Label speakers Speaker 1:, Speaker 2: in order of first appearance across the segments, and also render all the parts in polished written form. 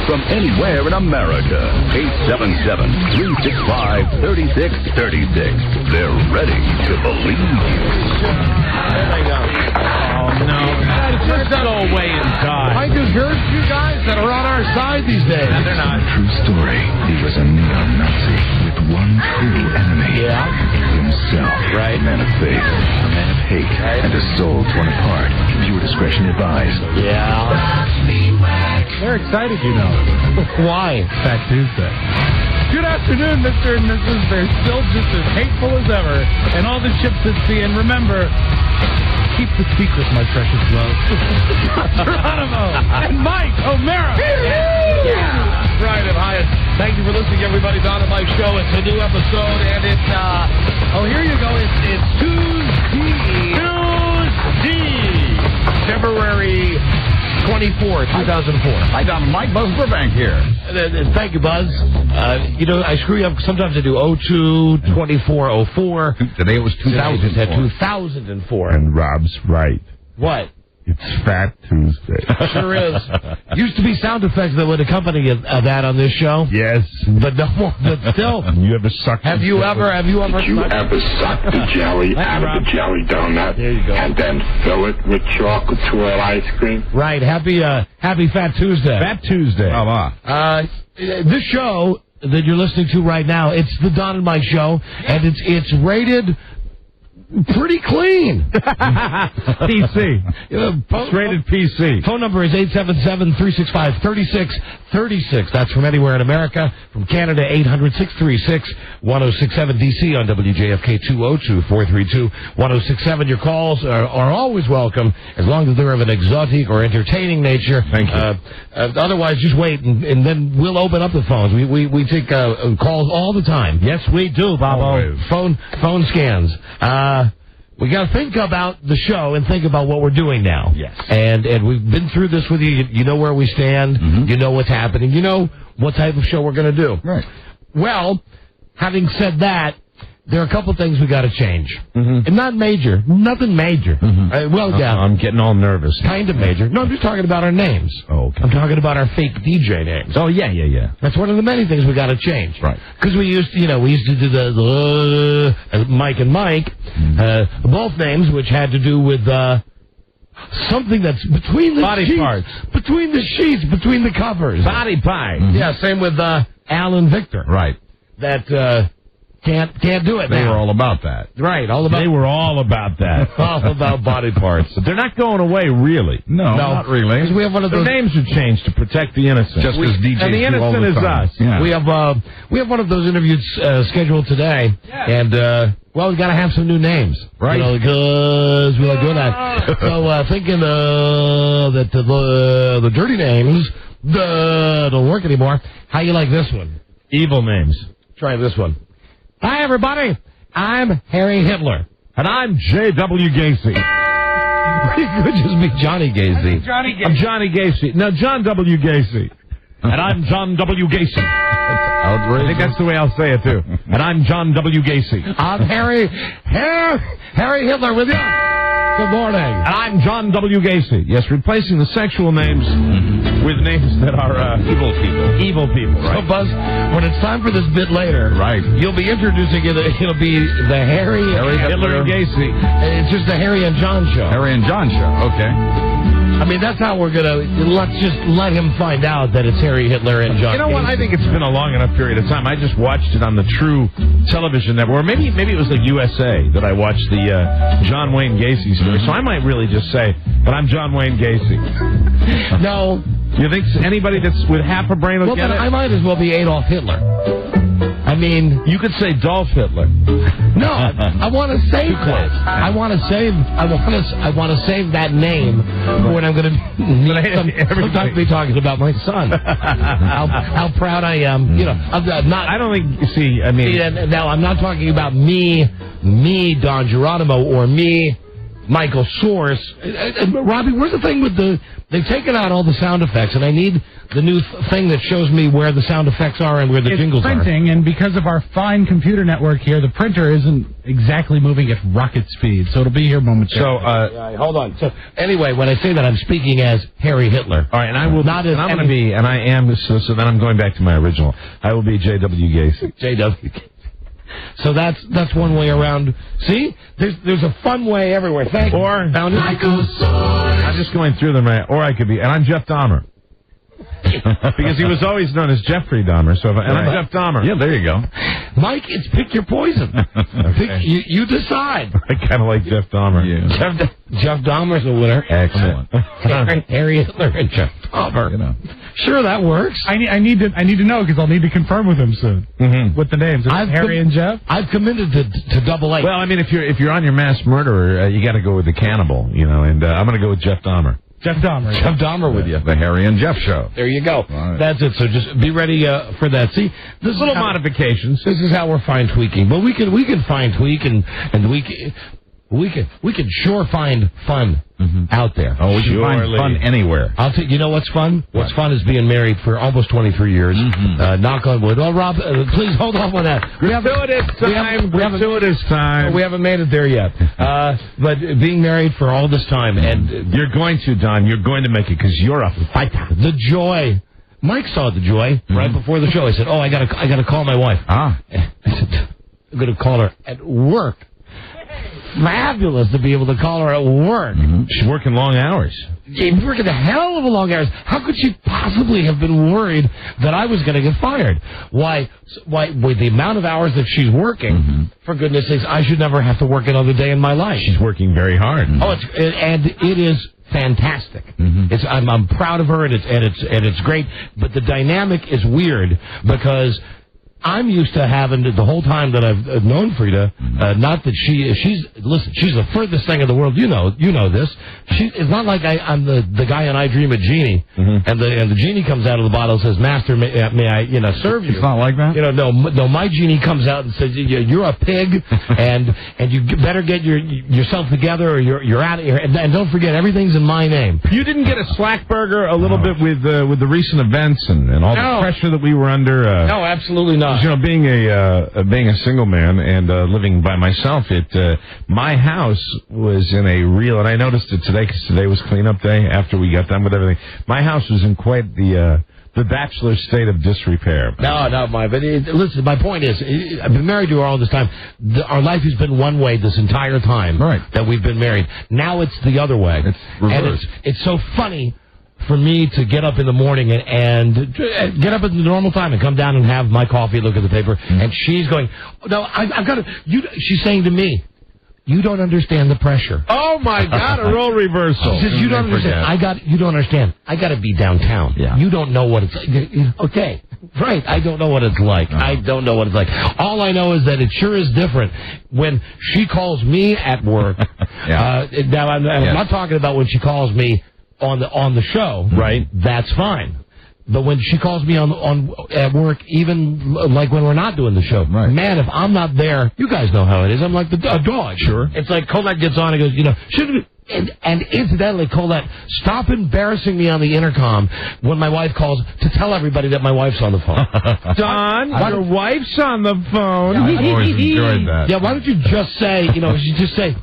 Speaker 1: from anywhere in America. 877-365-3636. They're ready to believe you.
Speaker 2: There they go. Oh, no. Just go away and die.
Speaker 3: I deserve you guys that are on our side these days.
Speaker 2: No, they're not.
Speaker 4: True story. He was a neo-Nazi with one true enemy.
Speaker 2: Yeah.
Speaker 4: Himself.
Speaker 2: Right.
Speaker 4: A man of faith, a man of hate,
Speaker 2: right.
Speaker 4: And a soul torn apart. Viewer discretion advised.
Speaker 2: Yeah.
Speaker 3: They're excited, you know.
Speaker 2: Why?
Speaker 3: Fat Tuesday. Good afternoon, Mr. and Mrs. They're still just as hateful as ever. And all the chips at sea. And remember, keep the secret, my precious love. Geronimo and Mike O'Mara.
Speaker 2: Yeah. Right at highest. Thank you for listening, everybody. Don and Mike Show. It's a new episode, and it's, here you go. It's Tuesday. February 24, 2004.
Speaker 3: Hi, Don. Mike Buzz Burbank here.
Speaker 2: Thank you, Buzz. I screw you up. Sometimes I do 02, 24, 04.
Speaker 3: Today it was 2004.
Speaker 2: Just had 2004.
Speaker 5: And Rob's right.
Speaker 2: What?
Speaker 5: It's Fat Tuesday.
Speaker 2: Sure is. Used to be sound effects that would accompany that on this show.
Speaker 5: Yes.
Speaker 2: But no more. But still.
Speaker 5: You ever sucked?
Speaker 2: Have you ever
Speaker 6: Did you ever suck the jelly out of the jelly donut
Speaker 2: There you go.
Speaker 6: and then fill it with chocolate swirl ice cream?
Speaker 2: Right. Happy Fat Tuesday.
Speaker 5: Fat Tuesday.
Speaker 2: This show that you're listening to right now, it's the Don and Mike Show, and it's rated pretty clean.
Speaker 5: PC. It's rated PC.
Speaker 2: Phone number is 877-365-3636. That's from anywhere in America. From Canada, 800-636-1067. D.C. on WJFK 202-432-1067. Your calls are always welcome, as long as they're of an exotic or entertaining nature.
Speaker 5: Thank you.
Speaker 2: Otherwise, just wait, and then we'll open up the phones. We take calls all the time.
Speaker 5: Yes, we do, Bobo.
Speaker 2: Phone scans. We got to think about the show and think about what we're doing now.
Speaker 5: Yes.
Speaker 2: And we've been through this with you. You know where we stand.
Speaker 5: Mm-hmm.
Speaker 2: You know what's happening. You know what type of show we're going to do.
Speaker 3: Right.
Speaker 2: Well, having said that, there are a couple things we got to change.
Speaker 5: Mm-hmm.
Speaker 2: And not major. Nothing major.
Speaker 5: Mm-hmm. I'm getting all nervous.
Speaker 2: Kind of major. No, I'm just talking about our names.
Speaker 5: Oh, okay.
Speaker 2: I'm talking about our fake DJ names.
Speaker 5: Oh, yeah.
Speaker 2: That's one of the many things we got to change.
Speaker 5: Right.
Speaker 2: Because we used to do the Mike and Mike, both names, which had to do with something that's between the
Speaker 5: body
Speaker 2: sheets,
Speaker 5: parts,
Speaker 2: between the sheets, between the covers.
Speaker 5: Body pie.
Speaker 2: Mm-hmm. Yeah, same with Al and Victor.
Speaker 5: Right.
Speaker 2: That can't do it
Speaker 5: They
Speaker 2: now.
Speaker 5: were all about that.
Speaker 2: Right, all about.
Speaker 5: They were all about that.
Speaker 2: all about body parts.
Speaker 5: They're not going away, really.
Speaker 3: No, not really.
Speaker 2: Because we have one of
Speaker 5: Their
Speaker 2: those
Speaker 5: names are changed to protect the innocent.
Speaker 3: Just as DJs
Speaker 5: and the
Speaker 3: do all
Speaker 5: innocent
Speaker 3: the
Speaker 5: is
Speaker 3: time.
Speaker 5: us.
Speaker 3: Yeah.
Speaker 2: We have one of those interviews scheduled today, and we got to have some new names,
Speaker 5: right?
Speaker 2: Because we like doing that. So thinking that the dirty names don't work anymore. How you like this one?
Speaker 5: Evil names.
Speaker 2: Try this one. Hi everybody, I'm Harry Hitler,
Speaker 5: and I'm J.W. Gacy.
Speaker 2: You could just be Johnny Gacy.
Speaker 5: I'm Johnny Gacy. No, John W. Gacy. And I'm John W. Gacy. I think that's the way I'll say it, too. And I'm John W. Gacy.
Speaker 2: I'm Harry Hitler with you. Good morning.
Speaker 5: And I'm John W. Gacy. Yes, replacing the sexual names with names that are evil people. Evil people, right?
Speaker 2: So, Buzz, when it's time for this bit later,
Speaker 5: right,
Speaker 2: you'll be introducing it. It'll be the Harry
Speaker 5: Hitler and Gacy.
Speaker 2: It's just the Harry and John show.
Speaker 3: Harry and John show. Okay.
Speaker 2: I mean, that's how we're gonna. Let's just let him find out that it's Harry Hitler and John.
Speaker 5: You know what?
Speaker 2: Gacy.
Speaker 5: I think it's been a long enough period of time. I just watched it on the True Television Network, or maybe it was the USA that I watched the John Wayne Gacy story. So I might really just say that I'm John Wayne Gacy.
Speaker 2: No.
Speaker 5: You think anybody that's with half a brain will get it?
Speaker 2: I might as well be Adolf Hitler. I mean,
Speaker 5: you could say Dolph Hitler.
Speaker 2: No, I want to save that. I want to save that name for when I'm going to sometimes be talking about my son. how proud I am. You know, I'm not.
Speaker 5: I don't think. See, I mean,
Speaker 2: now I'm not talking about me, Don Geronimo, or me, Michael Source. Robbie, where's the thing with they've taken out all the sound effects, and I need the new thing that shows me where the sound effects are and where the jingles are. It's
Speaker 3: printing, and because of our fine computer network here, the printer isn't exactly moving at rocket speed, so it'll be here momentarily.
Speaker 2: So, hold on. So, anyway, when I say that, I'm speaking as Harry Hitler.
Speaker 5: All right, and I will not as I'm going to be, and I am. So then I'm going back to my original. I will be J.W. Gacy.
Speaker 2: J.W. Gacy. So that's one way around. See, there's a fun way everywhere. Thank you.
Speaker 5: Or I'm just going through them. Or I could be, and I'm Jeff Dahmer. Because he was always known as Jeffrey Dahmer. So, I'm Jeff Dahmer.
Speaker 4: Yeah, there you go.
Speaker 2: Mike, it's pick your poison.
Speaker 5: Okay.
Speaker 2: You decide.
Speaker 5: I kind of like Jeff Dahmer.
Speaker 4: Yeah.
Speaker 2: Jeff Dahmer's a winner.
Speaker 4: Excellent.
Speaker 2: Harry Hitler and Jeff Dahmer.
Speaker 4: You know.
Speaker 2: Sure, that works.
Speaker 3: I need to know because I'll need to confirm with him soon.
Speaker 5: Mm-hmm.
Speaker 3: With the names, Harry and Jeff.
Speaker 2: I've committed to double A.
Speaker 5: Well, I mean, if you're on your mass murderer, you got to go with the cannibal, and I'm going to go with Jeff Dahmer.
Speaker 3: Jeff Dahmer.
Speaker 2: Jeff Dahmer with you.
Speaker 4: The Harry and Jeff show.
Speaker 2: There you go.
Speaker 4: Right.
Speaker 2: That's it. So just be ready for that. See, this
Speaker 5: Little modifications.
Speaker 2: This is how we're fine tweaking. But we can fine tweak and we can sure find fun out there.
Speaker 4: Oh, we can find fun anywhere.
Speaker 2: I'll tell you. You know what's fun? What's fun is being married for almost 23 years. Knock on wood. Oh, Rob, please hold on with that.
Speaker 5: Gratuitous time.
Speaker 2: We haven't made it there yet. But being married for all this time, and
Speaker 5: you're going to, Don. You're going to make it because you're a fighter.
Speaker 2: The joy. Mike saw the joy right before the show. He said, "Oh, I gotta call my wife." I said, "I'm gonna call her at work." Fabulous to be able to call her at work.
Speaker 5: She's working long hours.
Speaker 2: She's working a hell of a long hours. How could she possibly have been worried that I was going to get fired? Why, with the amount of hours that she's working, for goodness sakes, I should never have to work another day in my life.
Speaker 5: She's working very hard.
Speaker 2: Oh, it is fantastic. I'm proud of her, and it's great. But the dynamic is weird because I'm used to having the whole time that I've known Freda. Not that she's the furthest thing in the world. You know this. It's not like I'm the guy in I Dream of Jeannie, and the genie comes out of the bottle and says, "Master, may I serve you?"
Speaker 4: It's not like that.
Speaker 2: No. My genie comes out and says, "You're a pig, and you better get yourself together, or you're out of here. And don't forget, everything's in my name."
Speaker 5: You didn't get a slack burger a little bit with the recent events and all the pressure that we were under.
Speaker 2: No, absolutely not.
Speaker 5: Being a single man and living by myself, my house was in a real, and I noticed it today because today was cleanup day after we got done with everything. My house was in quite the bachelor state of disrepair.
Speaker 2: No, not mine. But listen, my point is, I've been married to her all this time. Our life has been one way this entire time that we've been married. Now it's the other way.
Speaker 4: It's reversed.
Speaker 2: And it's so funny for me to get up in the morning and get up at the normal time and come down and have my coffee, look at the paper, and she's going, "No, I've got to." She's saying to me, "You don't understand the pressure."
Speaker 5: Oh my God, a role reversal.
Speaker 2: She says, "You don't understand. You don't understand. I got to be downtown.
Speaker 4: Yeah.
Speaker 2: You don't know what it's like." Okay. Right, I don't know what it's like. I don't know what it's like. All I know is that it sure is different when she calls me at work. Now, I'm not talking about when she calls me on the show,
Speaker 5: right?
Speaker 2: That's fine. But when she calls me on at work, even like when we're not doing the show, man, if I'm not there, you guys know how it is. I'm like a dog.
Speaker 5: Sure.
Speaker 2: It's like Colette gets on and goes, shouldn't we? And incidentally, Colette, stop embarrassing me on the intercom when my wife calls to tell everybody that my wife's on the phone.
Speaker 5: Don, your wife's on the phone.
Speaker 4: Yeah, I've always enjoyed that.
Speaker 2: Yeah, why don't you just say, you just say,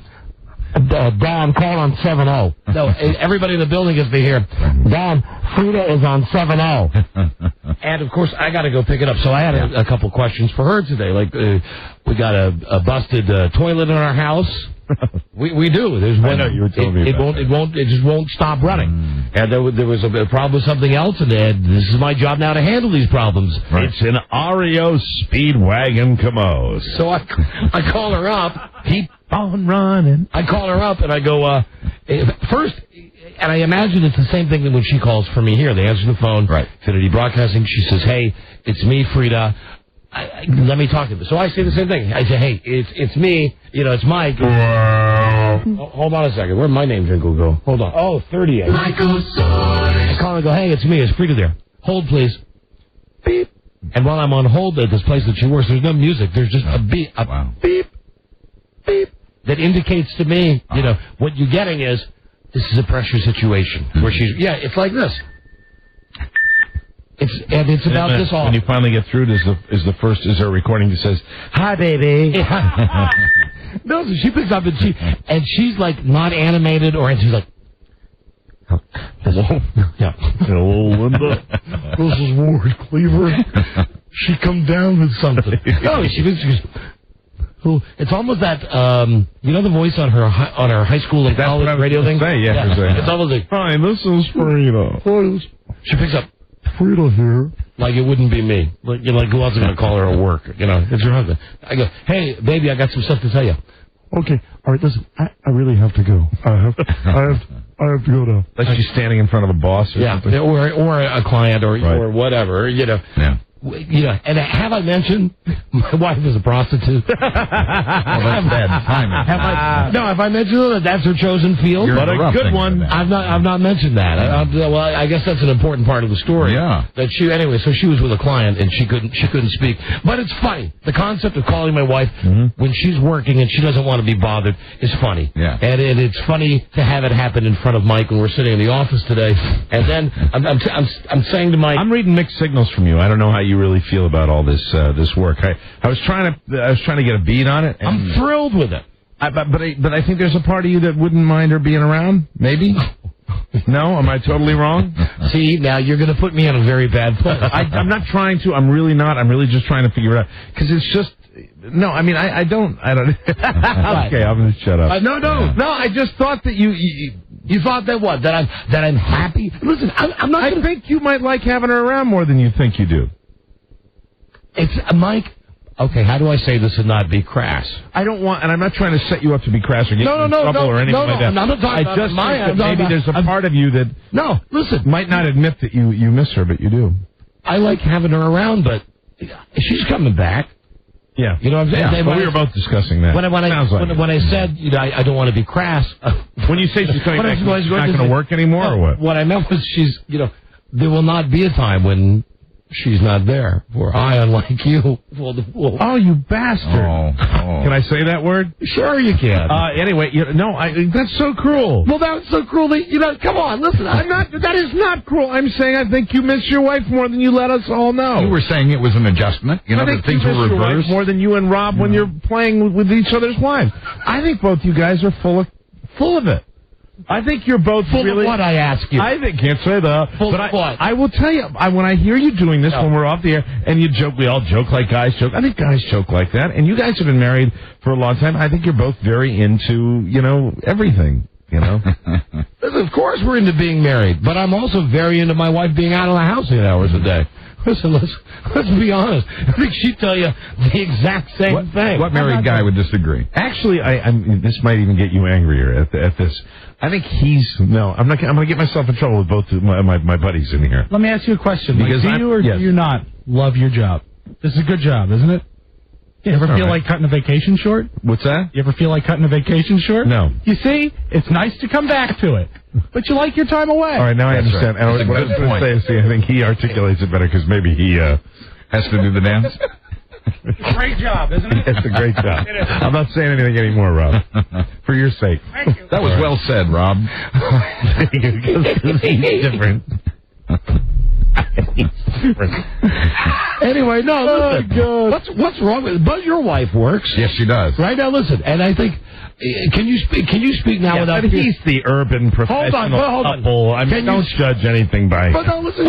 Speaker 2: Don, call on 7-0. No, everybody in the building gets to hear, Don, Freda is on 7-0. And, of course, I got to go pick it up. So I had a couple questions for her today. Like, we got a busted toilet in our house. We do. There's one.
Speaker 5: I know you were telling me about
Speaker 2: it just won't stop running. And there was a problem with something else, and this is my job now to handle these problems.
Speaker 5: Right. It's an REO Speedwagon Commode.
Speaker 2: So I call her up.
Speaker 5: Keep on running.
Speaker 2: I call her up, and I go, first, and I imagine it's the same thing that when she calls for me here. They answer the phone.
Speaker 4: Right.
Speaker 2: Infinity Broadcasting. She says, "Hey, it's me, Freda. Let me talk to you." So I say the same thing. I say, "Hey, it's me. It's Mike." Hold on a second. Where'd my name jingle go? Hold on. Oh, 38. I call and go, "Hey, it's me. Is Freda there? Hold, please." Beep. And while I'm on hold at this place that she works, there's no music. There's just a beep. Beep. Beep. that indicates to me, what you're getting is this is a pressure situation where it's like this. It's about this all.
Speaker 5: When you finally get through, is there a recording that says, "Hi, baby"?
Speaker 2: No, so she picks up and she's like not animated and she's like, "Hello, yeah, hello, Linda. This is Ward Cleaver. She come down with something." No, she goes. It's almost that the voice on her high school and college radio thing. It's almost like,
Speaker 5: "Hi, this is Freda."
Speaker 2: She picks up, "Freda here," like it wouldn't be me. Like who else is going to call her at work? It's her husband. I go, "Hey, baby, I got some stuff to tell you." Okay, all right. Listen, I really have to go. I have to go to.
Speaker 5: Like she's standing in front of a boss or something,
Speaker 2: or a client or whatever. Yeah. And have I mentioned my wife is a prostitute?
Speaker 7: Well, that's bad timing.
Speaker 2: Have I mentioned that that's her chosen field?
Speaker 7: But
Speaker 5: a good one.
Speaker 2: I've not mentioned that. I guess that's an important part of the story.
Speaker 7: Yeah.
Speaker 2: That so she was with a client and she couldn't speak. But it's funny. The concept of calling my wife when she's working and she doesn't want to be bothered is funny.
Speaker 7: Yeah.
Speaker 2: And it's funny to have it happen in front of Mike when we're sitting in the office today. And then I'm saying to Mike,
Speaker 5: I'm reading mixed signals from you. I don't know how you really feel about all this work. I was trying to get a beat on it.
Speaker 2: I'm thrilled with it.
Speaker 5: But I think there's a part of you that wouldn't mind her being around. Maybe. No, am I totally wrong?
Speaker 2: See, now you're going to put me in a very bad place.
Speaker 5: I'm not trying to. I'm really not. I'm really just trying to figure it out because it's just. No, I mean I don't. Okay, I'm going to shut up.
Speaker 2: No. I just thought that you thought that what? That I'm happy. Listen, I'm not.
Speaker 5: I think you might like having her around more than you think you do.
Speaker 2: It's Mike. Okay, how do I say this and not be crass?
Speaker 5: I don't want, and I'm not trying to set you up to be crass or get you in trouble or anything like that.
Speaker 2: I'm not talking about
Speaker 5: just think that maybe there's a part of you that
Speaker 2: listen,
Speaker 5: might not admit that you miss her, but you do.
Speaker 2: I like having her around, but she's coming back.
Speaker 5: Yeah,
Speaker 2: you know what I'm saying.
Speaker 5: Well, we were both discussing that.
Speaker 2: When I said I don't want to be crass.
Speaker 5: When you say she's coming back, she's not going to work anymore, or what?
Speaker 2: What I meant was there will not be a time when she's not there. For I, unlike you, will.
Speaker 5: Oh, you bastard! Oh. Can I say that word?
Speaker 2: Sure, you can.
Speaker 5: Anyway, that's so cruel.
Speaker 2: Well, that's so cruel. Come on, listen. I'm not.
Speaker 5: That is not cruel. I'm saying I think you miss your wife more than you let us all know.
Speaker 7: You were saying it was an adjustment.
Speaker 5: I think
Speaker 7: things
Speaker 5: you miss
Speaker 7: were
Speaker 5: your wife
Speaker 7: reversed
Speaker 5: more than you and Rob when you're playing with each other's wives. I think both you guys are full of it. I think you're both
Speaker 2: full
Speaker 5: really.
Speaker 2: Of what I ask you?
Speaker 5: I can't say that.
Speaker 2: Full of what?
Speaker 5: I will tell you. When I hear you doing this when we're off the air, and you joke, we all joke like guys joke. I think guys joke like that, and you guys have been married for a long time. I think you're both very into everything.
Speaker 2: Listen, of course we're into being married, but I'm also very into my wife being out of the house 8 hours a day. Listen, let's be honest. I think she'd tell you the exact same thing.
Speaker 7: What married guy would disagree?
Speaker 5: Actually, this might even get you angrier at this. I think I'm going to get myself in trouble with both my buddies in here.
Speaker 3: Let me ask you a question.
Speaker 5: Because
Speaker 3: do you or do you not love your job? This is a good job, isn't it? You ever feel like cutting a vacation short?
Speaker 5: What's that?
Speaker 3: You ever feel like cutting a vacation short?
Speaker 5: No.
Speaker 3: You see, it's nice to come back to it, but you like your time away.
Speaker 5: All right, now I understand.
Speaker 7: Right.
Speaker 5: And what I was going to say, I think he articulates it better because maybe he
Speaker 7: has to do the dance.
Speaker 3: Great job, isn't it?
Speaker 5: It's a great job. I'm not saying anything anymore, Rob. For your sake.
Speaker 3: Thank you.
Speaker 7: That was well said, Rob.
Speaker 5: He's different.
Speaker 2: Anyway, listen. What's wrong with it? But your wife works.
Speaker 7: Yes, she does.
Speaker 2: Right now, listen, and I think. Can you speak now without?
Speaker 5: But he's the urban professional couple. I mean, don't judge anything by.
Speaker 2: But no, listen.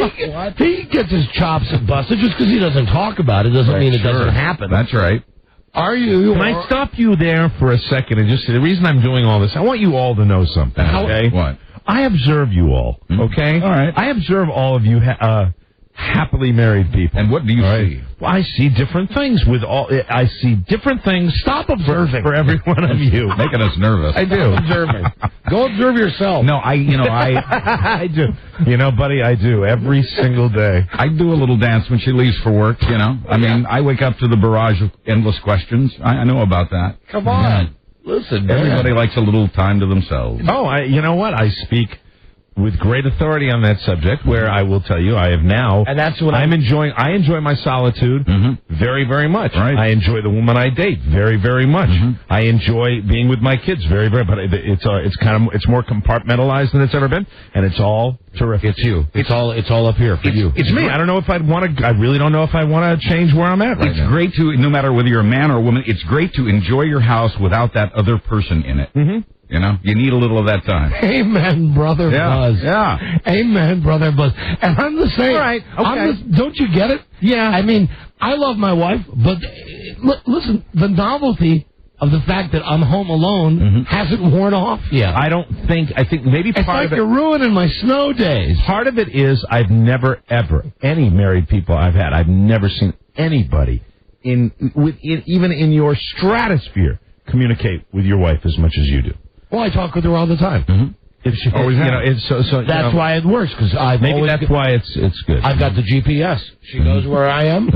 Speaker 2: He gets his chops busted just because he doesn't talk about it doesn't mean it doesn't happen.
Speaker 7: That's right.
Speaker 2: Are you?
Speaker 5: Can I stop you there for a second and just say the reason I'm doing all this? I want you all to know something. Okay.
Speaker 7: What?
Speaker 5: I observe you all. Okay.
Speaker 7: All right.
Speaker 5: I observe all of you. Happily married people.
Speaker 7: And what do you see?
Speaker 5: Well, I see different things I see different things.
Speaker 2: Stop observing
Speaker 5: for every one of you.
Speaker 7: Making us nervous.
Speaker 5: I do.
Speaker 2: Observing. Go observe yourself.
Speaker 7: No, I
Speaker 5: I do. Buddy, I do every single day.
Speaker 7: I do a little dance when she leaves for work. I mean, I wake up to the barrage of endless questions. I know about that.
Speaker 2: Come on. Listen,
Speaker 7: everybody likes a little time to themselves.
Speaker 5: Oh, you know what? I speak with great authority on that subject, where I will tell you, I have now,
Speaker 2: and that's what
Speaker 5: I enjoy my solitude very, very much.
Speaker 7: Right.
Speaker 5: I enjoy the woman I date very, very much. I enjoy being with my kids very, very. But it's more compartmentalized than it's ever been, and it's all terrific.
Speaker 2: It's you. It's all up here for you.
Speaker 5: It's me. I don't know if I'd want to. I really don't know if I want to change where I'm at right now.
Speaker 7: It's great to, no matter whether you're a man or a woman, it's great to enjoy your house without that other person in it. You know, you need a little of that time.
Speaker 2: Amen, brother Buzz.
Speaker 7: Yeah.
Speaker 2: Amen, brother Buzz. And I'm the same.
Speaker 5: All right. Okay.
Speaker 2: Don't you get it? Yeah. I mean, I love my wife, but listen, the novelty of the fact that I'm home alone hasn't worn off yet.
Speaker 5: I think maybe
Speaker 2: it's
Speaker 5: part
Speaker 2: like
Speaker 5: of it.
Speaker 2: You're ruining my snow days.
Speaker 5: Part of it is I've never, ever, any married people I've had, I've never seen anybody even in your stratosphere communicate with your wife as much as you do.
Speaker 2: Well, I talk with her all the time.
Speaker 5: If she, that's
Speaker 2: why it works, because
Speaker 5: why it's good.
Speaker 2: I've got the GPS. She knows where I am.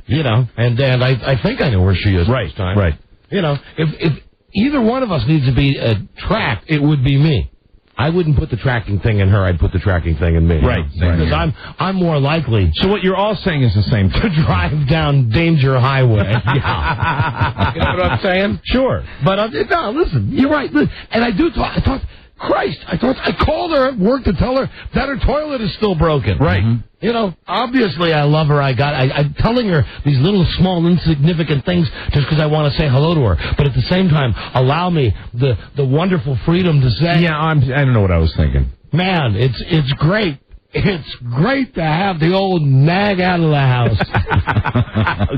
Speaker 2: You know, and I think I know where she is
Speaker 5: right
Speaker 2: this time.
Speaker 5: Right.
Speaker 2: You know, if either one of us needs to be tracked, it would be me. I wouldn't put the tracking thing in her. I'd put the tracking thing in me.
Speaker 5: Right.
Speaker 2: Because I'm more likely.
Speaker 5: So what you're all saying is the same thing.
Speaker 2: To drive down Danger Highway. Yeah. You know what I'm saying?
Speaker 5: Sure.
Speaker 2: But no, listen, you're right. And I thought, Christ, I called her at work to tell her that her toilet is still broken.
Speaker 5: Right.
Speaker 2: You know, obviously I love her. I'm telling her these little small insignificant things just because I want to say hello to her. But at the same time, allow me the wonderful freedom to say.
Speaker 5: Yeah, I don't know what I was thinking.
Speaker 2: Man, it's great. It's great to have the old nag out of the house.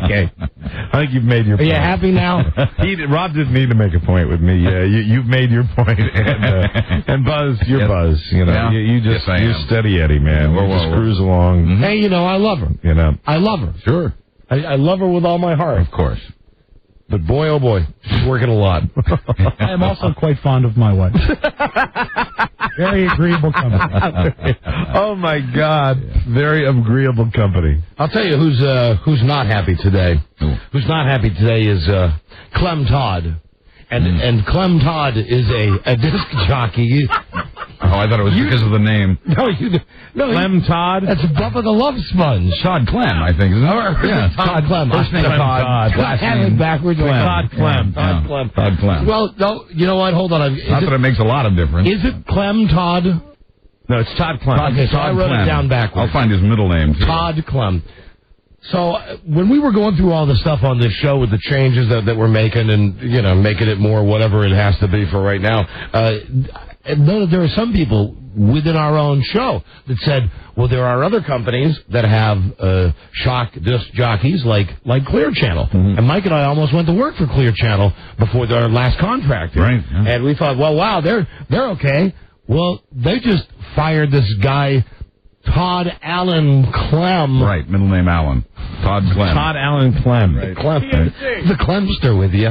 Speaker 5: Okay. I think you've made your point.
Speaker 2: Are you happy now?
Speaker 5: Rob didn't need to make a point with me. You've made your point. And Buzz, you're Buzz. You know,
Speaker 7: yeah.
Speaker 5: you're steady Eddie, man. You just cruise along.
Speaker 2: Hey, you know, I love her.
Speaker 5: You know,
Speaker 2: I love her.
Speaker 5: Sure.
Speaker 2: I love her with all my heart.
Speaker 5: Of course.
Speaker 2: But boy, oh boy, she's working a lot.
Speaker 3: I am also quite fond of my wife. Very agreeable company.
Speaker 5: Oh my God, very agreeable company.
Speaker 2: I'll tell you who's not happy today. Who's not happy today is Clem Todd, and Clem Todd is a disc jockey.
Speaker 7: Oh, I thought it was because of the name.
Speaker 2: No,
Speaker 5: Clem Todd?
Speaker 2: That's Bubba the Love Sponge.
Speaker 7: Todd Clem, I think, isn't it?
Speaker 2: Yeah, Todd Clem.
Speaker 7: First name Todd. Last name
Speaker 2: backwards.
Speaker 5: Todd Clem.
Speaker 2: Todd Clem.
Speaker 7: Todd Clem.
Speaker 2: Well, no, you know what? Hold on.
Speaker 7: Not that it makes a lot of difference.
Speaker 2: Is it Clem Todd?
Speaker 5: No, it's Todd Clem.
Speaker 2: Okay, so I wrote it down backwards.
Speaker 7: I'll find his middle name, too.
Speaker 2: Todd Clem. So when we were going through all the stuff on this show with the changes that we're making and, you know, making it more whatever it has to be for right now, there are some people within our own show that said, well, there are other companies that have shock disc jockeys like Clear Channel. And Mike and I almost went to work for Clear Channel before their last contract.
Speaker 7: Right. Yeah.
Speaker 2: And we thought, well, wow, they're okay. Well, they just fired this guy, Todd Allen Clem.
Speaker 7: Right, middle name Allen. Todd Clem.
Speaker 5: Todd Allen Clem.
Speaker 2: Right. The Clemster with you.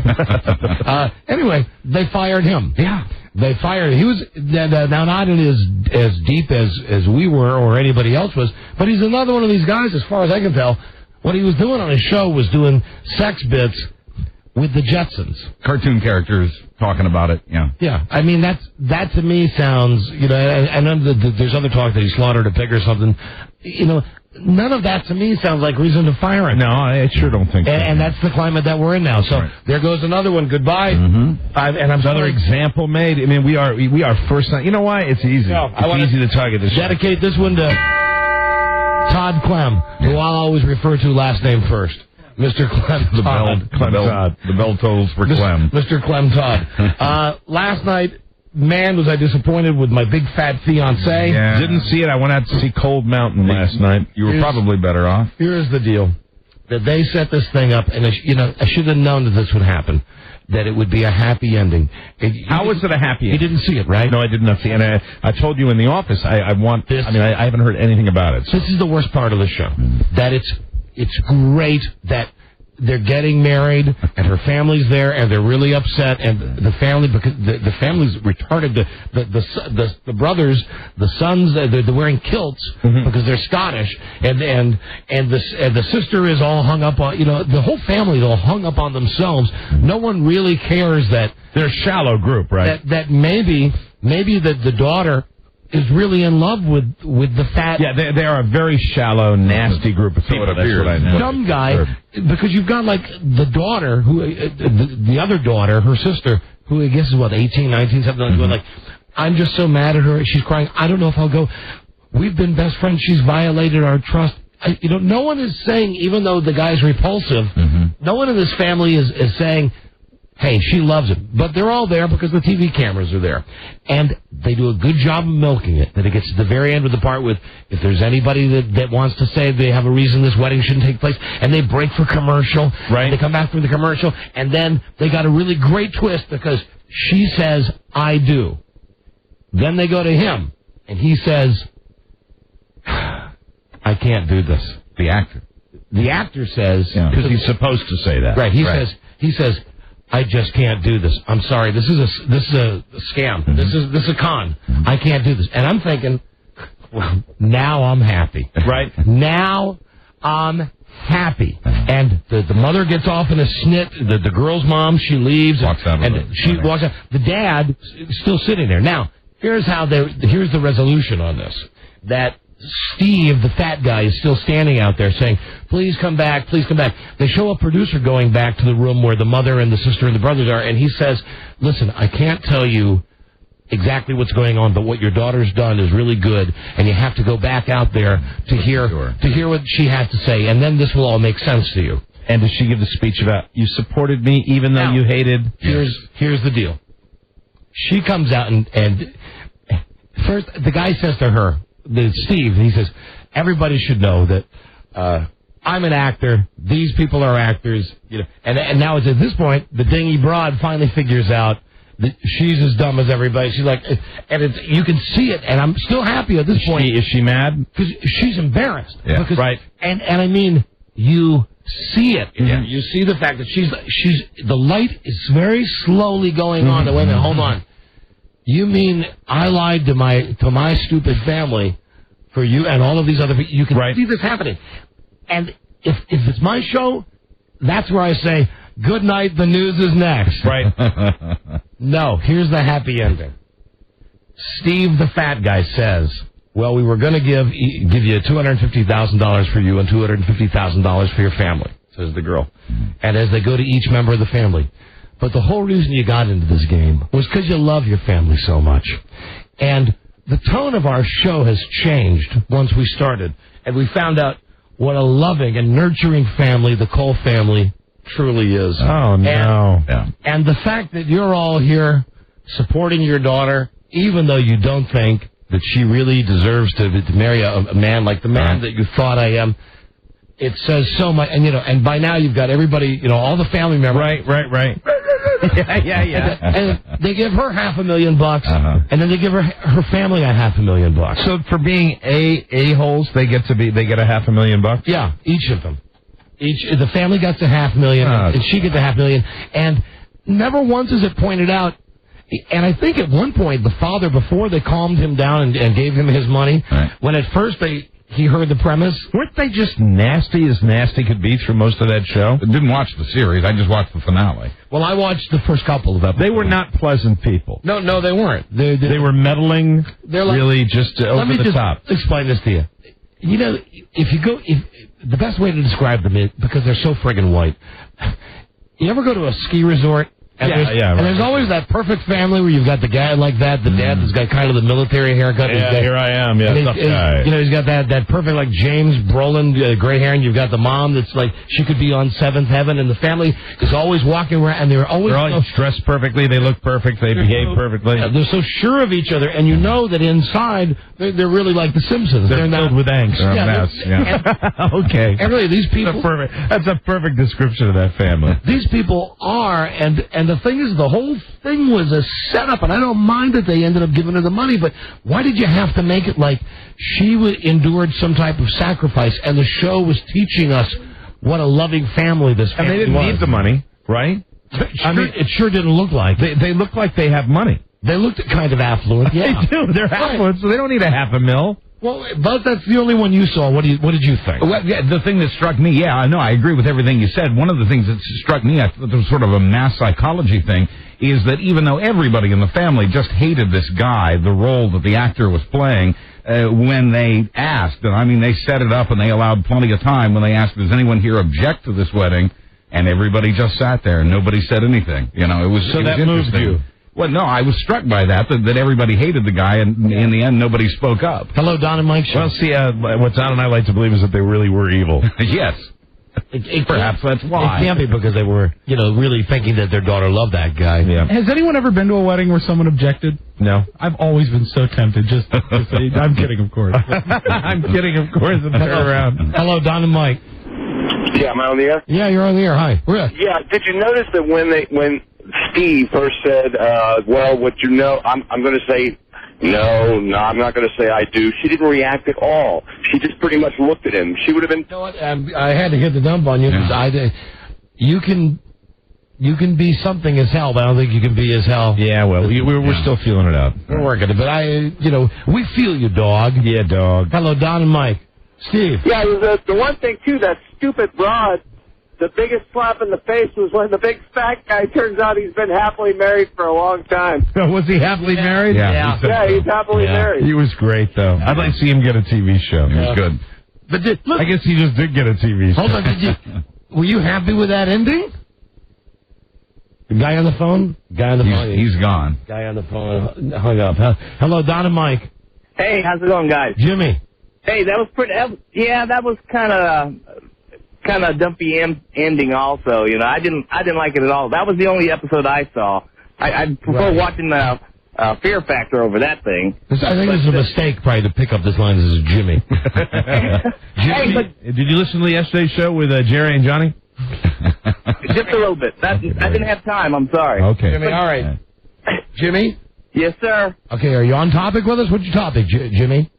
Speaker 2: Anyway, they fired him.
Speaker 7: Yeah.
Speaker 2: They fired him. He was now not as deep as we were or anybody else was, but he's another one of these guys, as far as I can tell. What he was doing on his show was doing sex bits with the Jetsons.
Speaker 7: Cartoon characters talking about it, yeah.
Speaker 2: Yeah, I mean, that to me sounds, you know, and there's other talk that he slaughtered a pig or something. You know, none of that to me sounds like reason to fire him.
Speaker 5: No, I sure don't think so.
Speaker 2: And that's the climate that we're in now. So there goes another one. Goodbye. And I'm
Speaker 5: another example made. I mean, we are first time. You know why? It's easy.
Speaker 2: No,
Speaker 5: it's easy to target this.
Speaker 2: Dedicate this one to Todd Clem, who I'll always refer to last name first. Mr. Clem Todd.
Speaker 7: The bell tolls for Clem.
Speaker 2: Mr. Clem Todd. Last night, man, was I disappointed with my big fat fiancée.
Speaker 5: Yeah. Didn't see it. I went out to see Cold Mountain last night.
Speaker 7: You were probably better off.
Speaker 2: Here's the deal. That they set this thing up, and I should have known that this would happen. That it would be a happy ending.
Speaker 5: How was it a happy ending?
Speaker 2: You didn't see it, right?
Speaker 5: No, I did not see it. And I told you in the office, I want this. I mean, I haven't heard anything about it.
Speaker 2: So this is the worst part of the show. That it's great that they're getting married and her family's there and they're really upset and the family, because the family's retarded. The brothers, the sons, they're wearing kilts because they're Scottish and the sister is all hung up on, you know, the whole family is all hung up on themselves. No one really cares that
Speaker 5: they're a shallow group, right?
Speaker 2: That maybe the daughter is really in love with the fat.
Speaker 5: Yeah, they are a very shallow, nasty group of people.
Speaker 7: it appears.
Speaker 5: That's what I know.
Speaker 2: Dumb guy, because you've got like the daughter, who the other daughter, her sister, who I guess is what 18, 19, something like that. Like, I'm just so mad at her. She's crying. I don't know if I'll go. We've been best friends. She's violated our trust. No one is saying, even though the guy's repulsive, no one in this family is saying, hey, she loves him. But they're all there because the TV cameras are there. And they do a good job of milking it. That it gets to the very end of the part with, if there's anybody that wants to say they have a reason this wedding shouldn't take place, and they break for commercial.
Speaker 5: Right.
Speaker 2: They come back from the commercial, and then they got a really great twist because she says, I do. Then they go to him, and he says, I can't do this.
Speaker 7: The actor.
Speaker 2: The actor says,
Speaker 5: Because he's supposed to say that.
Speaker 2: right, he says, I just can't do this. I'm sorry. This is a scam. This is a con. I can't do this. And I'm thinking, well, now I'm happy.
Speaker 5: Right?
Speaker 2: Now I'm happy. And the mother gets off in a snit. The girl's mom, she leaves.
Speaker 7: Walks out of the
Speaker 2: and
Speaker 7: room.
Speaker 2: she walks out. The dad is still sitting there. Now, here's the resolution on this. That Steve, the fat guy, is still standing out there saying, please come back, please come back. They show a producer going back to the room where the mother and the sister and the brothers are, and he says, listen, I can't tell you exactly what's going on, but what your daughter's done is really good, and you have to go back out there to hear what she has to say, and then this will all make sense to you.
Speaker 5: And does she give the speech about, you supported me even though you hated?
Speaker 2: Here's the deal. She comes out and first the guy says to her, Steve, he says, everybody should know that I'm an actor. These people are actors. And now it's at this point, the dingy broad finally figures out that she's as dumb as everybody. She's like, and you can see it, and I'm still happy at this point.
Speaker 5: Is she mad?
Speaker 2: Because she's embarrassed.
Speaker 7: Yeah,
Speaker 5: right.
Speaker 2: And I mean, you see it.
Speaker 7: Yeah.
Speaker 2: You see the fact that she's the light is very slowly going on. Wait a minute, hold on. You mean I lied to my stupid family for you and all of these other people? You can see this happening. And if it's my show, that's where I say, good night, the news is next.
Speaker 5: Right.
Speaker 2: No, here's the happy ending. Steve, the fat guy, says, well, we were going to give you $250,000 for you and $250,000 for your family, says the girl. And as they go to each member of the family, but the whole reason you got into this game was because you love your family so much. And the tone of our show has changed once we started. And we found out what a loving and nurturing family the Cole family truly is.
Speaker 5: Oh, no.
Speaker 2: And the fact that you're all here supporting your daughter, even though you don't think that she really deserves to marry a man like the man that you thought I am, it says so much. And, and by now you've got everybody, all the family members.
Speaker 5: Right. Yeah.
Speaker 2: And they give her $500,000, and then they give her family $500,000.
Speaker 5: So for being a-holes, they get $500,000?
Speaker 2: Yeah, each of them. The family gets $500,000, and she gets $500,000. And never once is it pointed out. And I think at one point, the father, before they calmed him down and gave him his money, when at first he heard the premise.
Speaker 5: Weren't they just nasty as nasty could be through most of that show?
Speaker 7: I didn't watch the series. I just watched the finale.
Speaker 2: Well, I watched the first couple of episodes.
Speaker 5: They were not pleasant people.
Speaker 2: No, they weren't. They
Speaker 5: were meddling,
Speaker 2: they're like,
Speaker 5: really just over the top.
Speaker 2: Let me explain this to you. The best way to describe them is, because they're so friggin' white, you ever go to a ski resort? And there's always that perfect family where you've got the guy like that, the dad that's got kind of the military haircut.
Speaker 5: Yeah, here I am. Yeah, tough guy.
Speaker 2: He's got that perfect, like, James Brolin, gray hair, and you've got the mom that's like, she could be on Seventh Heaven, and the family is always walking around, and they're always
Speaker 5: dressed perfectly, they look perfect, they behave perfectly.
Speaker 2: They're so sure of each other, and you know that inside, they're really like the Simpsons.
Speaker 5: They're filled with angst. Okay.
Speaker 2: And really, these people...
Speaker 5: That's a perfect description of that family.
Speaker 2: These people are, and the thing is, the whole thing was a setup, and I don't mind that they ended up giving her the money, but why did you have to make it like she endured some type of sacrifice, and the show was teaching us what a loving family this family was?
Speaker 5: And they didn't need the money, right?
Speaker 2: It sure didn't look like.
Speaker 5: They look like they have money.
Speaker 2: They looked kind of affluent. Yeah,
Speaker 5: They do. They're affluent, so they don't need a $500,000.
Speaker 2: Well, but that's the only one you saw. What did you think?
Speaker 7: Well, yeah, the thing that struck me, I agree with everything you said. One of the things that struck me, I thought there was sort of a mass psychology thing, is that even though everybody in the family just hated this guy, the role that the actor was playing, when they asked, and I mean, they set it up and they allowed plenty of time when they asked, does anyone here object to this wedding? And everybody just sat there and nobody said anything. You know, it was
Speaker 2: that moved you.
Speaker 7: Well, no, I was struck by that everybody hated the guy, and in the end, nobody spoke up.
Speaker 2: Hello, Don and Mike.
Speaker 5: Well, see, what Don and I like to believe is that they really were evil.
Speaker 7: Yes. Perhaps that's why.
Speaker 2: It can't be because they were, really thinking that their daughter loved that guy.
Speaker 5: Yeah.
Speaker 3: Has anyone ever been to a wedding where someone objected?
Speaker 5: No.
Speaker 3: I've always been so tempted just to say, I'm kidding, of course.
Speaker 5: I'm kidding, of course, and turn around.
Speaker 2: Hello, Don and Mike.
Speaker 6: Yeah, am I on the air?
Speaker 2: Yeah, you're on the air. Hi.
Speaker 6: Yeah, did you notice that when Steve first said, well, what you know, I'm going to say, no, I'm not going to say I do. She didn't react at all. She just pretty much looked at him. She would have been...
Speaker 2: You know what? I had to hit the dump on you because you can be something as hell, but I don't think you can be as hell.
Speaker 5: Yeah, well, we're still feeling it out.
Speaker 2: We're working it, but we feel you, dog.
Speaker 5: Yeah, dog.
Speaker 2: Hello, Don and Mike. Steve.
Speaker 8: Yeah, the one thing, too, that stupid broad, the biggest slap in the face was when the big fat guy turns out he's been happily married for a long time.
Speaker 5: Was he happily married?
Speaker 2: Yeah.
Speaker 8: He's happily married.
Speaker 5: He was great, though. I'd like to see him get a TV show. He was good.
Speaker 2: But
Speaker 5: I guess he just did get a TV show.
Speaker 2: Hold on, were you happy with that ending? The guy on the phone?
Speaker 7: He's gone.
Speaker 2: Guy on the phone hung up. Hello, Don and Mike.
Speaker 8: Hey, how's it going, guys?
Speaker 2: Jimmy.
Speaker 8: Hey, that was pretty. That was kind of dumpy ending. Also, I didn't like it at all. That was the only episode I saw. I prefer watching Fear Factor over that thing.
Speaker 2: I think it's a mistake, probably, to pick up this line as Jimmy.
Speaker 5: Jimmy, did you listen to yesterday's show with Jerry and Johnny?
Speaker 8: Just a little bit. I didn't have time. I'm sorry.
Speaker 5: Okay.
Speaker 2: Jimmy, all right. Jimmy?
Speaker 8: Yes, sir.
Speaker 2: Okay, are you on topic with us? What's your topic, Jimmy?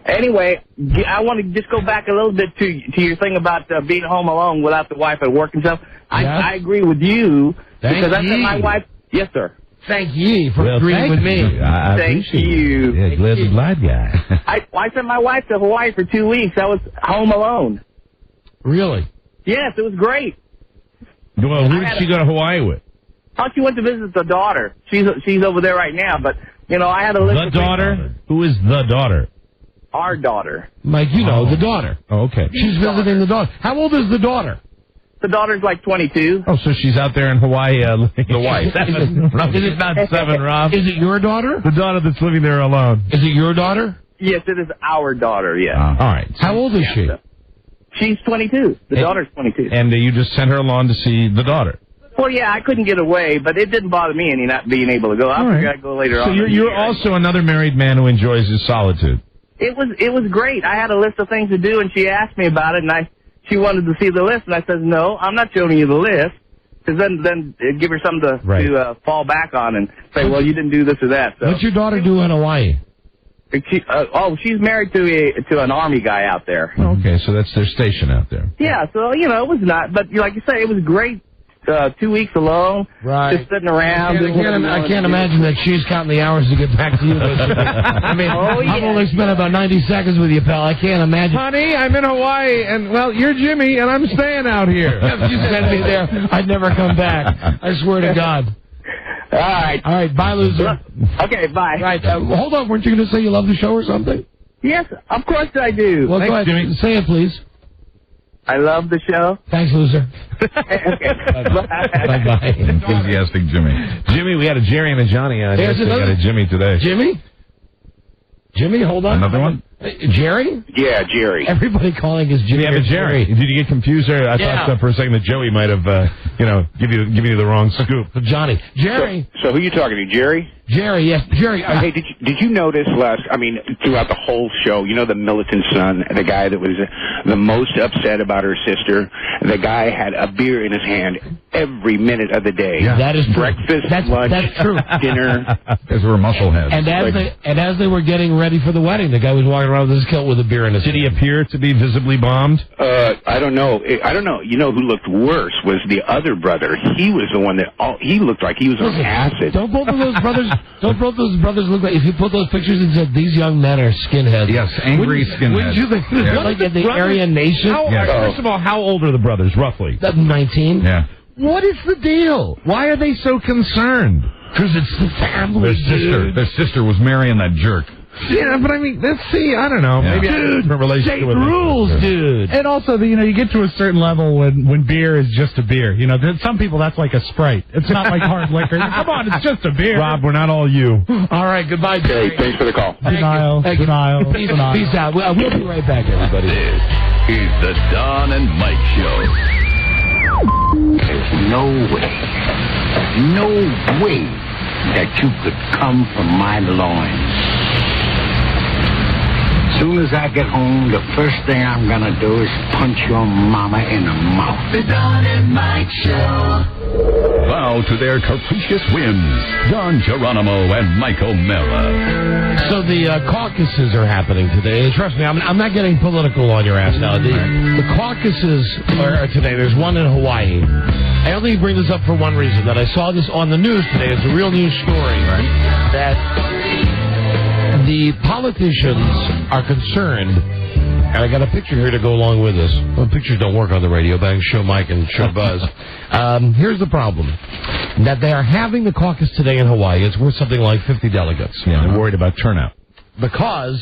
Speaker 8: Anyway, I want to just go back a little bit to your thing about being home alone without the wife at work and stuff. I agree with you because I said my wife. Yes, sir.
Speaker 2: Thank ye for agreeing with me.
Speaker 8: Thank you.
Speaker 5: Yeah, glad the blind guy.
Speaker 8: I sent my wife to Hawaii for 2 weeks. I was home alone.
Speaker 2: Really?
Speaker 8: Yes, it was great.
Speaker 5: Well, who did she go to Hawaii with?
Speaker 8: Oh, she went to visit the daughter. She's over there right now. But I had a list.
Speaker 5: The daughter? Who is the daughter?
Speaker 8: Our daughter.
Speaker 2: Mike, the daughter.
Speaker 5: Oh, okay.
Speaker 2: She's visiting the daughter. How old is the daughter?
Speaker 8: The daughter's like 22.
Speaker 5: Oh, so she's out there in Hawaii. The wife.
Speaker 2: Is it not
Speaker 5: 7, Rob?
Speaker 2: Is it your daughter?
Speaker 5: The daughter that's living there alone.
Speaker 2: Is it your daughter?
Speaker 8: Yes, it is our daughter, yes.
Speaker 5: All right.
Speaker 2: How old is she?
Speaker 8: She's 22. The daughter's 22.
Speaker 5: And you just sent her along to see the daughter?
Speaker 8: Well, yeah, I couldn't get away, but it didn't bother me any not being able to go. I figured I'd go later on.
Speaker 5: So you're also another married man who enjoys his solitude.
Speaker 8: It was great. I had a list of things to do, and she asked me about it, and she wanted to see the list, and I said, no, I'm not showing you the list, because then it'd give her something to fall back on and say, well, you didn't do this or that. So.
Speaker 2: What's your daughter do in Hawaii?
Speaker 8: She's married to an Army guy out there.
Speaker 5: Okay, so that's their station out there.
Speaker 8: Yeah, so, it was not, but like you say, it was great. 2 weeks alone, just sitting around.
Speaker 2: I can't imagine that she's counting the hours to get back to you. I mean, I've only spent about 90 seconds with you, pal. I can't imagine.
Speaker 5: Honey, I'm in Hawaii, and, well, you're Jimmy, and I'm staying out here.
Speaker 2: If you sent me there, I'd never come back. I swear to God.
Speaker 8: All right,
Speaker 2: bye, loser.
Speaker 8: Okay, bye.
Speaker 2: Right, hold on. Weren't you going to say you love the show or something?
Speaker 8: Yes, of course I do.
Speaker 2: Well,
Speaker 5: Thanks,
Speaker 2: go ahead.
Speaker 5: Jimmy.
Speaker 2: Say it, please.
Speaker 8: I love the show.
Speaker 2: Thanks, loser.
Speaker 5: Bye-bye.
Speaker 7: Enthusiastic Jimmy.
Speaker 5: Jimmy, we had a Jerry and a Johnny on.
Speaker 2: Here's
Speaker 5: We got a Jimmy today.
Speaker 2: Jimmy, hold on.
Speaker 7: Another one?
Speaker 6: Yeah,
Speaker 2: Jerry?
Speaker 6: Jerry.
Speaker 2: Everybody calling is Jimmy.
Speaker 5: Yeah, but Jerry. Did you get confused there? I thought for a second that Joey might have, give you the wrong scoop.
Speaker 2: Johnny. Jerry.
Speaker 6: So who are you talking to, Jerry?
Speaker 2: Jerry, yes. Jerry.
Speaker 6: Hey, did you notice throughout the whole show, the militant son, the guy that was the most upset about her sister, the guy had a beer in his hand every minute of the day.
Speaker 2: Yeah. That is true.
Speaker 6: Breakfast, lunch,
Speaker 2: that's true.
Speaker 6: Dinner.
Speaker 7: Because we're muscleheads.
Speaker 2: And as they were getting ready for the wedding, the guy was walking around with his kilt with a beer in his hand.
Speaker 5: Did he appear to be visibly bombed?
Speaker 6: I don't know. You know who looked worse was the other brother. He was the one that he looked like he was on acid.
Speaker 2: Don't both of those brothers Don't both those brothers look like, if you put those pictures and said, these young men are skinheads.
Speaker 7: Yes, angry skinheads.
Speaker 2: Wouldn't you think they're like in the Aryan Nation?
Speaker 5: First of all, how old are the brothers, roughly?
Speaker 2: 19.
Speaker 7: Yeah.
Speaker 5: What is the deal? Why are they so concerned?
Speaker 2: Because it's the family.
Speaker 7: Their sister was marrying that jerk.
Speaker 5: Yeah, but I mean, let's see. I don't know.
Speaker 7: Yeah.
Speaker 5: Maybe I have a different relationship
Speaker 2: State
Speaker 5: with
Speaker 2: rules, dude.
Speaker 3: And also, you get to a certain level when beer is just a beer. Some people, that's like a Sprite. It's not like hard liquor. Come on, it's just a beer.
Speaker 5: Rob, we're not all you.
Speaker 2: All right, goodbye, Jerry.
Speaker 6: Hey, thanks for the call.
Speaker 3: Denial.
Speaker 2: Thank you.
Speaker 3: Denial.
Speaker 2: Peace,
Speaker 3: Denial.
Speaker 2: peace out. We'll be right back, everybody.
Speaker 1: This is the Don and Mike Show.
Speaker 9: There's no way that you could come from my loins. As soon as I get home, the first thing I'm gonna do is punch your mama in the mouth.
Speaker 1: The Don and Mike Show. Bow to their capricious whims. Don Geronimo and Mike O'Mara.
Speaker 2: So the caucuses are happening today. And trust me, I'm not getting political on your ass now. The caucuses are today. There's one in Hawaii. I only bring this up for one reason, that I saw this on the news today. It's a real news story. That the politicians are concerned, and I got a picture here to go along with this. Well, pictures don't work on the radio, but I can show Mike and show Buzz. Here's the problem. That they are having the caucus today in Hawaii. It's worth something like 50 delegates.
Speaker 5: Yeah, they're worried about turnout.
Speaker 2: Because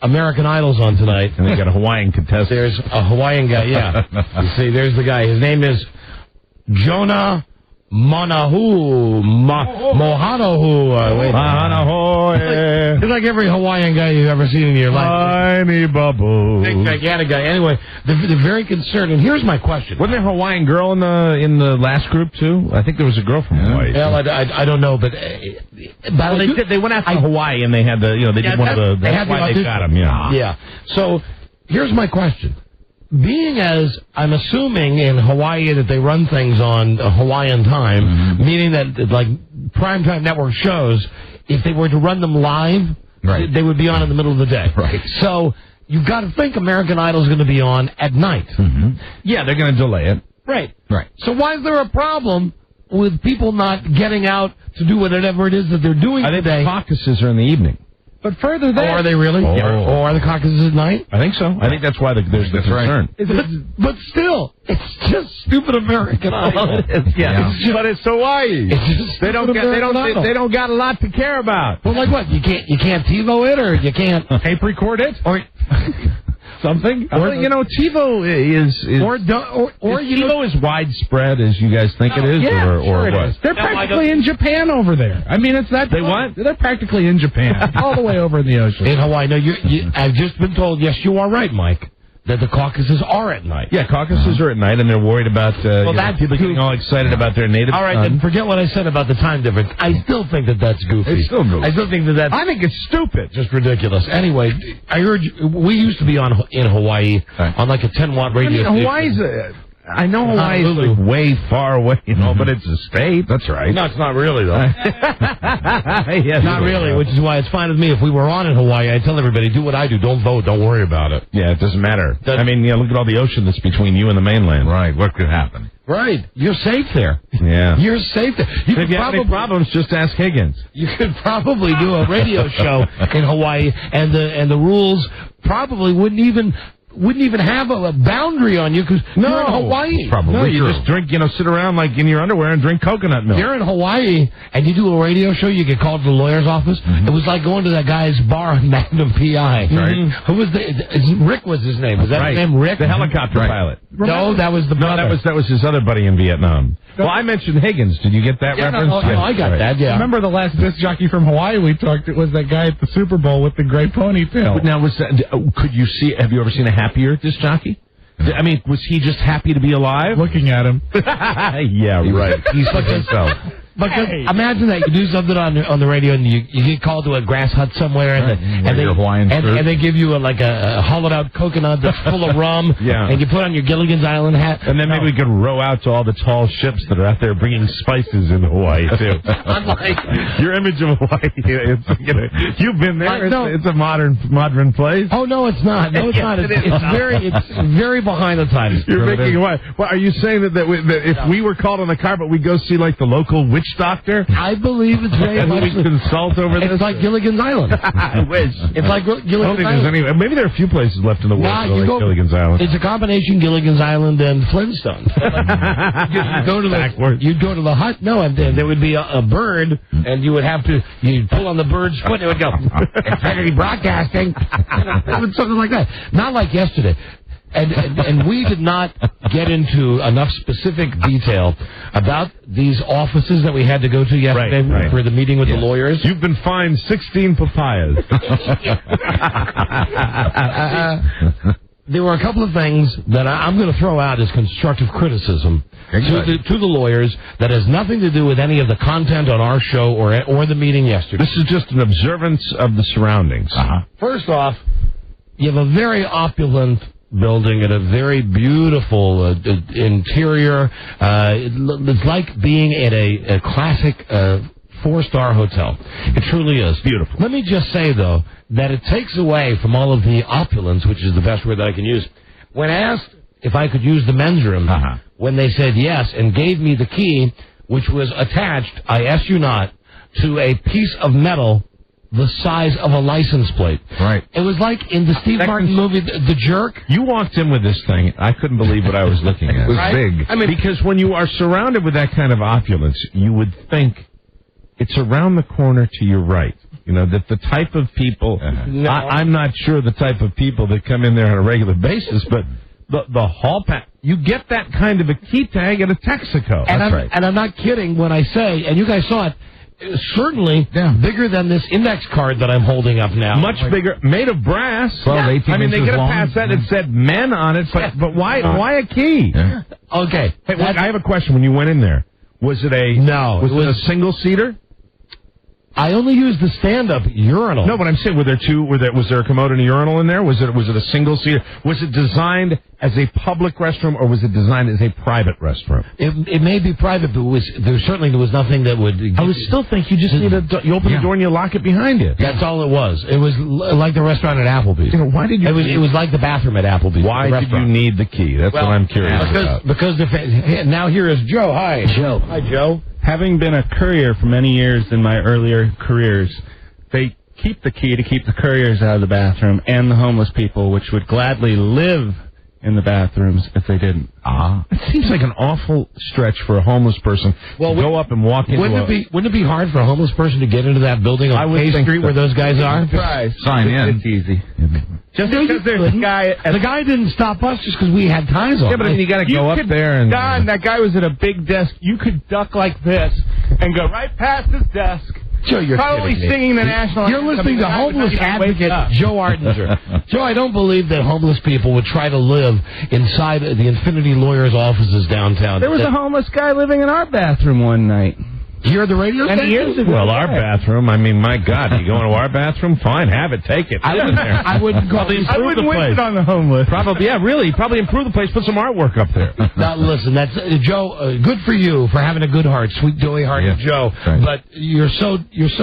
Speaker 2: American Idol's on tonight.
Speaker 5: And they got a Hawaiian contestant.
Speaker 2: There's a Hawaiian guy, yeah. You see, there's the guy. His name is Jonah Manahu, Mohanahu.
Speaker 5: Mahanahoe.
Speaker 2: It's like every Hawaiian guy you've ever seen in your life.
Speaker 5: Tiny bubble.
Speaker 2: Big, gigantic guy. Anyway, they're very concerned. And here's my question.
Speaker 5: Wasn't there a Hawaiian girl in the last group, too? I think there was a girl from Hawaii.
Speaker 2: Well, I don't know, but
Speaker 5: they went after Hawaii, and they had they did one of the, that's why they got him, yeah.
Speaker 2: Yeah. So, here's my question. Being as I'm assuming in Hawaii that they run things on Hawaiian time, meaning that like primetime network shows, if they were to run them live, they would be on in the middle of the day.
Speaker 5: Right.
Speaker 2: So you've got to think American Idol is going to be on at night.
Speaker 5: Yeah, they're going to delay it.
Speaker 2: Right.
Speaker 5: Right.
Speaker 2: So why is there a problem with people not getting out to do whatever it is that they're doing
Speaker 5: I think
Speaker 2: today?
Speaker 5: the caucuses are in the evening.
Speaker 3: But further there.
Speaker 2: Oh, are they really?
Speaker 5: Oh.
Speaker 2: Yeah. Or are the caucuses at night?
Speaker 5: I think so. I think that's why there's the concern.
Speaker 2: But still, it's just stupid American Idol.
Speaker 5: But it's Hawaii.
Speaker 2: It's just
Speaker 5: They don't got a lot to care about.
Speaker 2: Well, like what? You can't TiVo it, or you can't
Speaker 3: tape record it,
Speaker 2: or
Speaker 5: something. Or TiVo is TiVo is widespread as you guys think it is, or what?
Speaker 3: Is. They're practically in Japan over there. I mean, it's that.
Speaker 5: They what?
Speaker 3: They're practically in Japan, all the way over in the ocean.
Speaker 2: In Hawaii. No, I've just been told. Yes, you are right, Mike. That the caucuses are at night.
Speaker 5: Yeah, caucuses are at night, and they're worried about people getting all excited about their native.
Speaker 2: All right, then forget what I said about the time difference. I still think that's goofy.
Speaker 5: It's still goofy.
Speaker 2: I still think that's.
Speaker 5: I think it's stupid.
Speaker 2: Just ridiculous. Anyway, I heard we used to be in Hawaii on like a 10-watt radio station.
Speaker 5: Hawaii's. I know Hawaii's like way far away, but it's a state. That's right.
Speaker 2: No, it's not really, though.
Speaker 5: Yes,
Speaker 2: not really, which is why it's fine with me. If we were on in Hawaii, I'd tell everybody, do what I do. Don't vote. Don't worry about it.
Speaker 5: Yeah, it doesn't matter. I mean, look at all the ocean that's between you and the mainland.
Speaker 7: Right. What could happen?
Speaker 2: Right. You're safe there.
Speaker 5: Yeah.
Speaker 2: You're safe there.
Speaker 5: If you have any problems, just ask Higgins.
Speaker 2: You could probably do a radio show in Hawaii, and the rules probably wouldn't even have a boundary on you because you're in Hawaii.
Speaker 5: Probably no, you just drink, sit around like in your underwear and drink coconut milk.
Speaker 2: You're in Hawaii and you do a radio show, you get called to the lawyer's office. It was like going to that guy's bar on Magnum PI.
Speaker 5: Right.
Speaker 2: Who was Rick was his name. Was that his name, Rick?
Speaker 5: The helicopter pilot.
Speaker 2: No, that was the brother.
Speaker 5: No, that was his other buddy in Vietnam. Well, I mentioned Higgins. Did you get that reference?
Speaker 2: No, I got that, yeah.
Speaker 3: Remember the last disc jockey from Hawaii we talked to was that guy at the Super Bowl with the gray ponytail.
Speaker 5: But now, have you ever seen a happier disc jockey? I mean, was he just happy to be alive?
Speaker 3: Looking at him.
Speaker 5: Yeah, right. He's like himself.
Speaker 2: Because imagine that you do something on the radio and you get called to a grass hut somewhere and they give you a hollowed out coconut that's full of rum and you put on your Gilligan's Island hat
Speaker 5: and then maybe we could row out to all the tall ships that are out there bringing spices in Hawaii too. Your image of Hawaii, you've been there. It's a modern place.
Speaker 2: Oh no, it's not. No, it's not. It's very behind the times.
Speaker 5: You're making what? Are you saying that if we were called on the carpet, we'd go see like the local witch witch doctor?
Speaker 2: I believe it's very much.
Speaker 5: we consult over this?
Speaker 2: It's like Gilligan's Island.
Speaker 5: I wish.
Speaker 2: It's like Gilligan's Island.
Speaker 5: Maybe there are a few places left in the world like Gilligan's Island.
Speaker 2: It's a combination Gilligan's Island and Flintstone. You'd go to the hut. No, and there would be a bird, and you'd pull on the bird's foot, and it would go, Integrity Broadcasting. Something like that. Not like yesterday. And we did not get into enough specific detail about these offices that we had to go to yesterday for the meeting with the lawyers.
Speaker 5: You've been fined 16 papayas.
Speaker 2: There were a couple of things that I'm going to throw out as constructive criticism to the lawyers that has nothing to do with any of the content on our show or the meeting yesterday.
Speaker 5: This is just an observance of the surroundings.
Speaker 2: First off, you have a very opulent building and a very beautiful interior. It's like being at a classic 4-star hotel. It truly is.
Speaker 5: Beautiful.
Speaker 2: Let me just say, though, that it takes away from all of the opulence, which is the best word that I can use. When asked if I could use the men's room, when they said yes and gave me the key, which was attached, I ask you not, to a piece of metal the size of a license plate.
Speaker 5: Right.
Speaker 2: It was like in the Steve Martin movie, The Jerk.
Speaker 5: You walked in with this thing. I couldn't believe what I was looking at. It was big.
Speaker 2: I mean,
Speaker 5: because when you are surrounded with that kind of opulence, you would think it's around the corner to your right. You know, that the type of people, I'm not sure the type of people that come in there on a regular basis, but the hall pass, you get that kind of a key tag at a Texaco.
Speaker 2: And I'm not kidding when I say, and you guys saw it, certainly bigger than this index card that I'm holding up now.
Speaker 5: Much bigger, made of brass.
Speaker 7: 12, 18
Speaker 5: I mean, they
Speaker 7: inches
Speaker 5: get a
Speaker 7: long.
Speaker 5: pass that. It said men on it, but why a key?
Speaker 7: Yeah.
Speaker 2: Okay.
Speaker 5: Hey, look, I have a question. When you went in there, was it a a single seater?
Speaker 2: I only used the stand-up urinal.
Speaker 5: No, but I'm saying, was there a commode and a urinal in there? Was it a single seater? Was it designed as a public restroom, or was it designed as a private restroom?
Speaker 2: It may be private, but there was nothing that would.
Speaker 5: I would still think you just need you open the door and you lock it behind you.
Speaker 2: That's all it was. It was like the restaurant at Applebee's.
Speaker 5: You know, why did you?
Speaker 2: It was like the bathroom at Applebee's.
Speaker 5: Why did you need the key? That's what I'm curious about.
Speaker 2: Because now here is Joe. Hi, Joe. Hi, Joe.
Speaker 3: Having been a courier for many years in my earlier careers, they keep the key to keep the couriers out of the bathroom and the homeless people, which would gladly live in the bathrooms if they didn't.
Speaker 5: It seems like an awful stretch for a homeless person to go up and walk into
Speaker 2: Wouldn't it be hard for a homeless person to get into that building on K Street where those guys are?
Speaker 7: Sign in.
Speaker 3: It's easy. Just because there's a guy...
Speaker 2: The guy didn't stop us just because we had ties on.
Speaker 5: Yeah, but I mean, you got to go up there and...
Speaker 3: Don, that guy was at a big desk. You could duck like this and go right past his desk.
Speaker 2: Joe, you're
Speaker 3: probably singing the national anthem.
Speaker 2: You're listening to homeless advocate Joe Ardinger. Joe, I don't believe that homeless people would try to live inside the Infinity Lawyers' offices downtown.
Speaker 3: There was a homeless guy living in our bathroom one night.
Speaker 2: Here at the radio station?
Speaker 5: Well, our bathroom, I mean, my God, you going to our bathroom? Fine, have it, take it.
Speaker 2: I wouldn't
Speaker 3: wish it on the homeless.
Speaker 5: Probably, probably improve the place, put some artwork up there.
Speaker 2: Now, listen, that's Joe, good for you for having a good heart, sweet, doughy-hearted Joe, but you're so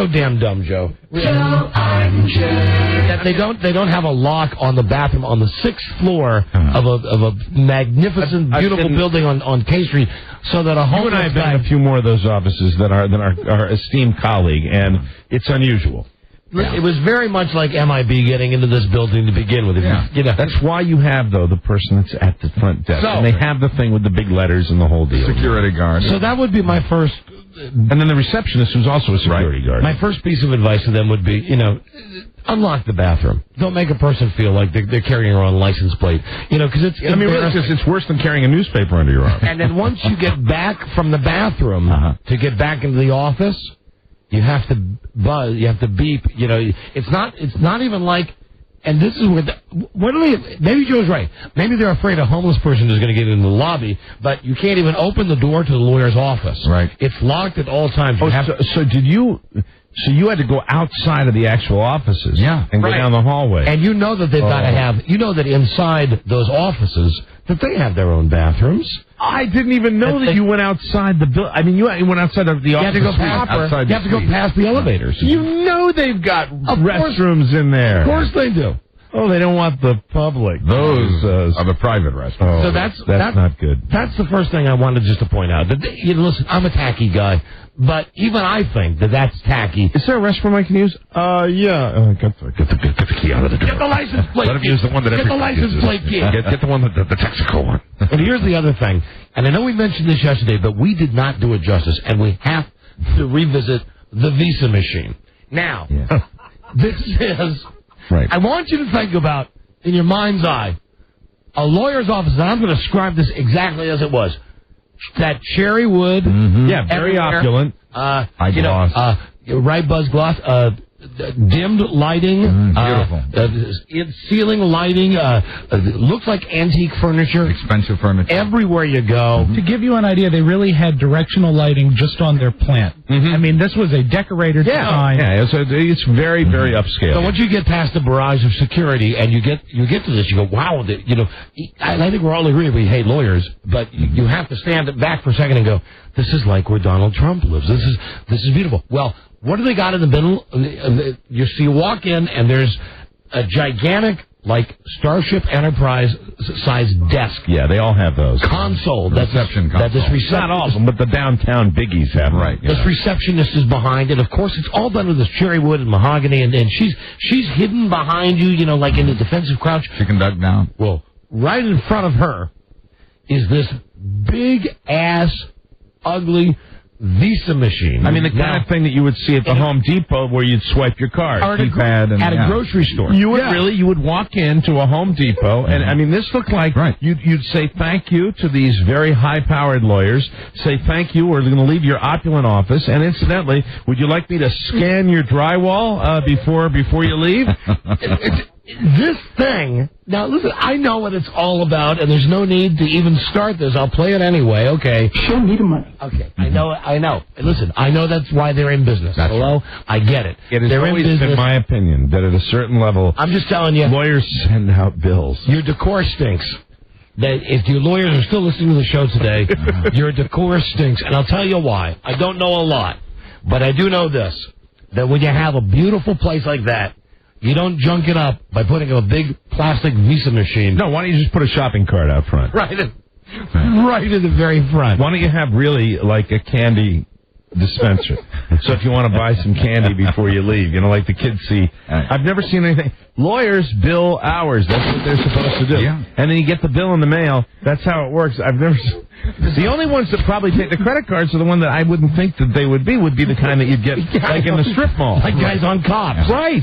Speaker 2: damn dumb, Joe.
Speaker 1: Joe Ardinger.
Speaker 2: That they don't have a lock on the bathroom on the 6th floor of a magnificent, beautiful building on K Street, so that a homeless
Speaker 5: You and I have been in a few more of those offices than our esteemed colleague, and it's unusual.
Speaker 2: Yeah. It was very much like MIB getting into this building to begin with. You know.
Speaker 5: That's why you have, though, the person that's at the front desk. And they have the thing with the big letters and the whole deal.
Speaker 7: Security guard.
Speaker 2: So that would be my first...
Speaker 5: And then the receptionist, who's also a security guard.
Speaker 2: My first piece of advice to them would be, unlock the bathroom. Don't make a person feel like they're carrying their own license plate. Because it's...
Speaker 5: I mean, really, it's worse than carrying a newspaper under your arm.
Speaker 2: And then once you get back from the bathroom to get back into the office... You have to buzz. You have to beep. It's not even like. And this is where maybe Joe's right. Maybe they're afraid a homeless person is going to get into the lobby, but you can't even open the door to the lawyer's office.
Speaker 5: Right.
Speaker 2: It's locked at all times.
Speaker 5: So you had to go outside of the actual offices. And go down the hallway.
Speaker 2: And you know that they've got to have. You know that inside those offices that they have their own bathrooms.
Speaker 5: I didn't even know that you went outside the building. I mean, you went outside of the office.
Speaker 2: You have to go past the elevators.
Speaker 5: You know they've got restrooms in there.
Speaker 2: Of course they do.
Speaker 5: Oh, they don't want the public.
Speaker 7: Those are the private restaurants.
Speaker 5: Oh,
Speaker 2: So that's
Speaker 5: not good.
Speaker 2: That's the first thing I wanted just to point out. Listen, I'm a tacky guy, but even I think that's tacky.
Speaker 5: Is there a restroom I can use? Yeah. Get the key out of the door.
Speaker 2: Get the license plate.
Speaker 5: Let him use the one that
Speaker 2: Get the
Speaker 5: everybody
Speaker 2: license
Speaker 5: uses.
Speaker 2: plate key.
Speaker 5: Get the one that the Texaco one.
Speaker 2: And here's the other thing, and I know we mentioned this yesterday, but we did not do it justice, and we have to revisit the Visa machine. Now, this is...
Speaker 5: Right.
Speaker 2: I want you to think about, in your mind's eye, a lawyer's office, and I'm going to describe this exactly as it was. That cherry wood.
Speaker 5: Mm-hmm. Yeah, very opulent.
Speaker 7: High gloss.
Speaker 2: Right buzz gloss. Dimmed lighting.
Speaker 7: Beautiful.
Speaker 2: Ceiling lighting. Looks like antique furniture.
Speaker 7: Expensive furniture.
Speaker 2: Everywhere you go.
Speaker 3: To give you an idea, they really had directional lighting just on their plant.
Speaker 5: Mm-hmm.
Speaker 3: I mean, this was a decorator design.
Speaker 5: Yeah, it's very, very upscale.
Speaker 2: So once you get past the barrage of security and you get to this, you go, wow, I think we're all agreeing we hate lawyers, but you have to stand back for a second and go, this is like where Donald Trump lives. This is beautiful. Well, what do they got in the middle? You walk in and there's a gigantic, like Starship Enterprise size desk.
Speaker 5: Yeah, they all have those.
Speaker 2: Console.
Speaker 7: Reception console.
Speaker 2: That this reception.
Speaker 5: Not all of them, but the downtown biggies have them.
Speaker 7: Right.
Speaker 2: This receptionist is behind it. Of course, it's all done with this cherry wood and mahogany, and she's hidden behind you, like in a defensive crouch.
Speaker 7: She can duck down.
Speaker 2: Well, right in front of her is this big-ass, ugly Visa machine.
Speaker 5: I mean, the kind of thing that you would see at the Home Depot where you'd swipe your card.
Speaker 2: Or at a grocery store.
Speaker 5: You would walk into a Home Depot, and I mean, this looked like you'd say thank you to these very high-powered lawyers, say thank you, we're going to leave your opulent office, and incidentally, would you like me to scan your drywall before you leave?
Speaker 2: This thing, now listen, I know what it's all about, and there's no need to even start this. I'll play it anyway, okay?
Speaker 9: Show me the money.
Speaker 2: Okay, I know. Listen, I know that's why they're in business. Hello? I get it.
Speaker 5: It has
Speaker 2: they're
Speaker 5: always
Speaker 2: in business.
Speaker 5: been my opinion that at a certain level,
Speaker 2: I'm just telling you,
Speaker 5: lawyers send out bills.
Speaker 2: your decor stinks. That if your lawyers are still listening to the show today, your decor stinks, and I'll tell you why. I don't know a lot, but I do know this, that when you have a beautiful place like that, you don't junk it up by putting a big plastic Visa machine.
Speaker 5: No, why don't you just put a shopping cart out front?
Speaker 2: Right in the very front.
Speaker 5: Why don't you have really like a candy dispenser? So if you want to buy some candy before you leave, like the kids see. I've never seen anything. Lawyers bill hours. That's what they're supposed to do. Yeah. And then you get the bill in the mail. That's how it works. I've never. The only ones that probably take the credit cards are the one that I wouldn't think that they would be the kind that you'd get like in the strip mall,
Speaker 2: like guys on cops.
Speaker 5: Right.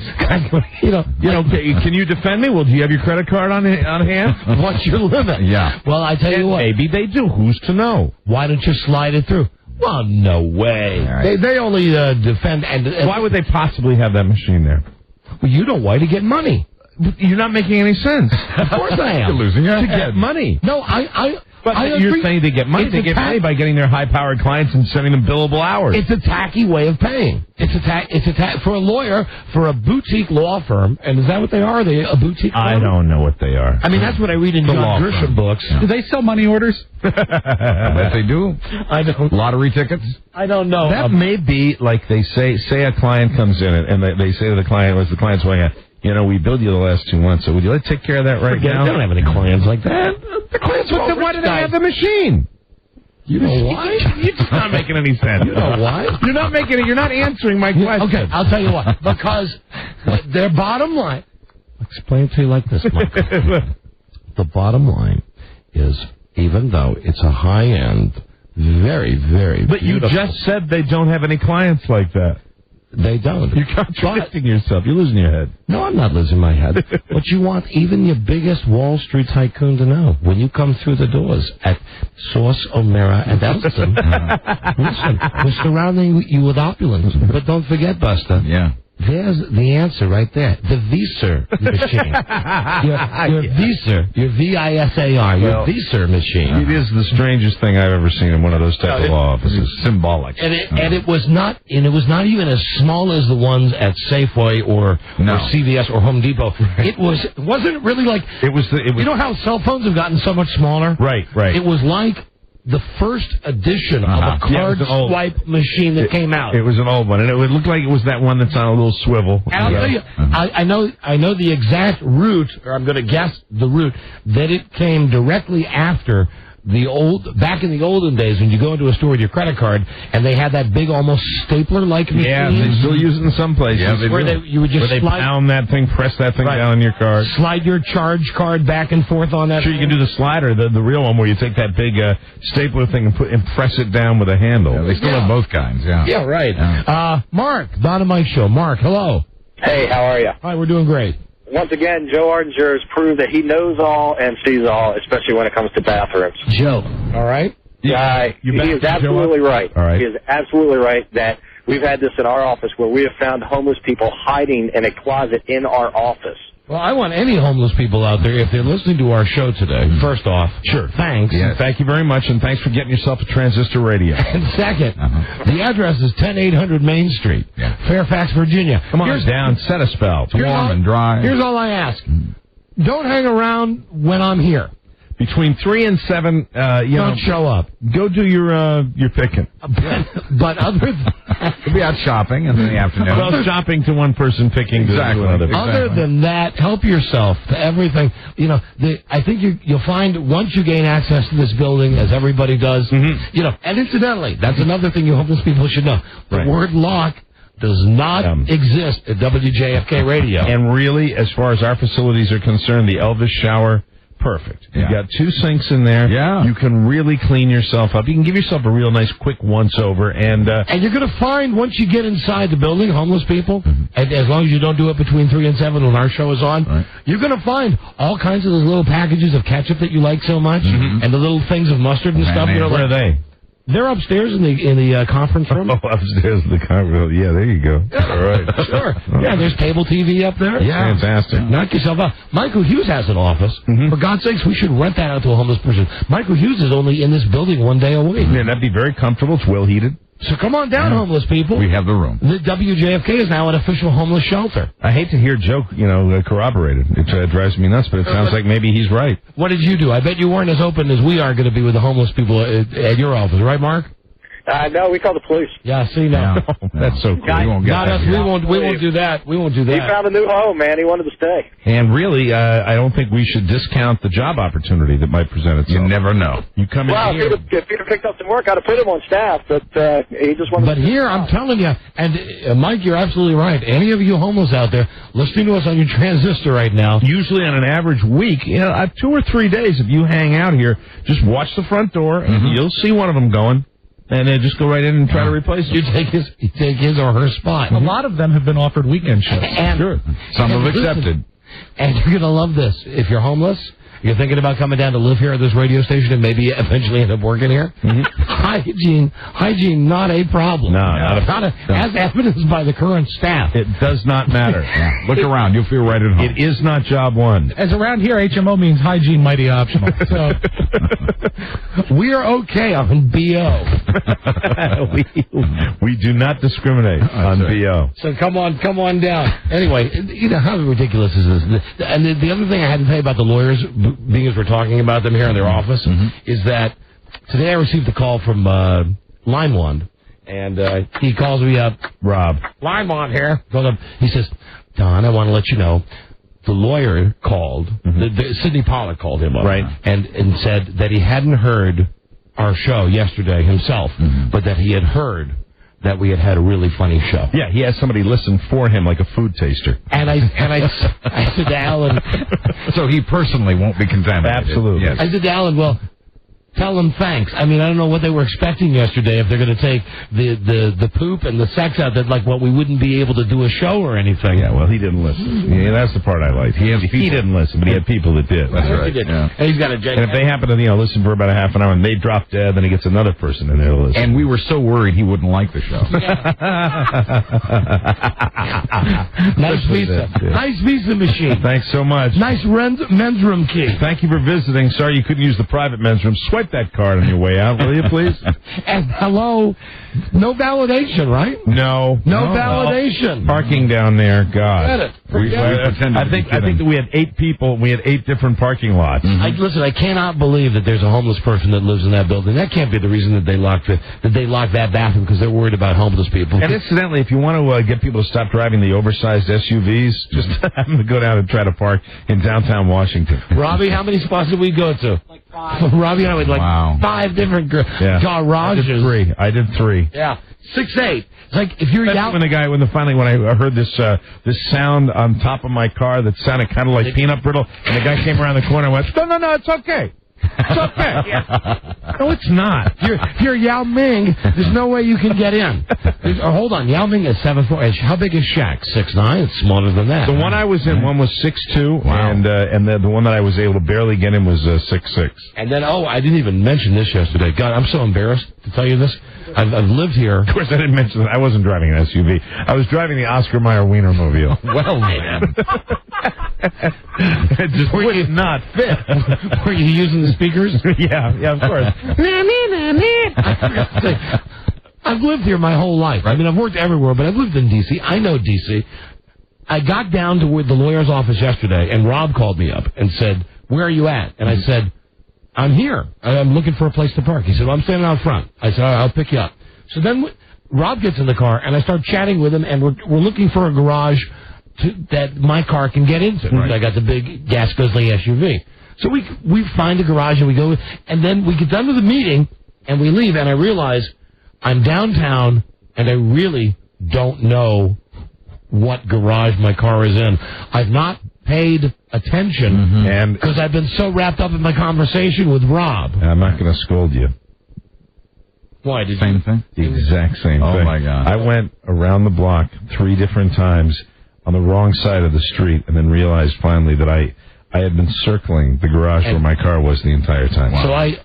Speaker 5: Can you defend me? Well, do you have your credit card on hand?
Speaker 2: What's your limit?
Speaker 5: Yeah.
Speaker 2: Well, I tell you what.
Speaker 5: Maybe they do. Who's to know?
Speaker 2: Why don't you slide it through? Well, no way. Right. They only defend and
Speaker 5: why would they possibly have that machine there?
Speaker 2: Well, you know why? To get money.
Speaker 5: You're not making any sense.
Speaker 2: Of course I am.
Speaker 7: You're losing your head.
Speaker 5: To get money.
Speaker 2: No,
Speaker 5: But you're saying they get money. They get money by getting their high-powered clients and sending them billable hours.
Speaker 2: It's a tacky way of paying. It's for a lawyer, for a boutique law firm. And is that what they are? Are they a boutique firm?
Speaker 5: I don't know what they are.
Speaker 2: I mean, that's what I read in John Grisham books.
Speaker 3: Do they sell money orders?
Speaker 7: I bet they do.
Speaker 2: I don't.
Speaker 7: Lottery tickets?
Speaker 2: I don't know.
Speaker 5: That may be like they say a client comes in and they say to the client, as the client's weighing out, we billed you the last 2 months, so would you take care of that right now?
Speaker 2: They don't have any clients like that. The clients are
Speaker 5: then why do they have the machine?
Speaker 2: You know why?
Speaker 5: You're just not making any sense.
Speaker 2: You know why?
Speaker 5: You're not making it. You're not answering my question.
Speaker 2: Okay, I'll tell you why. Because their bottom line. I'll explain it to you like this, Michael. The bottom line is, even though it's a high-end, very, very
Speaker 5: But
Speaker 2: beautiful,
Speaker 5: you just said they don't have any clients like that.
Speaker 2: They don't.
Speaker 5: You're contradicting yourself. You're losing your head.
Speaker 2: No, I'm not losing my head. What you want even your biggest Wall Street tycoon to know, when you come through the doors at Sauce, O'Meara, and Elston, listen, we're surrounding you with opulence. But don't forget, Buster.
Speaker 7: Yeah.
Speaker 2: There's the answer right there. The Visa machine. Your Visa. Your V-I-S-A-R. Your Visa machine.
Speaker 5: It is the strangest thing I've ever seen in one of those type of law offices. Symbolic.
Speaker 2: And it was not even as small as the ones at Safeway or CVS or Home Depot. It wasn't really like
Speaker 5: it was.
Speaker 2: You know how cell phones have gotten so much smaller?
Speaker 5: Right.
Speaker 2: It was like the first edition of a card swipe machine that came out.
Speaker 5: It was an old one, and it would look like it was that one that's on a little swivel.
Speaker 2: And I'll tell you, I know the exact route, or I'm going to guess the route, that it came directly after back in the olden days when you go into a store with your credit card and they had that big almost stapler-like machine.
Speaker 5: Yeah, they still use it in some places. Yeah,
Speaker 2: you would just
Speaker 5: pound that thing, press that thing down on your card.
Speaker 2: Slide your charge card back and forth on that.
Speaker 5: Sure, you can do the slider, the real one, where you take that big stapler thing and press it down with a handle.
Speaker 7: Yeah, they still have both kinds,
Speaker 2: Yeah, right. Yeah. Mark, Don and Mike Show. Mark, hello.
Speaker 6: Hey, how are you?
Speaker 2: Hi, we're doing great.
Speaker 6: Once again, Joe Ardinger has proved that he knows all and sees all, especially when it comes to bathrooms.
Speaker 2: Joe, all right?
Speaker 6: He is absolutely right.
Speaker 5: All right.
Speaker 6: He is absolutely right that we've had this in our office where we have found homeless people hiding in a closet in our office.
Speaker 2: Well, I want any homeless people out there, if they're listening to our show today, first off, thanks.
Speaker 5: Yes. Thank you very much, and thanks for getting yourself a transistor radio.
Speaker 2: And second, the address is 10800 Main Street, Fairfax, Virginia.
Speaker 5: Come on down, set a spell. It's warm and dry.
Speaker 2: Here's all I ask. Don't hang around when I'm here.
Speaker 5: Between 3 and 7,
Speaker 2: don't show up.
Speaker 5: Go do your picking.
Speaker 2: But other than
Speaker 7: We'll be out shopping in the afternoon.
Speaker 5: Well, shopping to one person, picking
Speaker 7: exactly.
Speaker 5: to another.
Speaker 2: Other than that, help yourself to everything. You know, I think you'll find once you gain access to this building, as everybody does, you know, and incidentally, that's another thing you homeless people should know. The word lock does not exist at WJFK Radio.
Speaker 5: And really, as far as our facilities are concerned, the Elvis shower, perfect. You've got 2 sinks in there.
Speaker 7: Yeah.
Speaker 5: You can really clean yourself up. You can give yourself a real nice quick once-over. And
Speaker 2: you're going to find, once you get inside the building, homeless people, and as long as you don't do it between 3 and 7 when our show is on, you're going to find all kinds of those little packages of ketchup that you like so much, and the little things of mustard and stuff.
Speaker 5: Where are they?
Speaker 2: They're upstairs in the conference room.
Speaker 5: Oh, upstairs in the conference room. Yeah, there you go. All right.
Speaker 2: Sure. Yeah, there's cable TV up there.
Speaker 5: Yeah. Fantastic.
Speaker 2: Knock yourself out. Michael Hughes has an office. For God's sakes, we should rent that out to a homeless person. Michael Hughes is only in this building 1 day a week.
Speaker 5: Yeah, that'd be very comfortable. It's well heated.
Speaker 2: So come on down, homeless people.
Speaker 7: We have the room.
Speaker 2: The WJFK is now an official homeless shelter.
Speaker 5: I hate to hear Joe, corroborated. It drives me nuts, but it sounds like maybe he's right.
Speaker 2: What did you do? I bet you weren't as open as we are going to be with the homeless people at your office, right, Mark?
Speaker 6: No, we call the police.
Speaker 2: Yeah, see now.
Speaker 5: That's so cool.
Speaker 7: We won't get
Speaker 2: Not
Speaker 7: that.
Speaker 2: us. We won't do that. We won't do that.
Speaker 6: He found a new home, man. He wanted to stay.
Speaker 5: And really, I don't think we should discount the job opportunity that might present itself.
Speaker 7: You never know.
Speaker 5: You come in here.
Speaker 6: If he'd have picked up some work, I'd have put him on staff, but he just wanted
Speaker 2: But here, I'm telling you, and Mike, you're absolutely right. Any of you homeless out there listening to us on your transistor right now,
Speaker 5: usually on an average week, 2 or 3 days, if you hang out here, just watch the front door, and you'll see one of them going. And then just go right in and try to replace him.
Speaker 2: You take his or her spot.
Speaker 3: A lot of them have been offered weekend shifts.
Speaker 5: Sure. Some have accepted.
Speaker 2: And you're going to love this. If you're homeless, you're thinking about coming down to live here at this radio station and maybe eventually end up working here, hygiene, not a problem.
Speaker 5: No,
Speaker 2: as evidenced by the current staff.
Speaker 5: It does not matter.
Speaker 7: Look around. You'll feel right at home.
Speaker 5: It is not job one.
Speaker 3: As around here, HMO means hygiene mighty optional. So
Speaker 2: we are okay on BO.
Speaker 5: we do not discriminate on BO.
Speaker 2: So come on down. Anyway, how ridiculous is this? And the other thing I had to tell you about the lawyers, being as we're talking about them here in their office, is that today I received a call from Line 1, and he calls me up.
Speaker 5: Rob.
Speaker 2: Line 1 here. He says, Don, I want to let you know, the lawyer called, Sidney Pollack called him up, and said that he hadn't heard our show yesterday himself, but that he had heard that we had a really funny show.
Speaker 5: Yeah, he has somebody listen for him like a food taster.
Speaker 2: And I said to Alan...
Speaker 7: So he personally won't be contaminated.
Speaker 5: Absolutely.
Speaker 7: Yes.
Speaker 2: I said to Alan, well, tell them thanks. I mean, I don't know what they were expecting yesterday, if they're going to take the poop and the sex out, that like what we wouldn't be able to do a show or anything.
Speaker 5: Yeah, well, he didn't listen. Yeah, that's the part I liked. He didn't listen, but he had people that did.
Speaker 7: That's right.
Speaker 2: He did.
Speaker 7: Yeah.
Speaker 2: And he's got a
Speaker 5: And if they happen to, listen for about a half an hour and they drop dead, then he gets another person in there to listen.
Speaker 7: And we were so worried he wouldn't like the show.
Speaker 2: Nice pizza. Nice pizza machine.
Speaker 5: Thanks so much.
Speaker 2: Nice men's room key.
Speaker 5: Thank you for visiting. Sorry you couldn't use the private men's room. Swipe Swipe that card on your way out, will you, please?
Speaker 2: And hello, no validation, right?
Speaker 5: No
Speaker 2: validation.
Speaker 5: Parking down there, God.
Speaker 2: Forget it.
Speaker 5: I think that we had 8 people. We had 8 different parking lots.
Speaker 2: Mm-hmm. Listen, I cannot believe that there's a homeless person that lives in that building. That can't be the reason that they locked that bathroom, because they're worried about homeless people.
Speaker 5: And incidentally, if you want to get people to stop driving the oversized SUVs, just have them to go down and try to park in downtown Washington.
Speaker 2: Robbie, how many spots did we go to? Like 5. Robbie and I went 5 different garages.
Speaker 5: I did 3.
Speaker 2: Yeah. 6-8. It's like if you're out.
Speaker 5: When I heard this sound on top of my car that sounded kind of like peanut brittle, and the guy came around the corner and went, no, it's okay. It's okay. No, it's not.
Speaker 2: If you're Yao Ming, there's no way you can get in. Hold on, Yao Ming is 7'4". How big is Shaq? 6'9". It's smaller than that.
Speaker 5: The one I was in, one was 6'2", and the one that I was able to barely get in was 6'6".
Speaker 2: And then, I didn't even mention this yesterday. God, I'm so embarrassed to tell you this. I've lived here.
Speaker 5: Of course, I didn't mention that I wasn't driving an SUV. I was driving the Oscar Mayer Wienermobile.
Speaker 2: Well, man.
Speaker 5: It just would not fit.
Speaker 2: Were you using the speakers?
Speaker 5: Yeah, of course.
Speaker 2: I've lived here my whole life. I mean, I've worked everywhere, but I've lived in D.C. I know D.C. I got down to the lawyer's office yesterday, and Rob called me up and said, "Where are you at?" And I said, "I'm here. I'm looking for a place to park." He said, "Well, I'm standing out front." I said, "All right, I'll pick you up." So then Rob gets in the car, and I start chatting with him, and we're looking for a garage that my car can get into. Right. I got the big gas guzzling SUV. So we find a garage, and we go, and then we get done with the meeting, and we leave, and I realize I'm downtown, and I really don't know what garage my car is in. I've not paid attention, and because I've been so wrapped up in my conversation with Rob.
Speaker 5: I'm not going to scold you.
Speaker 2: Why? Did
Speaker 7: same thing?
Speaker 5: The exact same thing.
Speaker 7: Oh, my God.
Speaker 5: I went around the block 3 different times on the wrong side of the street, and then realized finally that I had been circling the garage where my car was the entire time.
Speaker 2: Wow. So I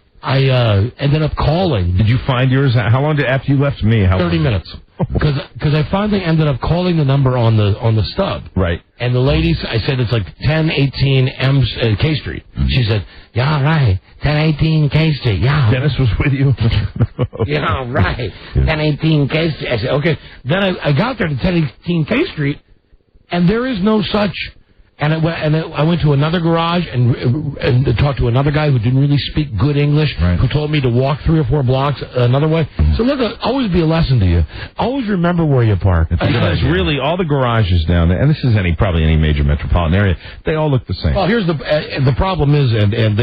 Speaker 2: ended up calling.
Speaker 5: Did you find yours? How long after you left me?
Speaker 2: 30 minutes. Because I finally ended up calling the number on the stub.
Speaker 5: Right.
Speaker 2: And the lady, I said it's like 1018 K Street. She said, "Yeah, right, 1018 K Street." Yeah.
Speaker 5: Dennis was with you.
Speaker 2: Yeah, right, 1018 K Street. I said, okay. Then I got there to 1018 K Street, and there is no such. And I went to another garage and talked to another guy who didn't really speak good English, who told me to walk 3 or 4 blocks another way. So look, always be a lesson to you. Always remember where you park.
Speaker 5: Because really, all the garages down there, and this is probably any major metropolitan area, they all look the same.
Speaker 2: Well, here's the problem is, and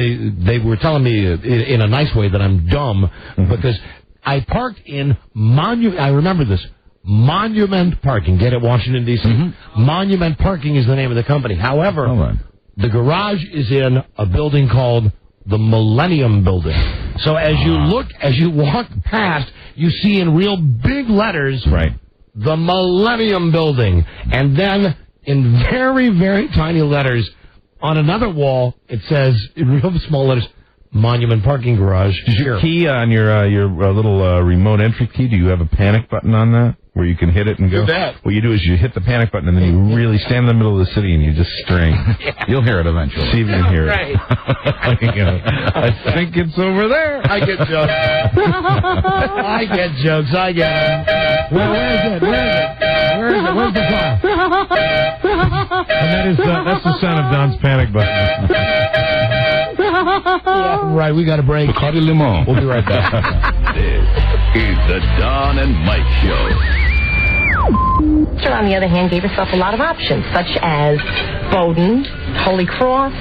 Speaker 2: they were telling me in a nice way that I'm dumb because I parked in I remember this. Monument Parking. Get it, Washington, D.C.? Monument Parking is the name of the company. However, the garage is in a building called the Millennium Building. So as you walk past, you see in real big letters, the Millennium Building. And then in very, very tiny letters on another wall, it says, in real small letters, Monument Parking Garage.
Speaker 5: Does your key on your little remote entry key, do you have a panic button on that? Where you can hit it and go? What you do is you hit the panic button and then you really stand in the middle of the city and you just string.
Speaker 7: You'll hear it eventually.
Speaker 5: See if you can hear it.
Speaker 2: Right.
Speaker 5: I think it's over there.
Speaker 2: I get jokes. I get jokes. I get it. Where is it? Where's the file?
Speaker 5: And that's the sound of Don's panic button.
Speaker 2: Right, we got a break.
Speaker 7: Bacardi Limon.
Speaker 2: We'll be right back.
Speaker 1: This is the Don and Mike Show.
Speaker 10: On the other hand, gave herself a lot of options, such as Bowdoin, Holy Cross,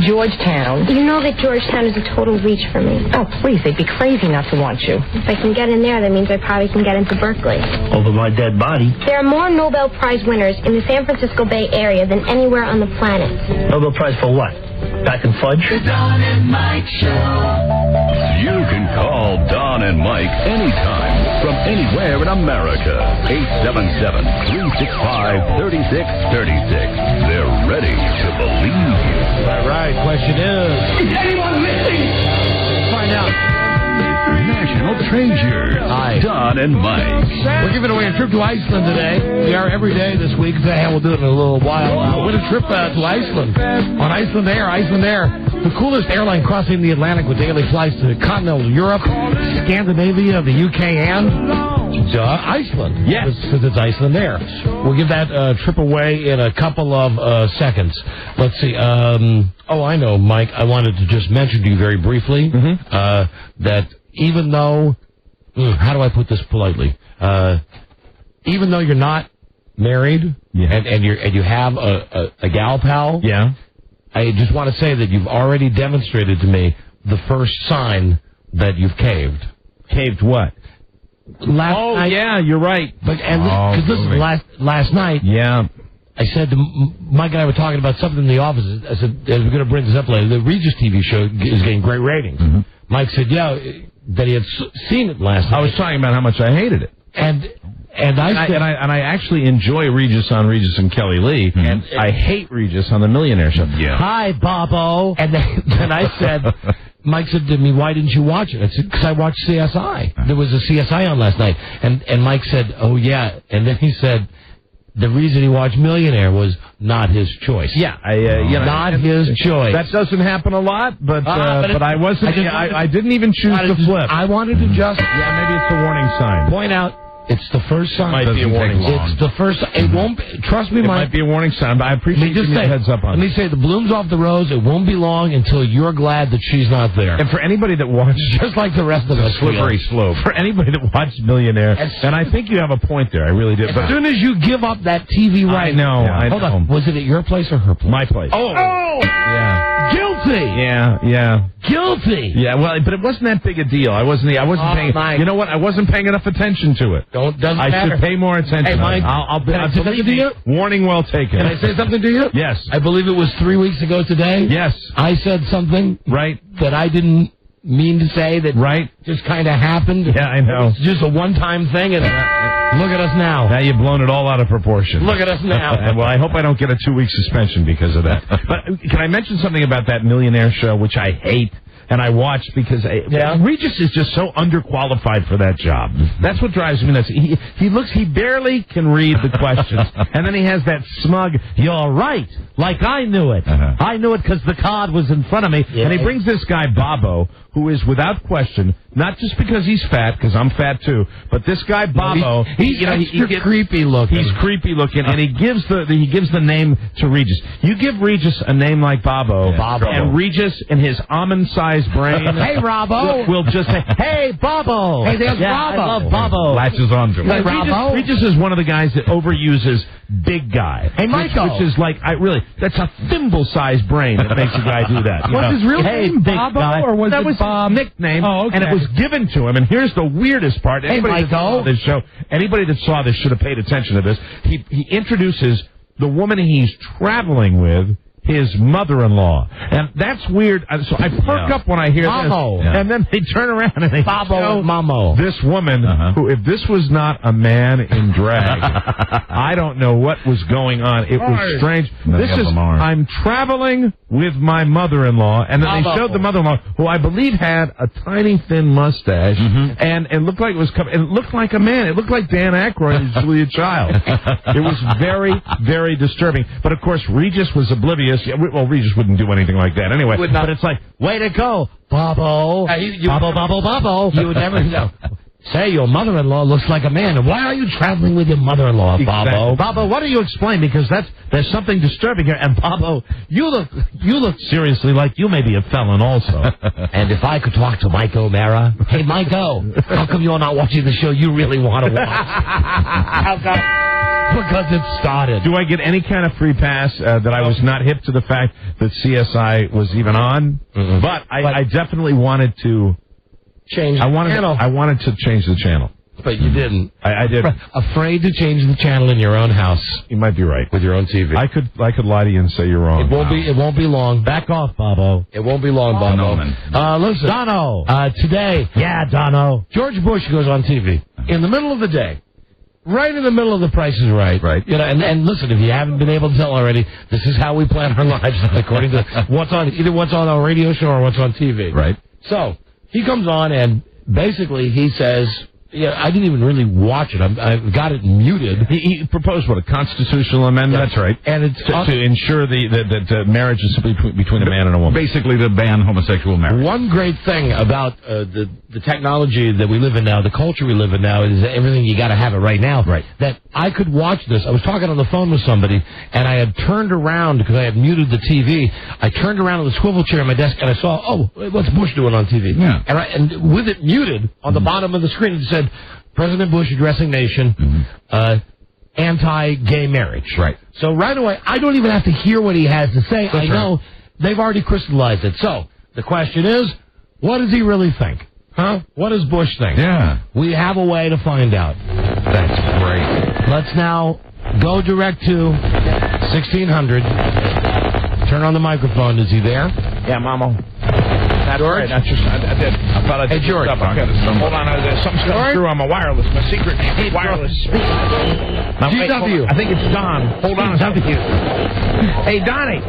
Speaker 10: Georgetown.
Speaker 11: You know that Georgetown is a total reach for me.
Speaker 10: Oh, please, they'd be crazy not to want you.
Speaker 11: If I can get in there, that means I probably can get into Berkeley.
Speaker 9: Over my dead body.
Speaker 11: There are more Nobel Prize winners in the San Francisco Bay Area than anywhere on the planet.
Speaker 9: Nobel Prize for what? Back and fudge?
Speaker 1: The Don and Mike Show. You can call Don and Mike anytime from anywhere in America. 877-365-3636. They're ready to believe you.
Speaker 2: All right, question is
Speaker 1: anyone listening?
Speaker 2: Find out.
Speaker 1: National treasures.
Speaker 2: Hi.
Speaker 1: Don John and Mike.
Speaker 2: We're giving away a trip to Iceland today. We are every day this week. We'll do it in a little while. Win a trip to Iceland on Iceland Air. Iceland Air, the coolest airline crossing the Atlantic with daily flights to continental Europe, Scandinavia, the UK, and Iceland. Yes, because it's Iceland Air. We'll give that trip away in a couple of seconds. Let's see. I know, Mike. I wanted to just mention to you very briefly that even though, how do I put this politely? Even though you're not married and you have a gal pal, I just want to say that you've already demonstrated to me the first sign that you've caved.
Speaker 5: Caved what?
Speaker 2: Last night,
Speaker 5: yeah, you're right.
Speaker 2: But last night, I said to Mike and I were talking about something in the office. I said, we're going to bring this up later. The Regis TV show is getting great ratings. Mike said, that he had seen it last night.
Speaker 5: I was talking about how much I hated it.
Speaker 2: And I
Speaker 5: actually enjoy Regis on Regis and Kelly Lee, and I hate Regis on the Millionaire Show. Yeah.
Speaker 2: Hi, Bobo. And then I said, Mike said to me, why didn't you watch it? I said, because I watched CSI. There was a CSI on last night. And Mike said, oh, yeah. And then he said, the reason he watched Millionaire was not his choice. Yeah, not his choice.
Speaker 5: That doesn't happen a lot, but I wasn't. I didn't even choose to flip.
Speaker 2: I wanted to just
Speaker 5: maybe it's a warning sign.
Speaker 2: Point out. It's the first sign.
Speaker 5: Might be a warning sign.
Speaker 2: It's the first. It won't. Trust me,
Speaker 5: Mike. It
Speaker 2: Mike.
Speaker 5: might be a warning sign, but I appreciate you giving heads up on it.
Speaker 2: Let me say, the bloom's off the rose. It won't be long until you're glad that she's not there.
Speaker 5: And for anybody that watched,
Speaker 2: just like the rest of us,
Speaker 5: slippery slope. For anybody that watched Millionaire, and I think you have a point there. I really did.
Speaker 2: As soon as you give up that TV right,
Speaker 5: I know.
Speaker 2: Hold on. Was it at your place or her place?
Speaker 5: My place.
Speaker 2: Oh.
Speaker 5: Yeah.
Speaker 2: Guilty.
Speaker 5: Yeah.
Speaker 2: Guilty.
Speaker 5: Yeah. Well, but it wasn't that big a deal. I wasn't paying.
Speaker 2: Mike.
Speaker 5: You know what? I wasn't paying enough attention to it.
Speaker 2: Doesn't
Speaker 5: I
Speaker 2: matter.
Speaker 5: should pay more attention.
Speaker 2: Hey, Mike.
Speaker 5: I'll
Speaker 2: say something to you?
Speaker 5: Warning well taken.
Speaker 2: Can I say something to you?
Speaker 5: Yes.
Speaker 2: I believe it was 3 weeks ago today.
Speaker 5: Yes.
Speaker 2: I said something.
Speaker 5: Right.
Speaker 2: That I didn't mean to say. That just kind of happened.
Speaker 5: Yeah, I know.
Speaker 2: It's just a one-time thing, and look at us now.
Speaker 5: Now you've blown it all out of proportion.
Speaker 2: Look at us now.
Speaker 5: Well, I hope I don't get a 2-week suspension because of that. But can I mention something about that Millionaire show, which I hate? And I watched because Regis is just so underqualified for that job. That's what drives me nuts. He barely can read the questions. And then he has that smug, you're right, like I knew it. I knew it because the card was in front of me. Yeah. And he brings this guy, Bobo, who is without question, not just because he's fat, because I'm fat too, but this guy, Bobo,
Speaker 2: he's creepy looking.
Speaker 5: He's creepy looking, and he gives the name to Regis. You give Regis a name like Bobo, and Regis in his almond-sized brain,
Speaker 2: hey, Robbo,
Speaker 5: will just say, hey, Bobo.
Speaker 2: Hey, there's Robbo.
Speaker 5: I love Bobo. Latches on to him.
Speaker 2: Hey,
Speaker 5: Regis is one of the guys that overuses big guy.
Speaker 2: Hey, Michael.
Speaker 5: Which is like, that's a thimble-sized brain that makes a guy do that.
Speaker 3: Was his real name Bobo, or was it Bob?
Speaker 5: Nickname,
Speaker 3: oh, okay.
Speaker 5: and it was given to him. And here's the weirdest part. Anybody that saw this show, anybody that saw this should have paid attention to this. He introduces the woman he's traveling with, his mother-in-law. And that's weird. So I perk up when I hear
Speaker 2: Mamo.
Speaker 5: this. And then they turn around and they
Speaker 2: show Mamo.
Speaker 5: This woman, who, if this was not a man in drag, I don't know what was going on. It was strange. I'm traveling with my mother-in-law. And then they showed the mother-in-law, who I believe had a tiny, thin mustache. And it looked like it was coming. It looked like a man. It looked like Dan Aykroyd and Julia Child. It was very, very disturbing. But, of course, Regis was oblivious. Well, Regis wouldn't do anything like that anyway. But it's like, way to go, Bobo. Bobo.
Speaker 2: You would never know. Say, your mother-in-law looks like a man. And why are you traveling with your mother-in-law, Bobo?
Speaker 5: Exactly. Bobo, what do you explain? Because there's something disturbing here. And Bobo, you look seriously like you may be a felon also.
Speaker 2: And if I could talk to Mike O'Mara, hey, Mike O, how come you're not watching the show you really want to watch? How come? Because it started.
Speaker 5: Do I get any kind of free pass that I was not hip to the fact that CSI was even on? But I definitely wanted to
Speaker 2: change the channel.
Speaker 5: I wanted to change the channel.
Speaker 2: But you didn't.
Speaker 5: I did.
Speaker 2: Afraid to change the channel in your own house.
Speaker 5: You might be right.
Speaker 2: With your own TV.
Speaker 5: I could lie to you and say you're wrong.
Speaker 2: It won't be long.
Speaker 5: Back off, Bobo.
Speaker 2: It won't be long, Bobo. Listen.
Speaker 5: Dono.
Speaker 2: Today.
Speaker 5: Yeah, Dono.
Speaker 2: George Bush goes on TV in the middle of the day. Right in the middle of The Price is Right.
Speaker 5: Right.
Speaker 2: You know, and listen, if you haven't been able to tell already, this is how we plan our lives according to what's on our radio show or what's on TV.
Speaker 5: Right.
Speaker 2: So he comes on and basically he says, I didn't even really watch it. I've got it muted.
Speaker 5: He proposed, what, a constitutional amendment?
Speaker 7: That's right.
Speaker 2: And it's
Speaker 5: to ensure that marriage is simply between a man and a woman.
Speaker 7: Basically to ban homosexual marriage.
Speaker 2: One great thing about the technology that we live in now, the culture we live in now, is that everything you got to have it right now.
Speaker 5: Right.
Speaker 2: That I could watch this. I was talking on the phone with somebody, and I had turned around because I had muted the TV. I turned around on the swivel chair at my desk, and I saw, what's Bush doing on TV?
Speaker 7: Yeah.
Speaker 2: And with it muted on the bottom of the screen, it said, President Bush addressing nation, anti-gay marriage.
Speaker 7: Right.
Speaker 2: So right away, I don't even have to hear what he has to say. I know they've already crystallized it. So the question is, what does he really think? Huh? What does Bush think?
Speaker 7: Yeah.
Speaker 2: We have a way to find out.
Speaker 7: That's great.
Speaker 2: Let's now go direct to 1600. Turn on the microphone. Is he there?
Speaker 5: Yeah, Mama. That's
Speaker 2: George?
Speaker 5: right. I thought I'd
Speaker 2: Hey, George.
Speaker 5: Hold on. Something's coming through on my wireless. My secret wireless speaker.
Speaker 2: GW.
Speaker 5: I think it's Don. Hold on a second. Hey, Donnie.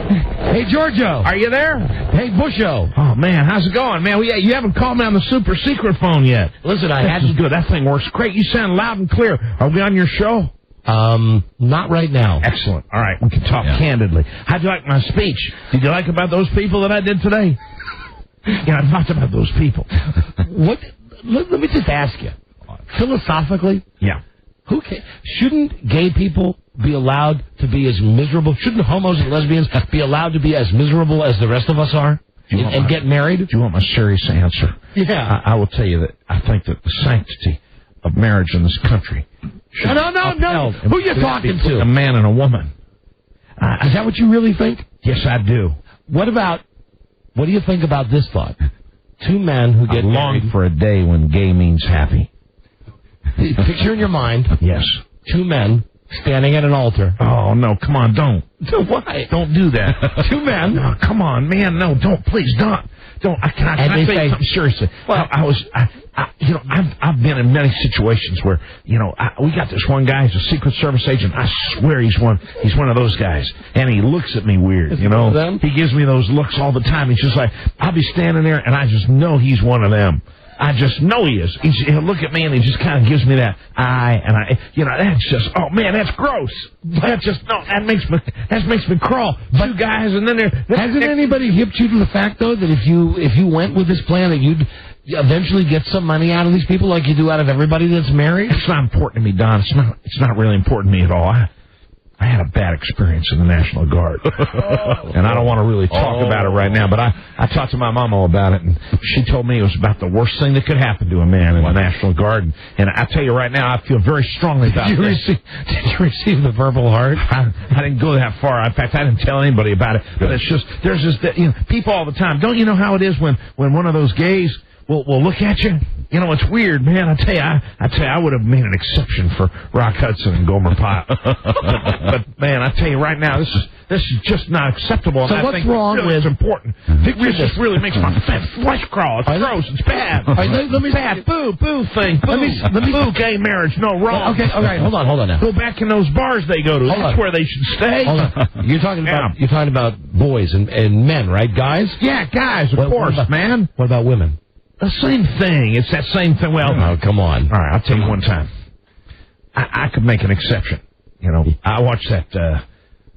Speaker 2: Hey, Giorgio.
Speaker 5: Are you there?
Speaker 2: Hey, Busho.
Speaker 5: Oh, man. How's it going? Man, you haven't called me on the super secret phone yet.
Speaker 2: Listen,
Speaker 5: This is good. That thing works great. You sound loud and clear. Are we on your show?
Speaker 2: Not right now.
Speaker 5: Excellent. All right. We can talk candidly. How'd you like my speech? Did you like about those people that I did today? I talked about those people.
Speaker 2: Let me just ask you, philosophically,
Speaker 5: Yeah.
Speaker 2: Shouldn't gay people be allowed to be as miserable? Shouldn't homos and lesbians be allowed to be as miserable as the rest of us are and get married?
Speaker 5: Do you want my serious answer?
Speaker 2: Yeah.
Speaker 5: I will tell you that I think that the sanctity of marriage in this country should
Speaker 2: No. Who you talking to?
Speaker 5: A man and a woman.
Speaker 2: Is that what you really think?
Speaker 5: Yes, I do.
Speaker 2: What do you think about this thought? Two men who get
Speaker 5: long
Speaker 2: married.
Speaker 5: for a day when gay means happy.
Speaker 2: Picture in your mind.
Speaker 5: Yes.
Speaker 2: Two men standing at an altar.
Speaker 5: Oh, no, come on, don't.
Speaker 2: Why?
Speaker 5: Don't do that.
Speaker 2: Two men.
Speaker 5: No, come on, man, no, don't, please, don't. Can I say something seriously?
Speaker 2: Well,
Speaker 5: I've been in many situations where, we got this one guy, he's a Secret Service agent. I swear he's one of those guys. And he looks at me weird,
Speaker 2: Is he one of them?
Speaker 5: He gives me those looks all the time. He's just like, I'll be standing there and I just know he's one of them. I just know he is. He'll look at me and he just kind of gives me that eye, and that's just, oh man, that's gross. That makes me crawl. Two guys, and then
Speaker 2: hasn't anybody hipped you to the fact though that if you went with this plan that you'd eventually get some money out of these people like you do out of everybody that's married?
Speaker 5: It's not important to me, Don. It's not really important to me at all. I had a bad experience in the National Guard, and I don't want to really talk about it right now, but I talked to my mama about it, and she told me it was about the worst thing that could happen to a man in the National Guard, and I tell you right now, I feel very strongly about this.
Speaker 2: Did you receive the Purple Heart?
Speaker 5: I didn't go that far. In fact, I didn't tell anybody about it, but it's just, there's just, people all the time. Don't you know how it is when one of those gays will look at you? It's weird, man. I tell you, I would have made an exception for Rock Hudson and Gomer Pyle. but man, I tell you right now, this is just not acceptable.
Speaker 2: So what's wrong with?
Speaker 5: It's important. This just really makes my flesh crawl. It's gross. It's bad.
Speaker 2: Let me
Speaker 5: bad. Boo thing. Boo gay marriage. No, wrong.
Speaker 2: Okay. All right. Hold on now.
Speaker 5: Go back in those bars they go to. That's where they should stay.
Speaker 2: Hold on. You're talking about boys and men, right? Guys?
Speaker 5: Yeah, guys. Of course, man.
Speaker 2: What about women?
Speaker 5: The same thing. It's that same thing. Well,
Speaker 2: oh, come on.
Speaker 5: All right, I'll tell you one time. I could make an exception. I watched that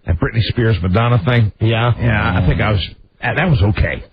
Speaker 5: Britney Spears Madonna thing.
Speaker 2: Yeah.
Speaker 5: Yeah, I think that was okay.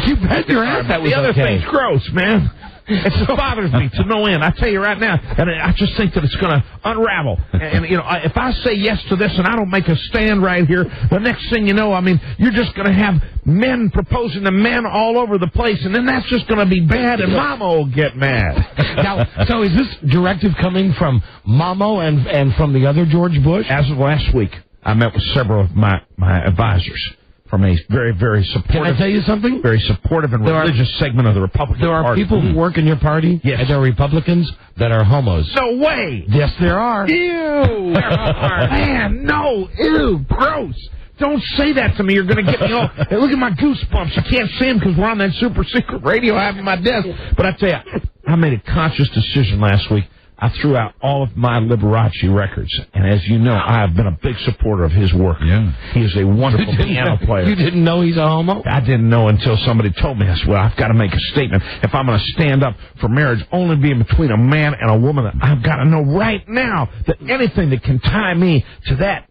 Speaker 2: You bet your ass that was
Speaker 5: the other
Speaker 2: okay.
Speaker 5: thing's gross, man. It just bothers me to no end. I tell you right now, and I just think that it's going to unravel. And if I say yes to this and I don't make a stand right here, the next thing you know, you're just going to have men proposing to men all over the place, and then that's just going to be bad, and Mama will get mad.
Speaker 2: Now, so is this directive coming from Mamo and from the other George Bush?
Speaker 5: As of last week, I met with several of my advisors from a very, very supportive...
Speaker 2: Can I tell you something?
Speaker 5: Very supportive and religious segment of the Republican Party.
Speaker 2: There are people who work in your party,
Speaker 5: yes,
Speaker 2: and there are Republicans that are homos.
Speaker 5: No way!
Speaker 2: Yes, there are.
Speaker 5: Ew! Man, no! Ew! Gross! Don't say that to me. You're going to get me all... Hey, look at my goosebumps. You can't see them because we're on that super secret radio I have at my desk. But I tell you, I made a conscious decision last week. I threw out all of my Liberace records, and as you know, I have been a big supporter of his work.
Speaker 7: Yeah.
Speaker 5: He is a wonderful piano player.
Speaker 2: You didn't know he's a homo?
Speaker 5: I didn't know until somebody told me. I said, well, I've got to make a statement. If I'm going to stand up for marriage only being between a man and a woman, I've got to know right now that anything that can tie me to that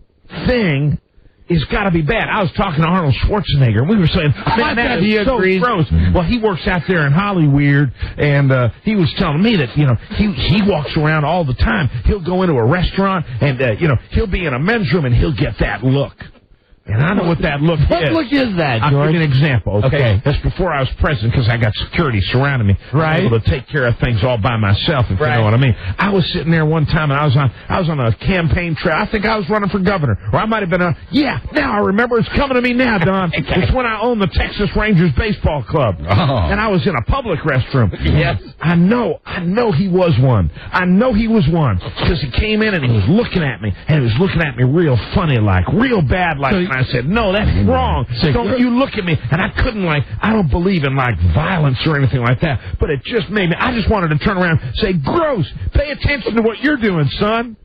Speaker 5: thing it's got to be bad. I was talking to Arnold Schwarzenegger, and we were saying, man, that is so gross. Well, he works out there in Hollywood, and he was telling me that, he walks around all the time. He'll go into a restaurant, and, he'll be in a men's room, and he'll get that look. And I know what that look is.
Speaker 2: What look is that, George?
Speaker 5: I'll give you an example, okay? That's before I was president, because I got security surrounding me.
Speaker 2: Right.
Speaker 5: I'm able to take care of things all by myself, if you know what I mean. I was sitting there one time, and I was on a campaign trail. I think I was running for governor. Or I might have been now I remember. It's coming to me now, Don. It's when I owned the Texas Rangers baseball club. Oh. And I was in a public restroom.
Speaker 2: Yes.
Speaker 5: I know he was one. I know he was one. Because he came in, and he was looking at me, and he was looking at me real funny, like, real bad, like, and I said, no, that's wrong. Don't you look at me. And I couldn't, I don't believe in, violence or anything like that. But it just made me, I just wanted to turn around and say, gross, pay attention to what you're doing, son.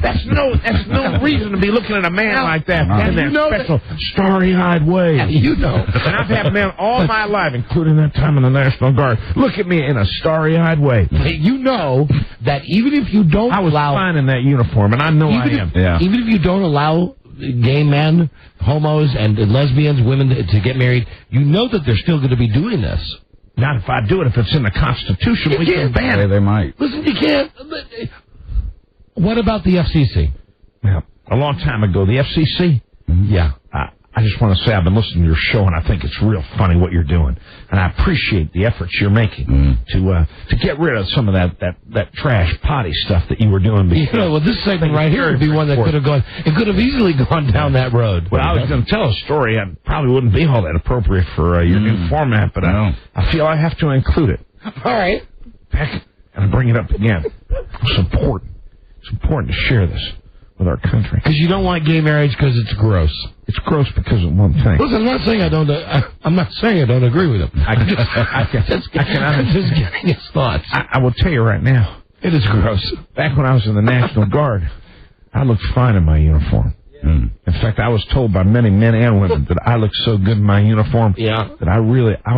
Speaker 5: That's no reason to be looking at a man like that in that special starry-eyed way.
Speaker 2: And
Speaker 5: I've had men all my life, including that time in the National Guard, look at me in a starry-eyed way.
Speaker 2: You know that even if you don't
Speaker 5: I was fine in that uniform, and I know I am.
Speaker 2: Even if you don't allow gay men, homos, and lesbians, women to get married, you know that they're still going to be doing this.
Speaker 5: Not if I do it. If it's in the Constitution, we can ban it.
Speaker 7: They might.
Speaker 2: Listen, you can't. What about the FCC?
Speaker 5: Yeah, a long time ago, the FCC.
Speaker 2: Yeah.
Speaker 5: I just want to say I've been listening to your show, and I think it's real funny what you're doing, and I appreciate the efforts you're making to get rid of some of that trash potty stuff that you were doing before.
Speaker 2: This segment right here would be one that could have gone. It could have easily gone down that road.
Speaker 5: Well, I was going to tell a story. I probably wouldn't be all that appropriate for your new format, but I feel I have to include it.
Speaker 2: All right.
Speaker 5: And I bring it up again. It's important. It's important to share this with our country.
Speaker 2: Because you don't like gay marriage because it's gross.
Speaker 5: It's gross because of one thing.
Speaker 2: Listen, I'm not saying I don't agree with him. I'm just getting his thoughts.
Speaker 5: I will tell you right now.
Speaker 2: It is gross.
Speaker 5: Back when I was in the National Guard, I looked fine in my uniform. In fact, I was told by many men and women that I looked so good in my uniform that I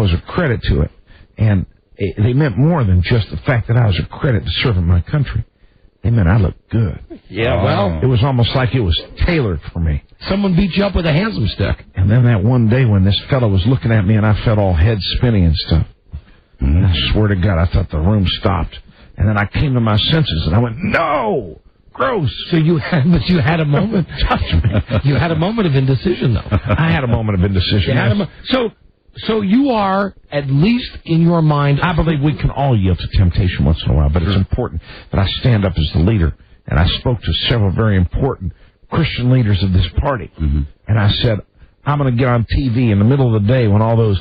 Speaker 5: was a credit to it. And they meant more than just the fact that I was a credit to serving my country. They meant I looked good.
Speaker 2: Yeah, well,
Speaker 5: it was almost like it was tailored for me.
Speaker 2: Someone beat you up with a handsome stick.
Speaker 5: And then that one day when this fellow was looking at me and I felt all head spinning and stuff, and I swear to God, I thought the room stopped. And then I came to my senses and I went, no! Gross.
Speaker 2: So you had a moment. Touch me. You had a moment of indecision, though.
Speaker 5: I had a moment of indecision.
Speaker 2: So you are, at least in your mind...
Speaker 5: I believe we can all yield to temptation once in a while, but it's important that I stand up as the leader. And I spoke to several very important Christian leaders of this party. And I said, I'm going to get on TV in the middle of the day when all those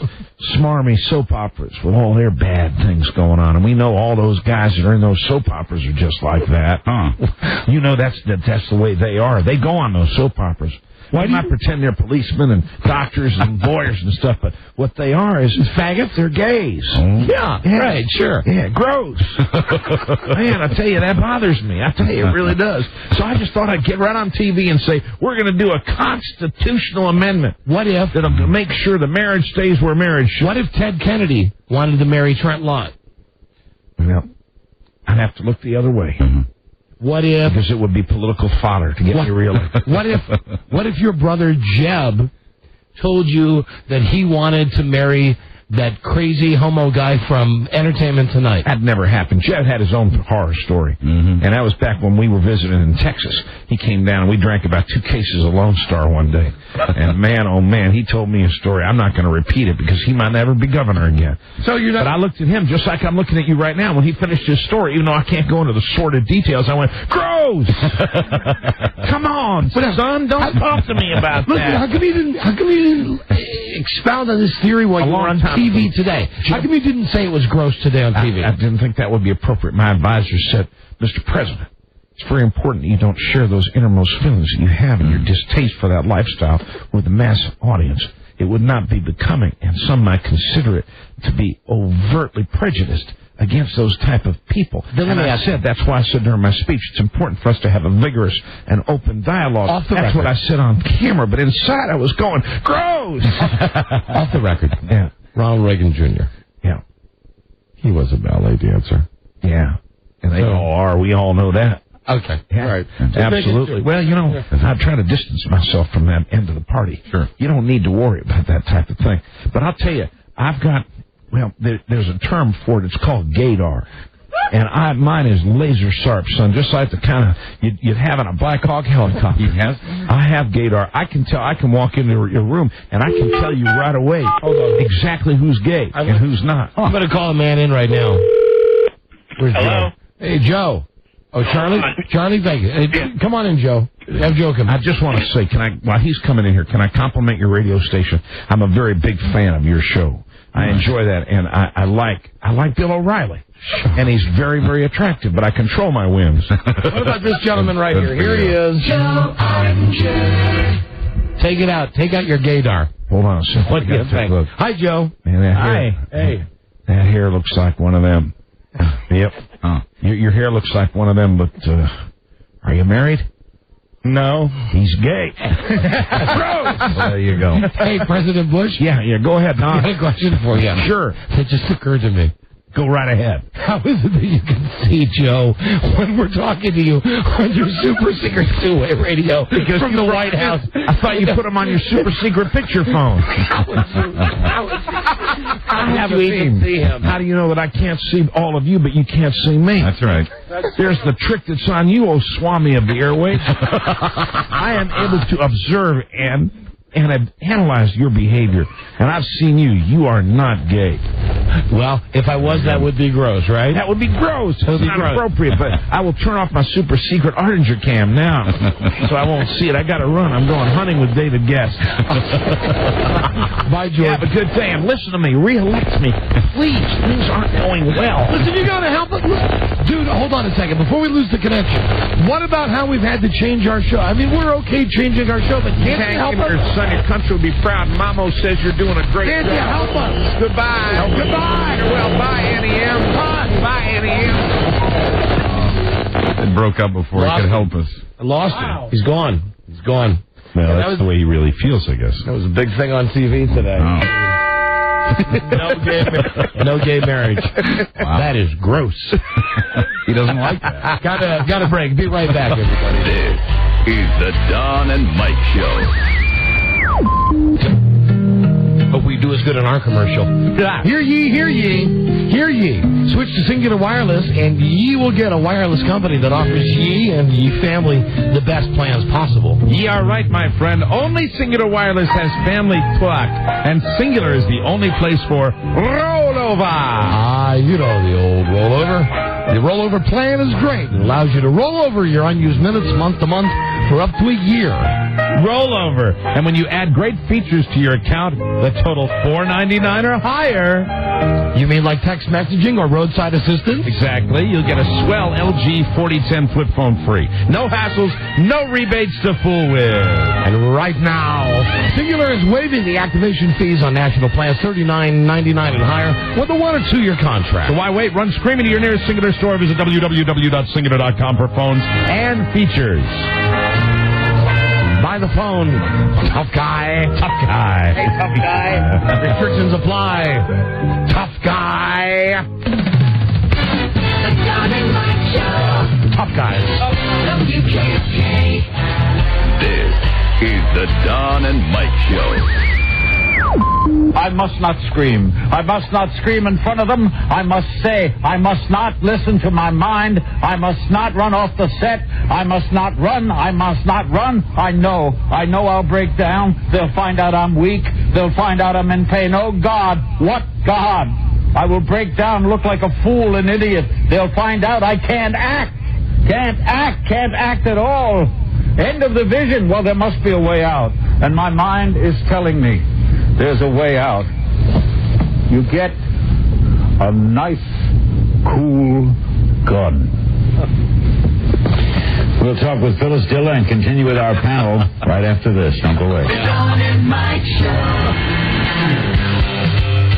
Speaker 5: smarmy soap operas with all their bad things going on. And we know all those guys that are in those soap operas are just like that. You know that's the way they are. They go on those soap operas. Why do I pretend they're policemen and doctors and lawyers and stuff, but what they are is faggots. They're gays.
Speaker 2: Yeah, right, sure.
Speaker 5: Yeah, gross. Man, I tell you, that bothers me. I tell you, it really does. So I just thought I'd get right on TV and say, we're going to do a constitutional amendment.
Speaker 2: What if?
Speaker 5: That'll make sure the marriage stays where marriage should.
Speaker 2: What if Ted Kennedy wanted to marry Trent Lott?
Speaker 5: Well, I'd have to look the other way.
Speaker 2: What if...
Speaker 5: Because it would be political fodder to get me reelected.
Speaker 2: What if your brother Jeb told you that he wanted to marry that crazy homo guy from Entertainment Tonight?
Speaker 5: That never happened. Jeb had his own horror story. And that was back when we were visiting in Texas. He came down and we drank about 2 cases of Lone Star one day. And man, oh man, he told me a story. I'm not going to repeat it because he might never be governor again.
Speaker 2: So you're not...
Speaker 5: But I looked at him just like I'm looking at you right now. When he finished his story, even though I can't go into the sordid details, I went, gross! Come on, son, don't talk to me about that.
Speaker 2: Listen, how come you didn't expound on this theory while you were on TV today? How come you didn't say it was gross today on TV?
Speaker 5: I didn't think that would be appropriate. My advisor said, Mr. President, it's very important that you don't share those innermost feelings that you have and your distaste for that lifestyle with the mass audience. It would not be becoming, and some might consider it to be overtly prejudiced against those type of people. And I said, that's why I said during my speech, it's important for us to have a vigorous and open dialogue. That's what I said on camera, but inside I was going, gross!
Speaker 2: Off the record.
Speaker 5: Yeah.
Speaker 2: Ronald Reagan Jr.
Speaker 5: Yeah.
Speaker 2: He was a ballet dancer.
Speaker 5: Yeah. And they all are. We all know that.
Speaker 2: Okay.
Speaker 5: Yeah.
Speaker 2: All right.
Speaker 5: Absolutely. Well, I try to distance myself from that end of the party.
Speaker 7: Sure.
Speaker 5: You don't need to worry about that type of thing. But I'll tell you, I've got, there's a term for it. It's called gaydar. And mine is laser sharp, son, just like the kind of you'd have in a Black Hawk helicopter.
Speaker 7: He has?
Speaker 5: I have gaydar. I can walk into your room, and I can tell you right away exactly who's gay and who's not.
Speaker 2: I'm going to call a man in right now. Where's
Speaker 6: Hello?
Speaker 2: Joe? Hey, Joe. Oh, Charlie? Charlie, thank you. Hey, come on in, Joe. Have Joe come in.
Speaker 5: I just want to say, while he's coming in here, can I compliment your radio station? I'm a very big fan of your show. I enjoy that, and I like Bill O'Reilly. And he's very, very attractive, but I control my whims.
Speaker 2: What about this gentleman right here? Here he is. Joe Archer. Take it out. Take out your gaydar.
Speaker 5: Hold on a second.
Speaker 2: What do you think? Hi, Joe.
Speaker 5: Man, that hair,
Speaker 2: Hey.
Speaker 5: That hair looks like one of them. Yep. Your hair looks like one of them, but are you married? No. He's gay. Gross! Well, there you go.
Speaker 2: Hey, President Bush?
Speaker 5: Yeah, go ahead, Don.
Speaker 2: I got a question for you.
Speaker 5: Sure.
Speaker 2: It just occurred to me.
Speaker 5: Go right ahead.
Speaker 2: How is it that you can see, Joe, when we're talking to you on your super secret two-way radio from the White House?
Speaker 5: I thought you put them on your super secret picture phone.
Speaker 2: How do you even see him?
Speaker 5: How do you know that I can't see all of you, but you can't see me?
Speaker 7: That's right.
Speaker 5: There's the trick that's on you, oh Swami of the airwaves. I am able to observe and I've analyzed your behavior, and I've seen you. You are not gay.
Speaker 2: Well, if I was, that would be gross, right?
Speaker 5: That would be gross. That would be not appropriate, but I will turn off my super secret Artinger cam now, so I won't see it. I got to run. I'm going hunting with David Guest.
Speaker 2: Bye, George.
Speaker 5: Have a good day, and listen to me. Re-elect me. Please. Things aren't going well.
Speaker 2: Listen, you got to help us. Dude, hold on a second. Before we lose the connection, what about how we've had to change our show? I mean, we're okay changing our show, but can't you help us?
Speaker 5: Son, your country will be proud. Mamo says you're doing a great job.
Speaker 2: Can't you help us?
Speaker 5: Goodbye. Goodbye. Well, bye, Annie M. Bye, Annie M.
Speaker 7: It broke up before he could help us.
Speaker 2: I lost him. He's gone. He's gone.
Speaker 5: Well, that's the way he really feels, I guess.
Speaker 2: That was a big thing on TV today. No gay marriage.
Speaker 7: Wow.
Speaker 2: That is gross.
Speaker 7: He doesn't like that.
Speaker 2: Got a break. Be right back, everybody.
Speaker 1: This is the Don and Mike Show.
Speaker 2: Hope we do as good in our commercial. Hear ye, hear ye, hear ye. Switch to Singular Wireless, and ye will get a wireless company that offers ye and ye family the best plans possible.
Speaker 5: Ye are right, my friend. Only Singular Wireless has family talk, and Singular is the only place for rollover.
Speaker 2: Ah, you know the old rollover. The rollover plan is great. It allows you to roll over your unused minutes month to month for up to a year.
Speaker 5: Rollover. And when you add great features to your account that total $4.99 or higher.
Speaker 2: You mean like text messaging or roadside assistance?
Speaker 5: Exactly. You'll get a swell LG 4010 flip phone free. No hassles, no rebates to fool with.
Speaker 2: And right now, Singular is waiving the activation fees on national plans $39.99 and higher with a 1 or 2 year contract.
Speaker 5: So why wait? Run screaming to your nearest Singular store. Visit www.singular.com for phones and features.
Speaker 2: By the phone. Tough guy.
Speaker 5: Tough guy.
Speaker 8: Hey, tough guy.
Speaker 2: Restrictions apply. Tough guy.
Speaker 12: The Don and Mike Show.
Speaker 2: Tough guys.
Speaker 12: WKK.
Speaker 1: This is the Don and Mike Show.
Speaker 9: I must not scream. I must not scream in front of them. I must say, I must not listen to my mind. I must not run off the set. I must not run. I must not run. I know I'll break down. They'll find out I'm weak. They'll find out I'm in pain. Oh, God, what God? I will break down, look like a fool, an idiot. They'll find out I can't act. Can't act at all. End of the vision. Well, there must be a way out. And my mind is telling me there's a way out. You get a nice, cool gun. We'll talk with Phyllis Diller and continue with our panel right after this. Don't go away.
Speaker 12: The Don and Mike Show.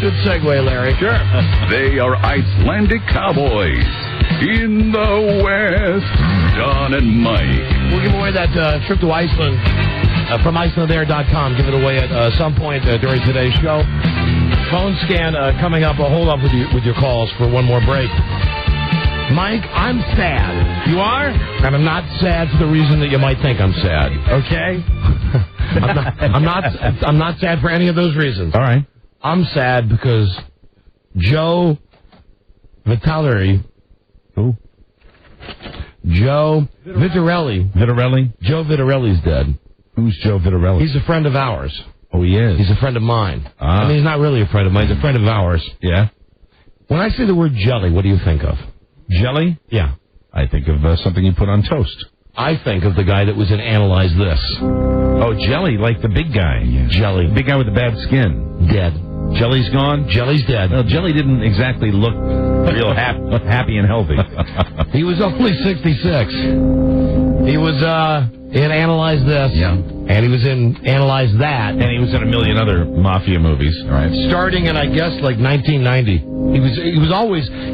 Speaker 2: Good segue, Larry.
Speaker 1: Sure. They are Icelandic cowboys. In the West, Don and Mike.
Speaker 2: We'll give away that trip to Iceland from IcelandAir.com. Give it away at some point during today's show. Phone scan coming up. I'll hold up with your calls for one more break. Mike, I'm sad.
Speaker 5: You are?
Speaker 2: And I'm not sad for the reason that you might think I'm sad. Okay? I'm not sad for any of those reasons.
Speaker 5: All right.
Speaker 2: I'm sad because Joe Vitale.
Speaker 5: Who?
Speaker 2: Joe Vitarelli.
Speaker 5: Vitarelli?
Speaker 2: Joe Vitarelli's dead.
Speaker 5: Who's Joe Vitarelli?
Speaker 2: He's a friend of ours.
Speaker 5: Oh, he is?
Speaker 2: He's a friend of mine.
Speaker 5: Ah.
Speaker 2: I mean, he's not really a friend of mine. He's a friend of ours.
Speaker 5: Yeah?
Speaker 2: When I say the word jelly, what do you think of?
Speaker 5: Jelly?
Speaker 2: Yeah.
Speaker 5: I think of something you put on toast.
Speaker 2: I think of the guy that was in Analyze This.
Speaker 5: Oh, Jelly, like the big guy.
Speaker 2: Yeah. Jelly.
Speaker 5: Big guy with the bad skin.
Speaker 2: Dead.
Speaker 5: Jelly's gone?
Speaker 2: Jelly's dead.
Speaker 5: Well, Jelly didn't exactly look real happy and healthy.
Speaker 2: He was only 66. He was in Analyze This. Yeah. And he was in Analyze That.
Speaker 5: And he was in a million other mafia movies. All right.
Speaker 2: Starting in, I guess, like 1990. He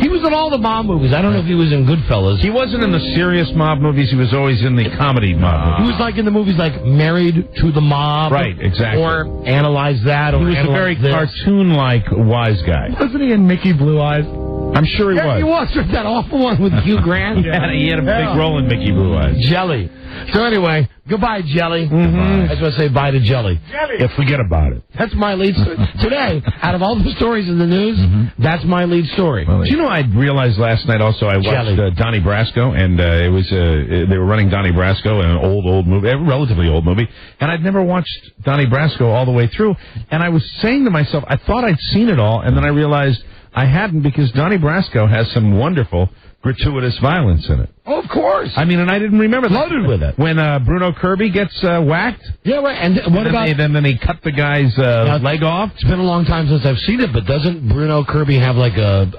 Speaker 2: was in all the mob movies. I don't know if he was in Goodfellas.
Speaker 5: He wasn't in the serious mob movies. He was always in the comedy mob movies.
Speaker 2: He was like in the movies like Married to the Mob.
Speaker 5: Right, exactly.
Speaker 2: Or Analyze That. Or
Speaker 5: he was a very cartoon-like wise guy.
Speaker 3: Wasn't he in Mickey Blue Eyes?
Speaker 5: I'm sure he was.
Speaker 2: He was. That awful one with Hugh Grant.
Speaker 5: He had a big role in Mickey Blue Eyes.
Speaker 2: Jelly. So anyway, goodbye, Jelly. Mm-hmm. I just want to say bye to Jelly.
Speaker 5: Yeah, forget about it.
Speaker 2: That's my lead story. Today, out of all the stories in the news, that's my lead story.
Speaker 5: Well, do you know I realized last night also I watched Donnie Brasco, and it was they were running Donnie Brasco, an old movie, a relatively old movie, and I'd never watched Donnie Brasco all the way through, and I was saying to myself, I thought I'd seen it all, and then I realized I hadn't, because Donnie Brasco has some wonderful gratuitous violence in it.
Speaker 2: Oh, of course.
Speaker 5: I mean, and I didn't remember that.
Speaker 2: Loaded with it.
Speaker 5: When Bruno Kirby gets whacked.
Speaker 2: Yeah, right. And what about...
Speaker 5: Then he cut the guy's leg off.
Speaker 2: It's been a long time since I've seen it, but doesn't Bruno Kirby have like a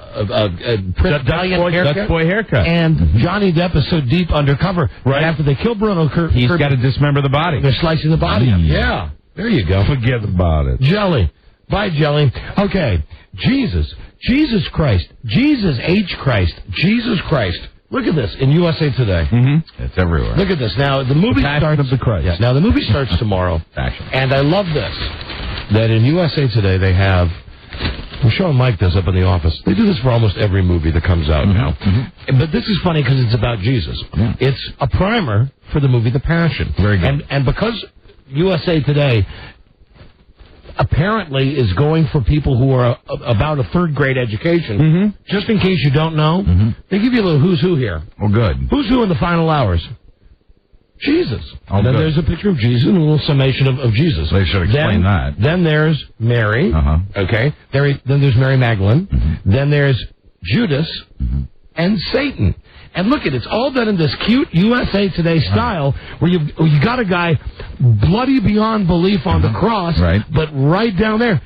Speaker 2: Prince Valiant haircut?
Speaker 5: Dutch boy haircut.
Speaker 2: And Johnny Depp is so deep undercover. Right after they kill Bruno Kirby...
Speaker 5: He's got to dismember the body.
Speaker 2: They're slicing the body up. Yeah. There you go.
Speaker 5: Forget about it.
Speaker 2: Jelly. Bye, Jelly. Okay. Jesus Christ. Jesus H. Christ. Jesus Christ. Look at this in USA Today.
Speaker 5: Mm-hmm. It's everywhere.
Speaker 2: Look at this. Now, the movie starts...
Speaker 5: of the Christ.
Speaker 2: Yeah, now, the movie starts tomorrow. And I love this. That in USA Today, they have... We're showing Mike this up in the office. They do this for almost every movie that comes out now. Mm-hmm. But this is funny because it's about Jesus. Yeah. It's a primer for the movie The Passion.
Speaker 5: Very good.
Speaker 2: And because USA Today... apparently is going for people who are about a third-grade education. Just in case you don't know, they give you a little who's who here.
Speaker 5: Oh, good.
Speaker 2: Who's who in the final hours? Jesus.
Speaker 5: Oh,
Speaker 2: and then
Speaker 5: good.
Speaker 2: there's a picture of Jesus and a little summation of Jesus.
Speaker 5: They should explain that.
Speaker 2: Then there's Mary. Okay. Then there's Mary Magdalene. Then there's Judas and Satan. And look at it. It's all done in this cute USA Today style where you got a guy bloody beyond belief on the cross, but right down there,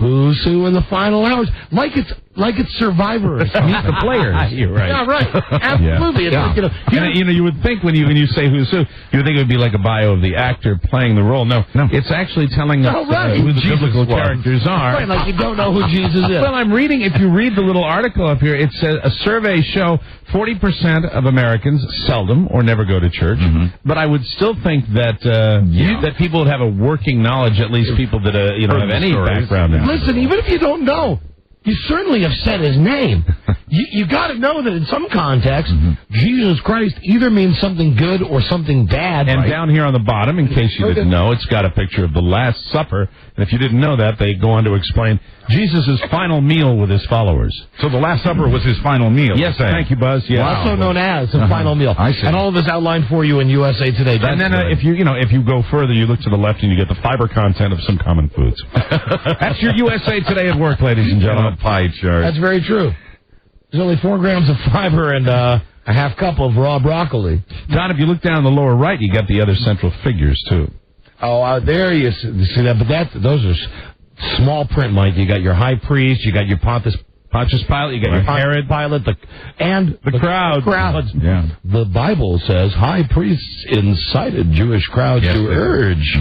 Speaker 2: who's who in the final hours? Like it's Survivor. Meet the players.
Speaker 5: You're right.
Speaker 2: Yeah, right. Absolutely.
Speaker 5: Yeah.
Speaker 2: It's like,
Speaker 5: you would think when you say who's who, you would think it would be like a bio of the actor playing the role. No. It's actually telling us who the biblical characters are.
Speaker 2: Right, like you don't know who Jesus is.
Speaker 5: Well, if you read the little article up here, it says a survey show 40% of Americans seldom or never go to church. But I would still think that that people would have a working knowledge, at least people that have any background in it.
Speaker 2: Listen, even if you don't know, you certainly have said his name. You got to know that in some context, Jesus Christ either means something good or something bad.
Speaker 5: And down here on the bottom, in case you didn't know, it's got a picture of the Last Supper. And if you didn't know that, they go on to explain Jesus' final meal with his followers.
Speaker 7: So the Last Supper was his final meal.
Speaker 5: Yes, thank you, Buzz. Yeah.
Speaker 2: Also known as the final meal.
Speaker 5: I see.
Speaker 2: And all of this outlined for you in USA Today.
Speaker 5: And then if you go further, you look to the left and you get the fiber content of some common foods. That's your USA Today at work, ladies and gentlemen.
Speaker 7: Pie chart.
Speaker 2: That's very true. There's only 4 grams of fiber and a half cup of raw broccoli.
Speaker 5: Don, if you look down in the lower right, you got the other central figures, too.
Speaker 2: Oh, there you see that. But those are small print, Mike. You got your high priest, you got your Pontius Pilate, you got your Herod Pilate, the crowds.
Speaker 5: Yeah.
Speaker 2: The Bible says high priests incited Jewish crowds to urge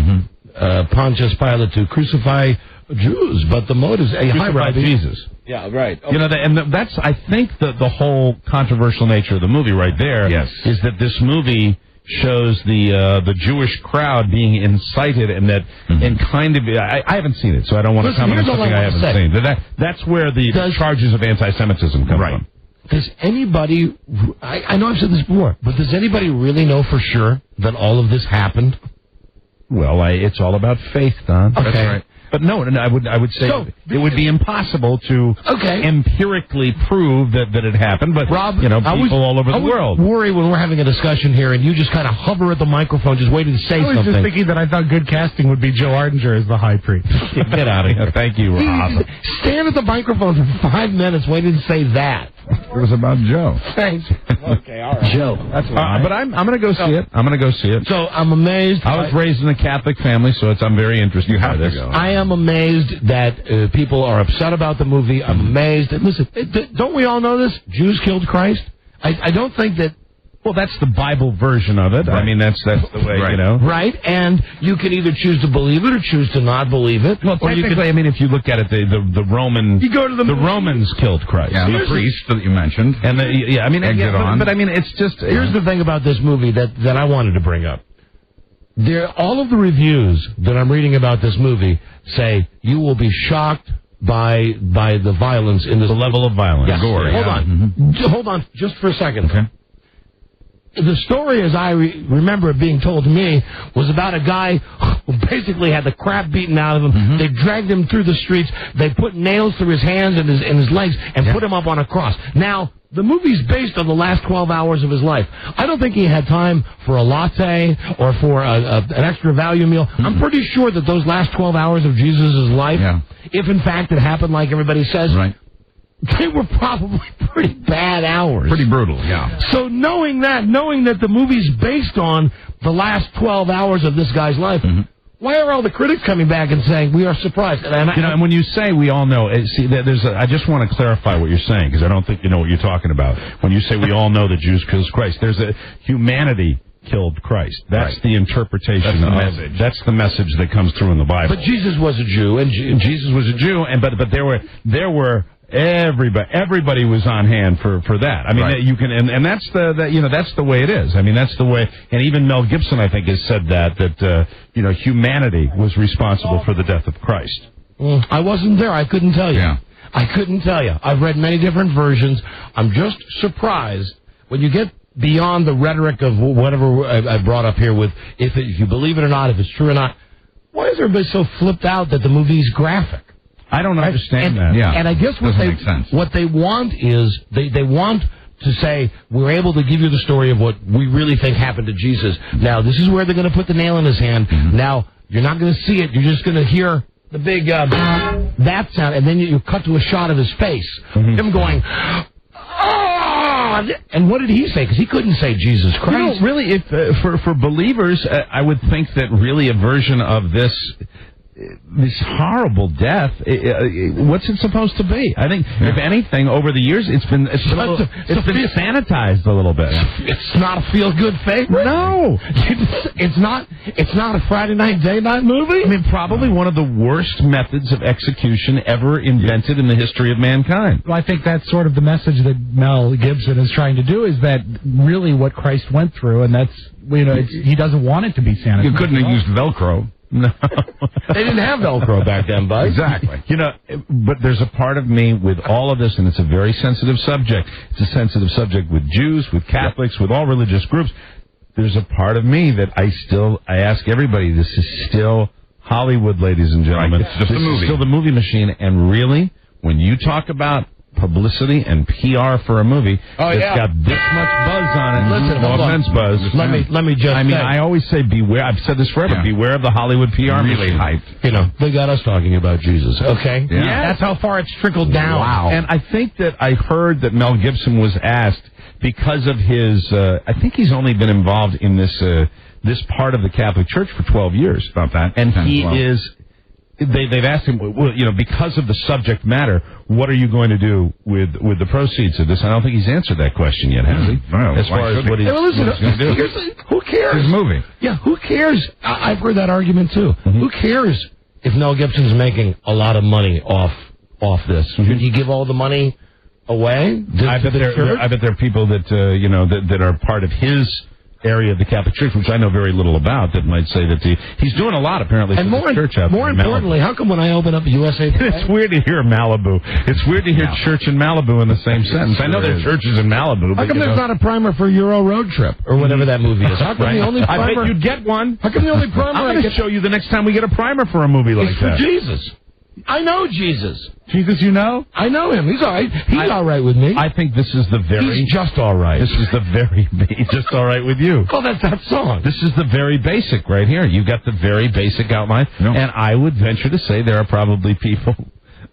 Speaker 2: Pontius Pilate to crucify Jews, but the motives. Hey, hi,
Speaker 5: Crucified
Speaker 2: Robbie.
Speaker 5: Jesus.
Speaker 2: Yeah, right. Okay.
Speaker 5: You know, that's I think the whole controversial nature of the movie right there is that this movie shows the Jewish crowd being incited and that and kind of I haven't seen it, so I don't want to comment on something I haven't seen. That's where the charges of anti-Semitism come from.
Speaker 2: Does anybody? I know I've said this before, but does anybody really know for sure that all of this happened?
Speaker 5: Well, it's all about faith, Don.
Speaker 2: Okay.
Speaker 5: That's right. But no, I would say it would be impossible to empirically prove that it happened. But
Speaker 2: Rob,
Speaker 5: people all over the world
Speaker 2: worry when we're having a discussion here, and you just kind of hover at the microphone, just waiting to say something.
Speaker 3: I was just thinking that I thought good casting would be Joe Ardinger as the high priest.
Speaker 5: Get out of here! Thank you, Rob.
Speaker 2: Stand at the microphone for 5 minutes, waiting to say that.
Speaker 5: It was about Joe.
Speaker 2: Thanks. Okay, all right.
Speaker 5: Joe. That's why. But I'm going to go see it. I'm going to go see it.
Speaker 2: So I'm amazed.
Speaker 5: I was raised in a Catholic family, so I'm very interested by this.
Speaker 2: I am amazed that people are upset about the movie. I'm amazed. Listen, don't we all know this? Jews killed Christ. I don't think that.
Speaker 5: Well, that's the Bible version of it. Right. I mean, that's the way,
Speaker 2: Right, and you can either choose to believe it or choose to not believe it.
Speaker 5: Well, technically, I mean, if you look at it, the Roman...
Speaker 2: You go to the
Speaker 5: Romans killed Christ.
Speaker 7: Yeah, the priest that you mentioned.
Speaker 5: And but I mean, it's just...
Speaker 2: Here's the thing about this movie that I wanted to bring up. All of the reviews that I'm reading about this movie say you will be shocked by the violence in this... The
Speaker 5: level of violence.
Speaker 2: Yes.
Speaker 5: Gore.
Speaker 2: Hold on. Hold on just for a second.
Speaker 5: Okay.
Speaker 2: The story, as I remember it being told to me, was about a guy who basically had the crap beaten out of him. They dragged him through the streets. They put nails through his hands and his legs and put him up on a cross. Now, the movie's based on the last 12 hours of his life. I don't think he had time for a latte or for an extra value meal. I'm pretty sure that those last 12 hours of Jesus' life, if in fact it happened like everybody says, they were probably pretty bad hours.
Speaker 7: Pretty brutal, yeah.
Speaker 2: So knowing that the movie's based on the last 12 hours of this guy's life, why are all the critics coming back and saying we are surprised?
Speaker 5: And when you say we all know, see, I just want to clarify what you're saying because I don't think you know what you're talking about. When you say we all know that Jews killed Christ, there's a humanity killed Christ. That's the interpretation. That's the message. That's the message that comes through in the Bible.
Speaker 2: But Jesus was a Jew, and
Speaker 5: Jesus was a Jew, and but there were. Everybody was on hand for that. I mean, you can, and that's that's the way it is. I mean, that's the way. And even Mel Gibson, I think, has said that humanity was responsible for the death of Christ.
Speaker 2: I wasn't there. I couldn't tell you.
Speaker 5: Yeah.
Speaker 2: I couldn't tell you. I've read many different versions. I'm just surprised when you get beyond the rhetoric of whatever I brought up here with if you believe it or not, if it's true or not. Why is everybody so flipped out that the movie's graphic?
Speaker 5: I don't understand that.
Speaker 2: Yeah. And I guess what they want is they want to say we're able to give you the story of what we really think happened to Jesus. Now this is where they're going to put the nail in his hand. Now you're not going to see it. You're just going to hear the big that sound, and then you cut to a shot of his face, him going. And what did he say? Because he couldn't say Jesus Christ.
Speaker 5: Really, if for believers, I would think that really a version of this horrible death, what's it supposed to be? I think, if anything, over the years, it's been sanitized a little bit.
Speaker 2: It's not a feel-good favorite.
Speaker 5: No,
Speaker 2: it's not a Friday night, day night movie.
Speaker 5: I mean, probably one of the worst methods of execution ever invented in the history of mankind.
Speaker 3: Well, I think that's sort of the message that Mel Gibson is trying to do, is that really what Christ went through, and that's he doesn't want it to be sanitized.
Speaker 7: You couldn't have used Velcro.
Speaker 5: No.
Speaker 2: They didn't have Velcro back then, Bud.
Speaker 5: Exactly. But there's a part of me with all of this, and it's a very sensitive subject. It's a sensitive subject with Jews, with Catholics, with all religious groups. There's a part of me that I ask everybody, this is still Hollywood, ladies and gentlemen.
Speaker 7: Right. It's just a movie.
Speaker 5: This is still the movie machine, and really, when you talk about publicity and PR for a movie that's got this much buzz on it.
Speaker 2: Listen, hold on.
Speaker 5: Immense buzz.
Speaker 2: Let me just
Speaker 5: I mean, I always say beware. I've said this forever. Beware of the Hollywood PR
Speaker 7: really
Speaker 5: machine.
Speaker 7: hyped.
Speaker 2: They got us talking about Jesus. Okay?
Speaker 5: Yeah.
Speaker 2: That's how far it's trickled down.
Speaker 5: Wow. And I think that I heard that Mel Gibson was asked because of his, I think he's only been involved in this part of the Catholic Church for 12 years.
Speaker 7: About that.
Speaker 5: And he is... They've asked him, because of the subject matter, what are you going to do with the proceeds of this? I don't think he's answered that question yet, has he?
Speaker 7: Well,
Speaker 5: as far as what he's going to do.
Speaker 2: Who cares?
Speaker 7: His movie.
Speaker 2: Yeah, who cares? I've heard that argument, too. Who cares if Mel Gibson's making a lot of money off this, should he give all the money away?
Speaker 5: I bet there are people that that are part of his area of the Catholic Church, which I know very little about, that might say that he's doing a lot apparently.
Speaker 2: And
Speaker 5: for the church out
Speaker 2: more
Speaker 5: there in
Speaker 2: importantly, how come when I open up USA Today,
Speaker 5: it's weird to hear Malibu. It's weird to hear church and Malibu in the same sentence. I know there are churches in Malibu.
Speaker 2: How come there's not a primer for Euro Road Trip or whatever that movie is? How come the only primer?
Speaker 5: I bet you'd get one.
Speaker 2: How come the only primer
Speaker 5: I'm going to show you the next time we get a primer for a movie like that?
Speaker 2: For Jesus. I know Jesus.
Speaker 3: Jesus, you know?
Speaker 2: I know him. He's all right. He's all right with me.
Speaker 5: I think this is the very...
Speaker 2: He's just all right.
Speaker 5: This is the very... just all right with you.
Speaker 2: Oh, that's that song.
Speaker 5: This is the very basic right here. You've got the very basic outline. No. And I would venture to say there are probably people...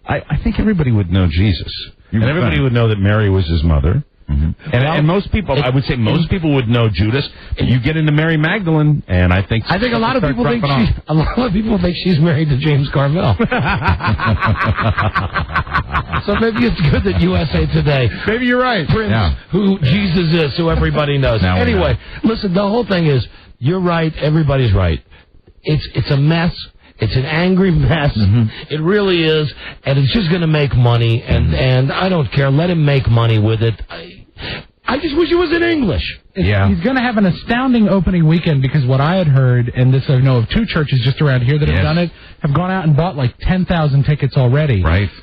Speaker 5: I think everybody would know Jesus. And everybody would know that Mary was his mother. Mm-hmm. And most people, I would say most people would know Judas. You get into Mary Magdalene, and I think
Speaker 2: a lot of people think she's married to James Carville. So maybe it's good that USA Today.
Speaker 5: Maybe you're right.
Speaker 2: Prince, who Jesus is, who everybody knows.
Speaker 5: Now
Speaker 2: anyway, listen. The whole thing is, you're right. Everybody's right. It's a mess. It's an angry mess. Mm-hmm. It really is, and it's just going to make money. And I don't care. Let him make money with it. I just wish it was in English.
Speaker 3: He's going to have an astounding opening weekend because what I had heard, and this I know of two churches just around here that have done it, have gone out and bought like 10,000 tickets already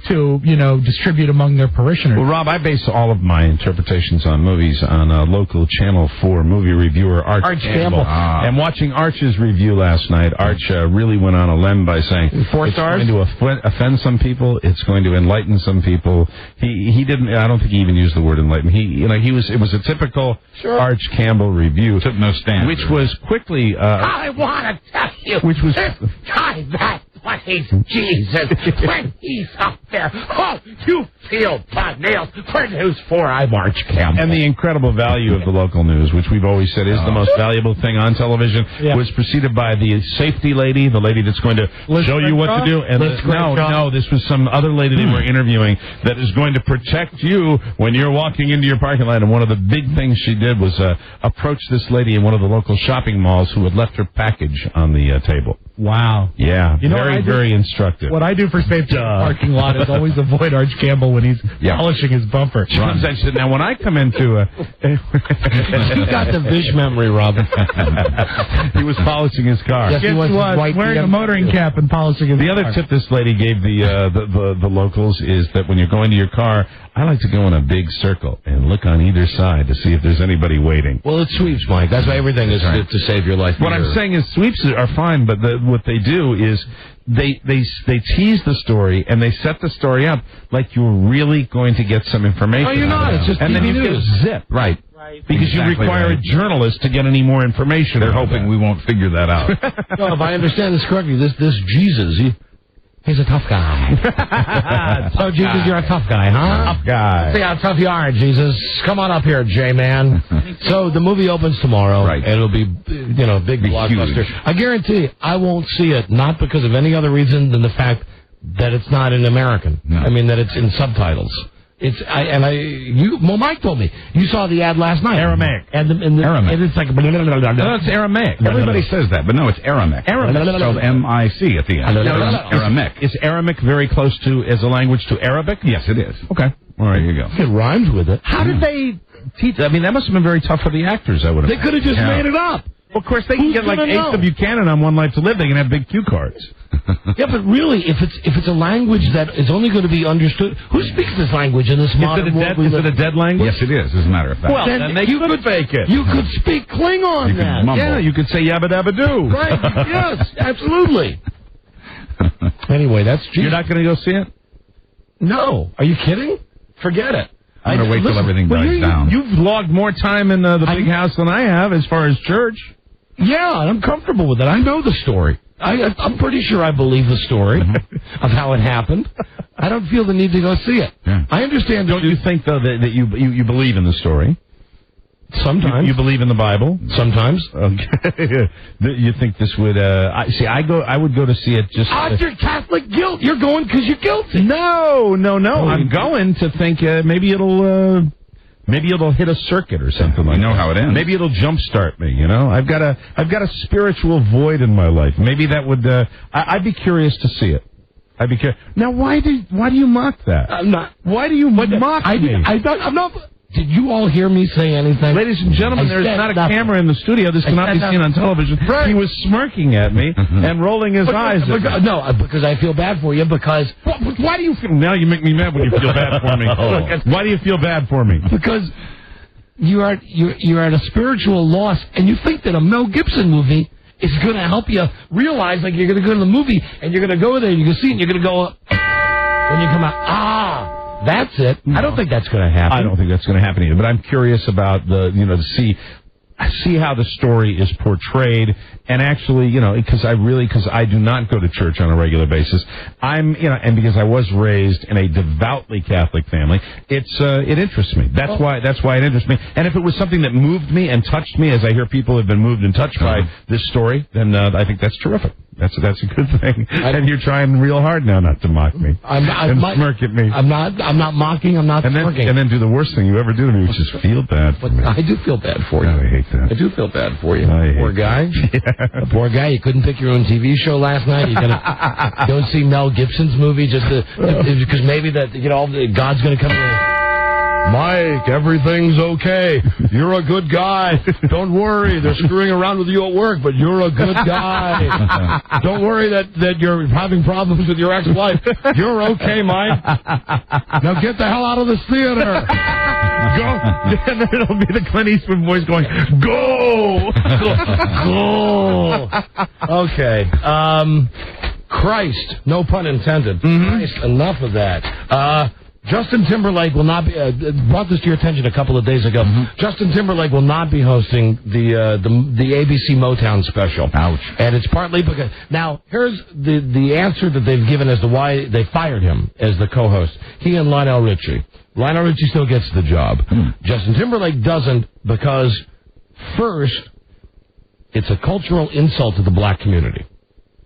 Speaker 3: to, distribute among their parishioners.
Speaker 5: Well, Rob, I base all of my interpretations on movies on a local Channel 4 movie reviewer, Arch Campbell. And watching Arch's review last night, Arch really went on a limb by saying
Speaker 2: 4 stars?
Speaker 5: It's going to offend some people. It's going to enlighten some people. He didn't. I don't think he even used the word enlighten. It was a typical Arch Campbell review.
Speaker 7: Took no stand.
Speaker 5: Which was quickly...
Speaker 2: I want to tell you,
Speaker 5: which was
Speaker 2: this guy that plays Jesus, when he's up there, you feel the nails. For News 4, I'm Arch Campbell.
Speaker 5: And the incredible value of the local news, which we've always said is the most valuable thing on television, was preceded by the safety lady, the lady that's going to show you what to do. And no, this was some other lady they were interviewing that is going to protect you when you're walking into your parking lot. And one of the big things she did was approach this lady in one of the local shopping malls who had left her package on the table.
Speaker 3: Wow.
Speaker 5: Yeah, very instructive.
Speaker 3: What I do for safety in the parking lot is always avoid Arch Campbell when he's polishing his bumper.
Speaker 5: Now, when I come into
Speaker 2: you got the Vish memory, Rob.
Speaker 5: He was polishing his car.
Speaker 3: Yes, he was wearing a motoring cap and polishing his car.
Speaker 5: The other tip this lady gave the locals is that when you're going to your car, I like to go in a big circle and look on either side to see if there's anybody waiting.
Speaker 2: Well, it's sweeps, Mike. That's why everything is to save your life.
Speaker 5: What I'm saying is sweeps are fine, but what they do is they tease the story and they set the story up like you're really going to get some information.
Speaker 2: Oh, you're not. It's just
Speaker 5: and then you just zip. Right. Because you require a journalist to get any more information.
Speaker 7: They're hoping we won't figure that out.
Speaker 2: No, if I understand this correctly, this Jesus, he's a tough guy. So, Jesus, you're a tough guy, huh?
Speaker 5: Tough guy.
Speaker 2: See how tough you are, Jesus. Come on up here, J-Man. So, the movie opens tomorrow, and it'll be, big blockbuster.
Speaker 7: Huge.
Speaker 2: I guarantee you, I won't see it, not because of any other reason than the fact that it's not in American. No. I mean, that it's in subtitles. Mike told me. You saw the ad last night.
Speaker 5: Aramaic.
Speaker 2: Aramaic. And it's like...
Speaker 5: No, it's Aramaic.
Speaker 7: Everybody says that, but no, it's Aramaic.
Speaker 5: Aramaic.
Speaker 7: Spelled M-I-C at the end. Aramaic.
Speaker 5: Is Aramaic very close as a language to Arabic?
Speaker 7: Yes, it is.
Speaker 5: Okay. All right, here you go.
Speaker 2: It rhymes with it.
Speaker 5: How did they teach... I mean, that must have been very tough for the actors, I would have.
Speaker 2: They could have just made it up.
Speaker 5: Well, of course, they can get like Ace of Buchanan on One Life to Live. They can have big cue cards.
Speaker 2: Yeah, but really, if it's a language that is only going to be understood, who speaks this language in this modern world?
Speaker 5: Is it a dead language?
Speaker 7: Yes, it is, as a matter of fact.
Speaker 5: Well, then they could fake it.
Speaker 2: You could speak Klingon then.
Speaker 7: Mumble.
Speaker 5: Yeah, you could say yabba dabba doo.
Speaker 2: Right, yes, absolutely. Anyway, that's Jesus.
Speaker 5: You're not going to go see it?
Speaker 2: No. Are you kidding? Forget it.
Speaker 7: I'm going to wait till everything dies down.
Speaker 5: You've logged more time in the big house than I have as far as church.
Speaker 2: Yeah, I'm comfortable with it. I know the story. I'm pretty sure I believe the story of how it happened. I don't feel the need to go see it. Yeah. I understand.
Speaker 5: Don't you think, though, that you believe in the story?
Speaker 2: Sometimes.
Speaker 5: You believe in the Bible?
Speaker 2: Sometimes.
Speaker 5: Okay. You think this would... I would go to see it just...
Speaker 2: Out your Catholic guilt. You're going because you're guilty.
Speaker 5: No. I'm going to think maybe it'll Maybe it'll hit a circuit or something like that.
Speaker 7: We know how it ends.
Speaker 5: Maybe it'll jumpstart me, you know? I've got a spiritual void in my life. Maybe that would, I'd be curious to see it. I'd be curious. Now, why do you mock that?
Speaker 2: I'm not.
Speaker 5: Why do you mock me?
Speaker 2: I'm not. Did you all hear me say anything?
Speaker 5: Ladies and gentlemen, there's not a camera in the studio. This cannot be seen on television.
Speaker 2: Right.
Speaker 5: He was smirking at me and rolling his eyes at me.
Speaker 2: No, because I feel bad for you, because...
Speaker 5: Why do you feel... Now you make me mad when you feel bad for me. Why do you feel bad for me?
Speaker 2: Because you're at a spiritual loss, and you think that a Mel Gibson movie is going to help you realize, like, you're going to go to the movie, and you're going to go there, and you're going to see it, and you're going to go... When you come out, that's it. No. I don't think that's going to happen.
Speaker 5: I don't think that's going to happen either. But I'm curious about to see how the story is portrayed, and actually, because I do not go to church on a regular basis. And because I was raised in a devoutly Catholic family, it interests me. That's why it interests me. And if it was something that moved me and touched me, as I hear people have been moved and touched by this story, then I think that's terrific. That's a good thing. And you're trying real hard now not to mock me and smirk at me.
Speaker 2: I'm not mocking. I'm not smirking.
Speaker 5: And then do the worst thing you ever do to me, which is feel bad for me.
Speaker 2: I do feel bad for you.
Speaker 5: I hate that.
Speaker 2: I do feel bad for you.
Speaker 5: Poor
Speaker 2: guy.
Speaker 5: Yeah.
Speaker 2: Poor guy. You couldn't pick your own TV show last night. You're gonna don't see Mel Gibson's movie just because maybe God's gonna come in. Mike, everything's okay. You're a good guy. Don't worry. They're screwing around with you at work, but you're a good guy. Don't worry that you're having problems with your ex-wife. You're okay, Mike. Now get the hell out of this theater.
Speaker 5: Go. And then it'll be the Clint Eastwood voice going, go.
Speaker 2: Go. Okay. Christ. No pun intended. Christ, enough of that. Justin Timberlake will not be, brought this to your attention a couple of days ago. Justin Timberlake will not be hosting the ABC Motown special.
Speaker 7: Ouch.
Speaker 2: And it's partly because, now, here's the answer that they've given as to why they fired him as the co-host. He and Lionel Richie. Lionel Richie still gets the job. Justin Timberlake doesn't because, first, it's a cultural insult to the black community.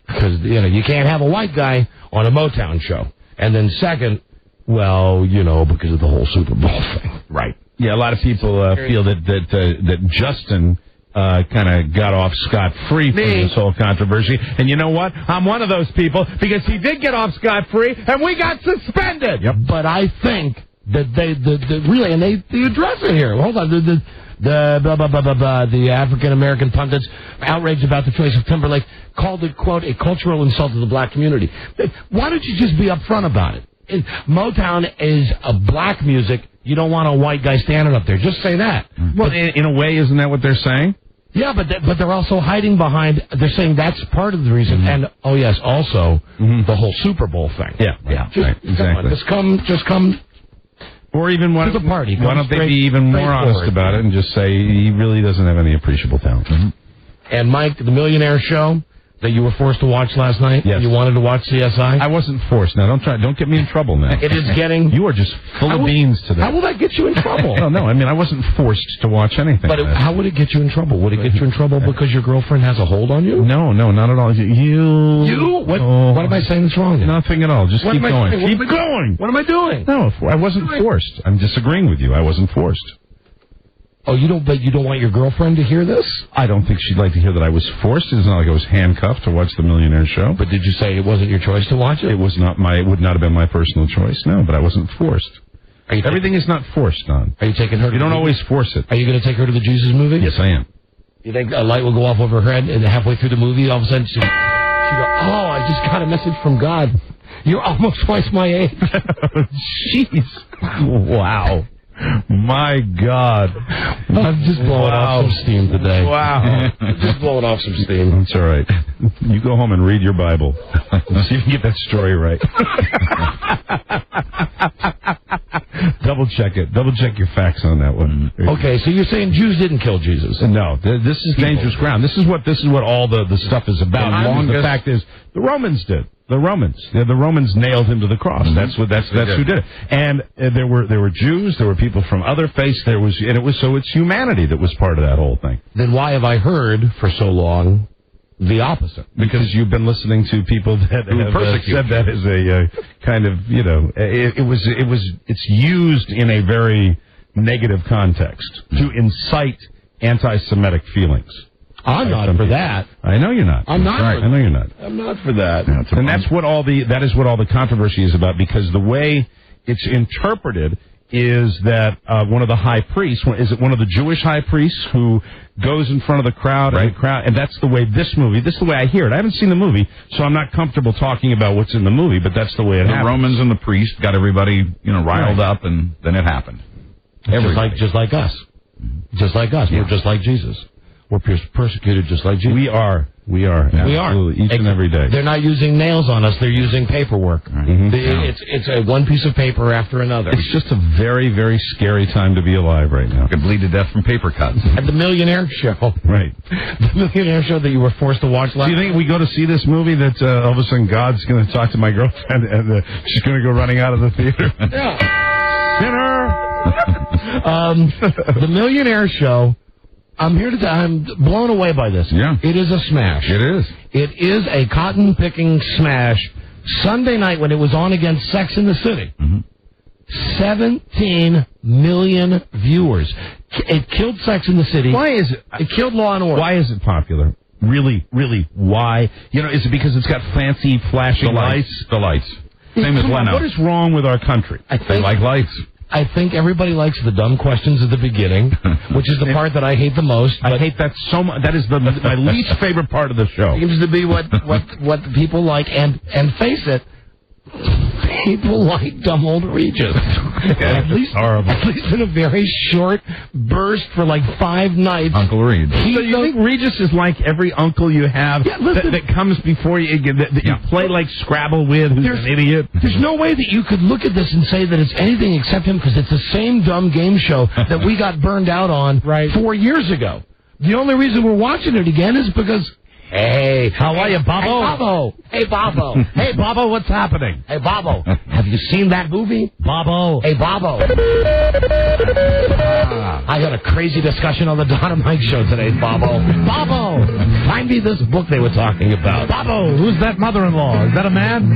Speaker 2: Because, you can't have a white guy on a Motown show. And then second, well, because of the whole Super Bowl thing.
Speaker 5: Right. Yeah, a lot of people feel that Justin kind of got off scot-free from this whole controversy. And you know what? I'm one of those people because he did get off scot-free and we got suspended.
Speaker 2: Yep. But I think that they really, and they address it here. Hold on. The African-American pundits outraged about the choice of Timberlake called it, quote, a cultural insult to the black community. Why don't you just be upfront about it? Motown is a black music. You don't want a white guy standing up there. Just say that.
Speaker 5: Well, in a way, isn't that what they're saying?
Speaker 2: Yeah, but they're also hiding behind. They're saying that's part of the reason. And also the whole Super Bowl thing.
Speaker 5: Yeah,
Speaker 2: exactly. Just come.
Speaker 5: Or even
Speaker 2: to the party.
Speaker 5: Why don't they be even more honest about it and just say he really doesn't have any appreciable talent?
Speaker 2: And Mike, the Millionaire Show that you were forced to watch last night?
Speaker 5: Yes.
Speaker 2: You wanted to watch CSI?
Speaker 5: I wasn't forced. Now, don't get me in trouble now.
Speaker 2: It is getting...
Speaker 5: You are just full of beans today.
Speaker 2: How will that get you in trouble?
Speaker 5: No, I wasn't forced to watch anything.
Speaker 2: But how would it get you in trouble? Would it get you in trouble because your girlfriend has a hold on you?
Speaker 5: No, not at all. You?
Speaker 2: What am I saying that's wrong?
Speaker 5: Nothing at all. Just keep going. Keep going.
Speaker 2: What am I doing?
Speaker 5: No, I wasn't forced. I'm disagreeing with you. I wasn't forced.
Speaker 2: Oh, you don't want your girlfriend to hear this?
Speaker 5: I don't think she'd like to hear that I was forced. It's not like I was handcuffed to watch the Millionaire Show.
Speaker 2: But did you say it wasn't your choice to watch it?
Speaker 5: It would not have been my personal choice. No, but I wasn't forced. Everything is not forced, Don.
Speaker 2: Are you taking her?
Speaker 5: You don't always force it.
Speaker 2: Are you going to take her to the Jesus movie?
Speaker 5: Yes, I am.
Speaker 2: You think a light will go off over her head, and halfway through the movie, all of a sudden she go, "Oh, I just got a message from God. You're almost twice my age."
Speaker 5: Jeez. Wow. My God.
Speaker 2: I'm just blowing off some steam today.
Speaker 5: Wow.
Speaker 2: Just blowing off some steam.
Speaker 5: That's all right. You go home and read your Bible. See if you get that story right. Double check it. Double check your facts on that one.
Speaker 2: Okay, so you're saying Jews didn't kill Jesus?
Speaker 5: No, this is dangerous ground. This is what all the stuff is about. The fact is, the Romans did. The Romans nailed him to the cross. That's who did it. And there were Jews, there were people from other faiths. It's humanity that was part of that whole thing.
Speaker 2: Then why have I heard for so long the opposite?
Speaker 5: Because you've been listening to people that have said that as a kind of it's used in a very negative context, to incite anti-Semitic feelings.
Speaker 2: I'm not for that.
Speaker 5: I know you're not.
Speaker 2: I'm not.
Speaker 5: Right. I know you're not.
Speaker 2: I'm not for that.
Speaker 5: And that is what all the controversy is about, because the way it's interpreted is that one of the high priests, is it one of the Jewish high priests who goes in front of the crowd,
Speaker 7: right.
Speaker 5: And that's the way this is the way I hear it. I haven't seen the movie, so I'm not comfortable talking about what's in the movie, but that's the way it happens.
Speaker 7: The Romans and the priest got everybody, riled up, and then it happened.
Speaker 2: Just like us. Just like us.
Speaker 7: Yeah.
Speaker 2: We're just like Jesus. We're persecuted just like Jesus.
Speaker 5: We are. Absolutely. Each and every day.
Speaker 2: They're not using nails on us. They're using paperwork.
Speaker 5: Right. Mm-hmm.
Speaker 2: It's a one piece of paper after another.
Speaker 5: It's just a very, very scary time to be alive right now.
Speaker 7: You could bleed to death from paper cuts.
Speaker 2: At the Millionaire Show.
Speaker 5: Right.
Speaker 2: The Millionaire Show that you were forced to watch last
Speaker 5: Do you think we go to see this movie that all of a sudden God's going to talk to my girlfriend and she's going to go running out of the theater?
Speaker 2: Yeah.
Speaker 5: Sinner!
Speaker 2: The Millionaire Show. I'm blown away by this.
Speaker 7: Yeah.
Speaker 2: It is a smash.
Speaker 7: It is.
Speaker 2: It is a cotton-picking smash. Sunday night when it was on against Sex in the City, 17 million viewers. It killed Sex in the City.
Speaker 5: Why is it?
Speaker 2: It killed Law and Order.
Speaker 5: Why is it popular? Really, why? Is it because it's got fancy flashing lights?
Speaker 7: The lights. Same as Leno.
Speaker 5: What is wrong with our country?
Speaker 7: They like lights.
Speaker 2: I think everybody likes the dumb questions at the beginning, which is the part that I hate the most.
Speaker 5: I hate that so much. That is my least favorite part of the show.
Speaker 2: Seems to be what the people like, and face it, people like dumb old Regis. At least in a very short burst for like 5 nights.
Speaker 7: Uncle Reed.
Speaker 5: So you think Regis is like every uncle you have that comes before you, that you play like Scrabble with, who's an idiot?
Speaker 2: There's no way that you could look at this and say that it's anything except him, because it's the same dumb game show that we got burned out on 4 years ago. The only reason we're watching it again is because...
Speaker 5: Hey, how are you, Bobo?
Speaker 2: Hey, Bobo.
Speaker 5: Hey, Bobo, what's happening?
Speaker 2: Hey, Bobo. Have you seen that movie?
Speaker 5: Bobo.
Speaker 2: Hey, Bobo. I had a crazy discussion on the Don and Mike show today, Bobo. Bobo, find me this book they were talking about. Bobo, who's that mother-in-law? Is that a man?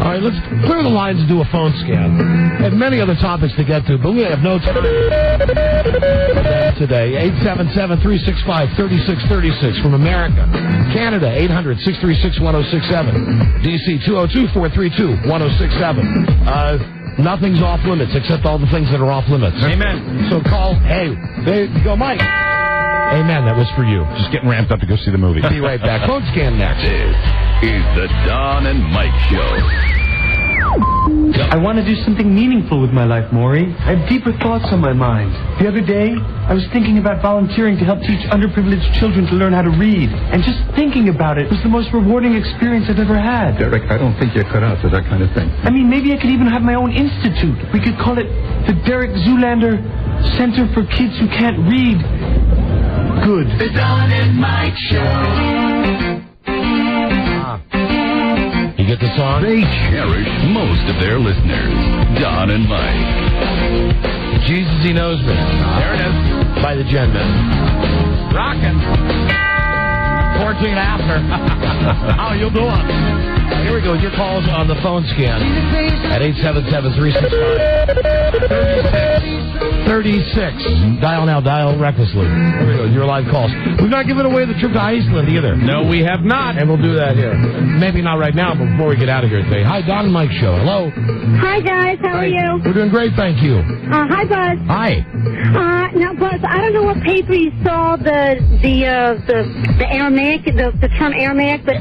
Speaker 2: All right, let's clear the lines and do a phone scan. And many other topics to get to, but we have no time today. 877-365-3636 from America. Canada, 800-636-1067. D.C., 202-432-1067. Nothing's off limits except all the things that are off limits.
Speaker 5: Amen.
Speaker 2: So call, hey, there you go, Mike. Amen, that was for you.
Speaker 5: Just getting ramped up to go see the movie.
Speaker 2: Be right back. Phone scan next.
Speaker 1: This is the Don and Mike Show.
Speaker 13: I want to do something meaningful with my life, Maury. I have deeper thoughts on my mind. The other day, I was thinking about volunteering to help teach underprivileged children to learn how to read. And just thinking about it was the most rewarding experience I've ever had.
Speaker 4: Derek, I don't think you're cut out for that kind of thing.
Speaker 13: I mean, maybe I could even have my own institute. We could call it the Derek Zoolander Center for Kids Who Can't Read. Good.
Speaker 12: The Don and Mike Show.
Speaker 2: You get the song?
Speaker 1: They cherish most of their listeners. Don and Mike.
Speaker 2: Jesus, He Knows Me. There it is. By the Gen Men. Rockin'. 14 after. How you doing? Here we go. Your calls on the phone scan at 877-365-36. Dial now. Dial recklessly. Here we go. Your live calls. We've not given away the trip to Iceland either.
Speaker 5: No, we have not.
Speaker 2: And we'll do that here. Maybe not right now, but before we get out of here today. Hi, Don and Mike Show. Hello.
Speaker 14: Hi, guys. How are you?
Speaker 2: We're doing great, thank you.
Speaker 14: Hi, Buzz.
Speaker 2: Hi.
Speaker 14: Now, Buzz, I don't know what paper you saw the Aramaic, the term Aramaic, but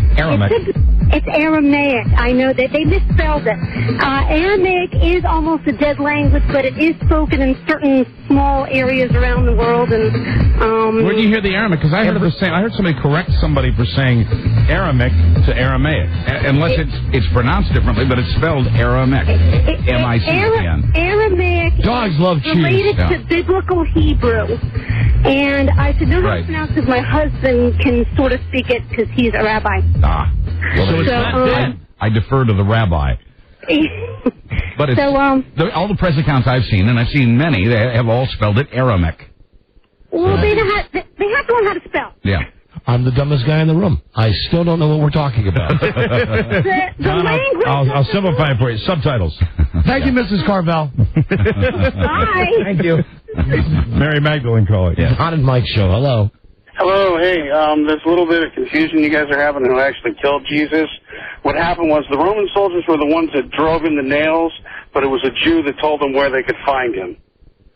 Speaker 14: it's Aramaic. I know that they misspelled it. Aramaic is almost a dead language, but it is spoken in certain small areas around the world. And
Speaker 5: where do you hear the Aramaic? Because I heard somebody correct somebody for saying Aramaic to Aramaic,
Speaker 7: unless it's pronounced differently, but it's spelled Aramaic. M-I-C-N.
Speaker 14: Aramaic.
Speaker 2: Dogs love cheese.
Speaker 14: Related to biblical Hebrew. And I said, no, how to pronounce it. My husband can sort of speak it because he's a rabbi.
Speaker 7: Well, I defer to the rabbi. But it's, all the press accounts I've seen, and I've seen many, they have all spelled it Aramaic.
Speaker 14: Well, they have to learn how to spell.
Speaker 7: Yeah.
Speaker 2: I'm the dumbest guy in the room. I still don't know what we're talking about.
Speaker 5: I'll simplify it for you. Subtitles.
Speaker 2: Thank you, Mrs. Carvel.
Speaker 14: Bye.
Speaker 5: Thank you. Mary Magdalene calling.
Speaker 2: Yeah. Don and Mike show. Hello.
Speaker 15: Hello, hey, there's a little bit of confusion you guys are having who actually killed Jesus. What happened was the Roman soldiers were the ones that drove him the nails, but it was a Jew that told them where they could find him.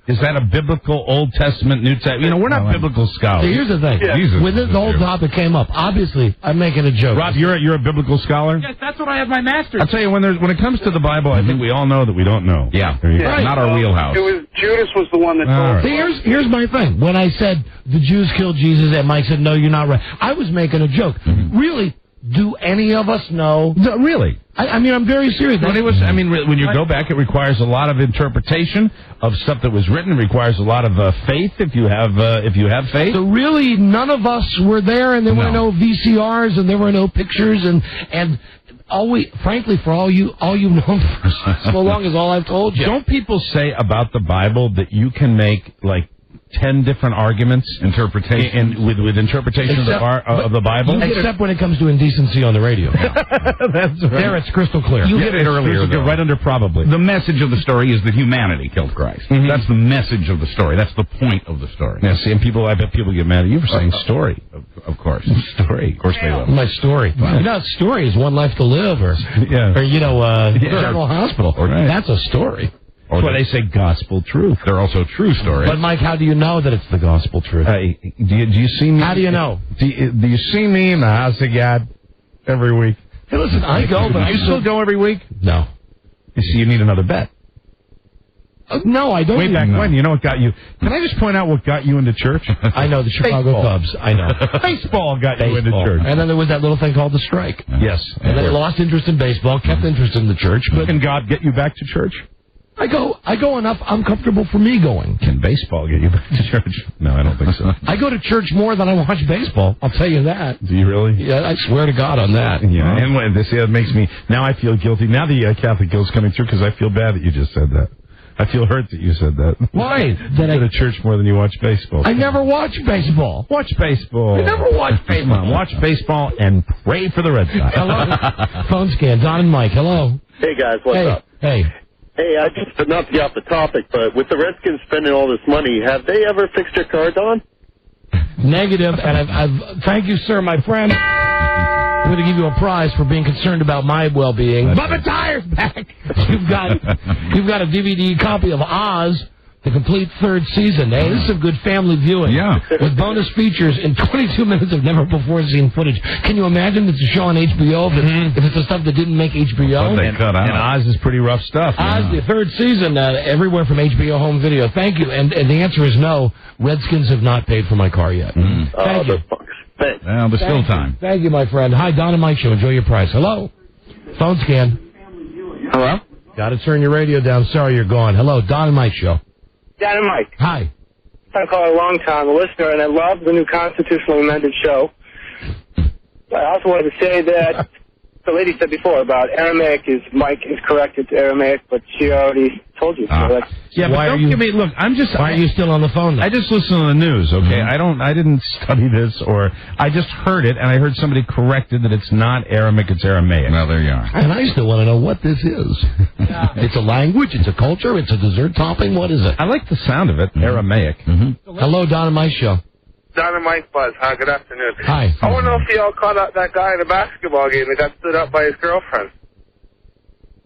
Speaker 5: Is that a biblical Old Testament, New Testament? You know, we're not biblical scholars.
Speaker 2: See, here's the thing.
Speaker 15: Yeah.
Speaker 5: Jesus
Speaker 2: When this whole topic came up, obviously, I'm making a joke.
Speaker 5: Rob, you're a biblical scholar?
Speaker 3: Yes, that's what I have my master's.
Speaker 5: I'll tell you, when it comes to the Bible, I think we all know that we don't know.
Speaker 7: Yeah.
Speaker 5: There you go.
Speaker 15: Yeah.
Speaker 7: Not our wheelhouse.
Speaker 15: It was Judas was the one that
Speaker 5: All
Speaker 15: told
Speaker 5: right.
Speaker 15: them.
Speaker 2: See, here's my thing. When I said the Jews killed Jesus, and Mike said, no, you're not right, I was making a joke. Really, do any of us know?
Speaker 5: No, really?
Speaker 2: I mean, I'm very serious.
Speaker 5: When you go back, it requires a lot of interpretation of stuff that was written. It requires a lot of faith if you have faith.
Speaker 2: So really, none of us were there, and there were no VCRs, and there were no pictures, and frankly, for all you've known for so long is all I've told you.
Speaker 5: Don't people say about the Bible that you can make like 10 different arguments,
Speaker 7: Interpretation.
Speaker 5: with interpretation of the Bible?
Speaker 2: Except when it comes to indecency on the radio.
Speaker 5: That's right.
Speaker 2: There, it's crystal clear.
Speaker 7: You hit it earlier, though.
Speaker 5: Right under probably.
Speaker 7: The message of the story is that humanity killed Christ. That's the message of the story. That's the point of the story.
Speaker 5: Yeah, see, and I bet people get mad at you for saying story.
Speaker 7: Of course.
Speaker 5: Story.
Speaker 7: Of course they will.
Speaker 2: My story. You know, story is One Life to Live, or General Hospital.
Speaker 5: Right.
Speaker 2: That's a story.
Speaker 5: That's why they say gospel truth.
Speaker 7: They're also true stories.
Speaker 2: But Mike, how do you know that it's the gospel truth?
Speaker 5: Do you see me?
Speaker 2: How do you know?
Speaker 5: Do you see me in the house of God every week?
Speaker 2: Hey, listen, I go, but
Speaker 5: you still go every week?
Speaker 2: No.
Speaker 5: You see, you need another bet.
Speaker 2: No, I don't.
Speaker 5: Way back when, you know what got you? Can I just point out what got you into church?
Speaker 2: I know, the Chicago
Speaker 5: Baseball.
Speaker 2: Cubs. I know.
Speaker 5: Baseball got you into church.
Speaker 2: And then there was that little thing called the strike.
Speaker 5: Yes.
Speaker 2: And then I lost interest in baseball, kept interest in the church. But
Speaker 5: Can God get you back to church?
Speaker 2: I go enough. I'm comfortable for me going.
Speaker 5: Can baseball get you back to church? No, I don't think so.
Speaker 2: I go to church more than I watch baseball. I'll tell you that.
Speaker 5: Do you really?
Speaker 2: Yeah, I swear to God on that.
Speaker 5: Yeah, and it makes me, now I feel guilty. Now the Catholic guilt's coming through because I feel bad that you just said that. I feel hurt that you said that.
Speaker 2: Why?
Speaker 5: You go to church more than you watch baseball.
Speaker 2: I never watch baseball.
Speaker 5: Watch baseball.
Speaker 2: I never watch baseball.
Speaker 5: Come on, watch baseball and pray for the Red Sox.
Speaker 2: Hello. Phone scan. Don and Mike. Hello.
Speaker 16: Hey, guys. What's up?
Speaker 2: Hey.
Speaker 16: Hey, I just, not to get off the topic, but with the Redskins spending all this money, have they ever fixed their car, Don?
Speaker 2: Negative, and I've thank you, sir, my friend. I'm going to give you a prize for being concerned about my well-being. Bubba Tire's back. You've got a DVD copy of Oz, the complete third season. Hey, this is some good family viewing.
Speaker 7: Yeah.
Speaker 2: With bonus features in 22 minutes of never-before-seen footage. Can you imagine it's a show on HBO if it's the stuff that didn't make HBO?
Speaker 7: What they cut out.
Speaker 5: And Oz is pretty rough stuff.
Speaker 2: Oz, the third season, everywhere from HBO Home Video. Thank you. And the answer is no. Redskins have not paid for my car yet. Thank you.
Speaker 16: Thanks.
Speaker 7: Well, there's still time.
Speaker 2: Thank you, my friend. Hi, Don and Mike Show. Enjoy your prize. Hello. Phone scan.
Speaker 8: Hello?
Speaker 2: Got to turn your radio down. Sorry you're gone. Hello, Don and Mike Show.
Speaker 8: Dan and Mike.
Speaker 2: Hi.
Speaker 8: I call a long time listener, and I love the new constitutionally amended show. I also wanted to say that the lady said before about Aramaic Mike is correct, it's Aramaic, but she already told you. So that's,
Speaker 5: Yeah, but don't give me, look,
Speaker 2: Why are you still on the phone?
Speaker 5: I just listen to the news, okay? I didn't study this, or I just heard it, and I heard somebody corrected that it's not Aramaic, it's Aramaic.
Speaker 7: Well, there you are.
Speaker 2: And I still want to know what this is. It's a language, it's a culture, it's a dessert topping. What is it?
Speaker 5: I like the sound of it, Aramaic.
Speaker 2: Hello, Don and Mike Show.
Speaker 15: Don and Mike Buzz, hi, good afternoon.
Speaker 2: Hi.
Speaker 15: I want to know if y'all caught out that guy in the basketball game that got stood up by his girlfriend.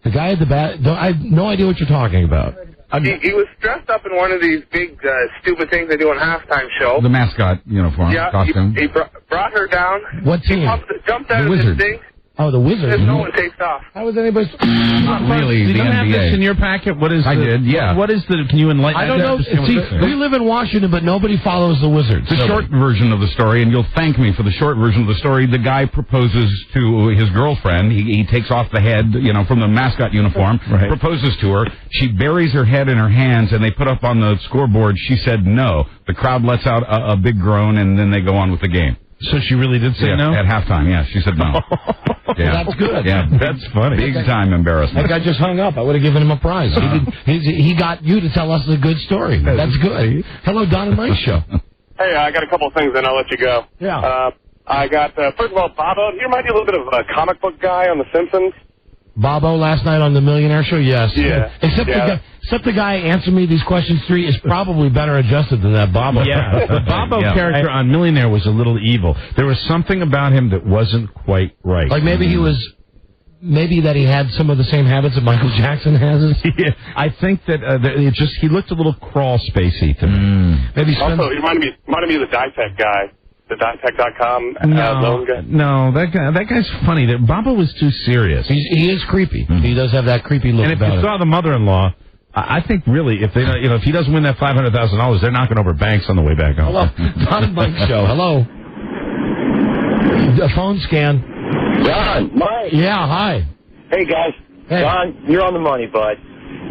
Speaker 2: The guy at the back, I have no idea what you're talking about.
Speaker 15: He was dressed up in one of these big, stupid things they do on halftime show.
Speaker 7: The mascot uniform, costume.
Speaker 15: He brought her down.
Speaker 2: What team?
Speaker 15: Jumped out of
Speaker 7: Wizards.
Speaker 15: this thing.
Speaker 2: Oh, the Wizards.
Speaker 15: No one takes off.
Speaker 2: How was anybody?
Speaker 7: Not really
Speaker 5: You
Speaker 7: the
Speaker 5: don't have
Speaker 7: NBA.
Speaker 5: this in your packet? What is
Speaker 7: I did, yeah.
Speaker 5: What is the, can you enlighten
Speaker 2: I don't know. See, we live in Washington, but nobody follows the Wizards.
Speaker 7: The short version of the story, and you'll thank me for the short version of the story, the guy proposes to his girlfriend. He takes off the head, from the mascot uniform, proposes to her. She buries her head in her hands, and they put up on the scoreboard, she said no. The crowd lets out a big groan, and then they go on with the game.
Speaker 5: So she really did say no?
Speaker 7: At halftime, yeah. She said no. Yeah.
Speaker 2: That's good.
Speaker 7: Yeah,
Speaker 5: that's funny.
Speaker 7: Big time embarrassment.
Speaker 2: That guy just hung up. I would have given him a prize. He got you to tell us the good story. That's good. Hello, Don and Mike Show.
Speaker 15: Hey, I got a couple of things, and I'll let you go.
Speaker 2: Yeah.
Speaker 15: I got, first of all, Bobo. You remind me a little bit of a comic book guy on The Simpsons.
Speaker 2: Bobo last night on the Millionaire Show, yes.
Speaker 15: Yeah.
Speaker 2: Except the guy answering me these questions 3 is probably better adjusted than that Bobo.
Speaker 5: Yeah, the Bobo character on Millionaire was a little evil. There was something about him that wasn't quite right.
Speaker 2: Like maybe that he had some of the same habits that Michael Jackson has.
Speaker 5: Yeah, I think that he looked a little crawl spacey to me.
Speaker 2: Maybe
Speaker 15: also, he reminded me of the DieTech guy. The DieTech.com loan guy.
Speaker 5: No, that guy's funny. Bobo was too serious.
Speaker 2: He is creepy. He does have that creepy look.
Speaker 5: And if you saw the mother-in-law, I think really, if they, if he doesn't win that $500,000, they're knocking over banks on the way back home.
Speaker 2: Hello, Don and Mike Show. Hello. The phone scan.
Speaker 17: Don, Mike.
Speaker 2: Yeah, hi.
Speaker 17: Hey guys.
Speaker 2: Hey.
Speaker 17: Don, you're on the money, bud.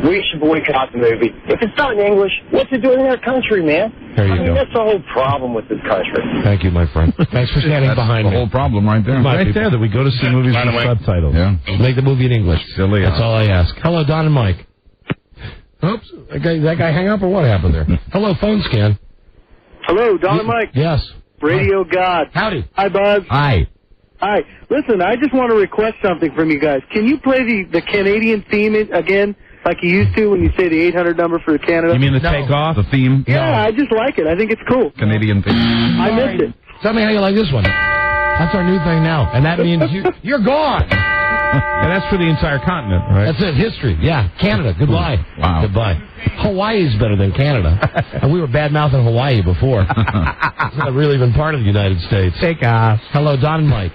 Speaker 17: We should boycott the movie. If it's not in English, what's it doing in our country, man?
Speaker 2: There you go.
Speaker 17: That's the whole problem with this country.
Speaker 2: Thank you, my friend. Thanks for standing behind me.
Speaker 7: The whole problem right there.
Speaker 5: Right there, that we go to see movies with subtitles.
Speaker 7: Yeah.
Speaker 2: Make the movie in English.
Speaker 5: Silly.
Speaker 2: That's all I ask. Hello, Don and Mike. Oops. That guy hang up or what happened there? Hello, phone scan.
Speaker 18: Hello, Don and Mike.
Speaker 2: Yes.
Speaker 18: Radio God.
Speaker 2: Howdy.
Speaker 18: Hi, Buzz.
Speaker 5: Hi.
Speaker 18: Hi. Listen, I just want to request something from you guys. Can you play the Canadian theme again, like you used to when you say the 800 number for Canada?
Speaker 5: You mean the takeoff? The theme?
Speaker 18: Yeah, I just like it. I think it's cool.
Speaker 7: Canadian theme.
Speaker 18: I missed it.
Speaker 2: Tell me how you like this one. That's our new thing now. And that means you're gone.
Speaker 5: And that's for the entire continent, right?
Speaker 2: That's it. History. Yeah. Canada. Goodbye.
Speaker 7: Wow.
Speaker 2: Goodbye. Hawaii's better than Canada. And we were bad-mouthing Hawaii before. It's not really even part of the United States.
Speaker 5: Take off.
Speaker 2: Hello, Don and Mike.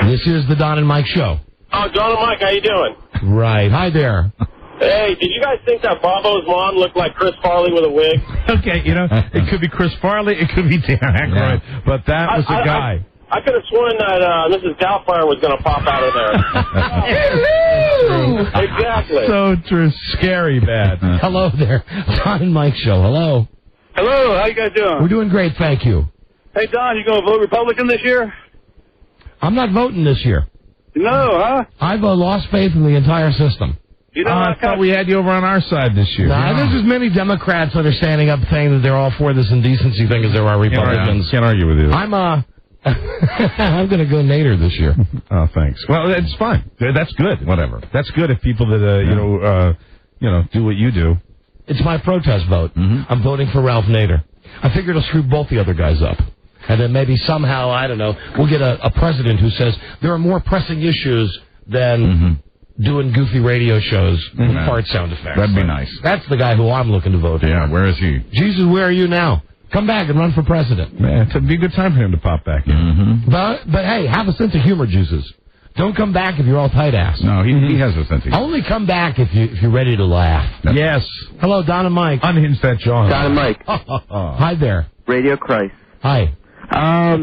Speaker 2: This is the Don and Mike Show.
Speaker 16: Oh, Don and Mike, how you doing?
Speaker 2: Right. Hi there.
Speaker 16: Hey, did you guys think that Bobo's mom looked like Chris Farley with a wig?
Speaker 5: Okay, it could be Chris Farley, it could be Dan Aykroyd, but that was the guy.
Speaker 16: I could have sworn that Mrs. Doubtfire was going to pop out of there. Exactly.
Speaker 5: So true. Scary bad.
Speaker 2: Hello there. Don and Mike Show. Hello.
Speaker 18: Hello, how you guys doing?
Speaker 2: We're doing great, thank you.
Speaker 18: Hey, Don, you going to vote Republican this year?
Speaker 2: I'm not voting this year.
Speaker 18: No, huh?
Speaker 2: I've lost faith in the entire system.
Speaker 18: You know,
Speaker 5: I thought we had you over on our side this year.
Speaker 2: Nah, there's as many Democrats that are standing up saying that they're all for this indecency thing as there are Republicans.
Speaker 5: Can't argue with you.
Speaker 2: I'm I'm going to go Nader this year.
Speaker 5: Oh, thanks. Well, it's fine. That's good. Whatever. That's good if people that do what you do.
Speaker 2: It's my protest vote. Mm-hmm. I'm voting for Ralph Nader. I figure it'll screw both the other guys up. And then maybe somehow, I don't know, we'll get a president who says there are more pressing issues than doing goofy radio shows with fart sound effects.
Speaker 7: That'd be nice.
Speaker 2: That's the guy who I'm looking to vote for.
Speaker 7: Yeah, where is he?
Speaker 2: Jesus, where are you now? Come back and run for president.
Speaker 5: Man, it'd be a good time for him to pop back in.
Speaker 7: Mm-hmm.
Speaker 2: But hey, have a sense of humor, Jesus. Don't come back if you're all tight ass.
Speaker 7: No, he has a sense of humor.
Speaker 2: Only come back if you're ready to laugh.
Speaker 5: Yes.
Speaker 2: Hello, Don and Mike.
Speaker 5: Unhinge that jaw.
Speaker 17: Don and Mike.
Speaker 2: Hi there.
Speaker 17: Radio Christ.
Speaker 2: Hi.
Speaker 17: I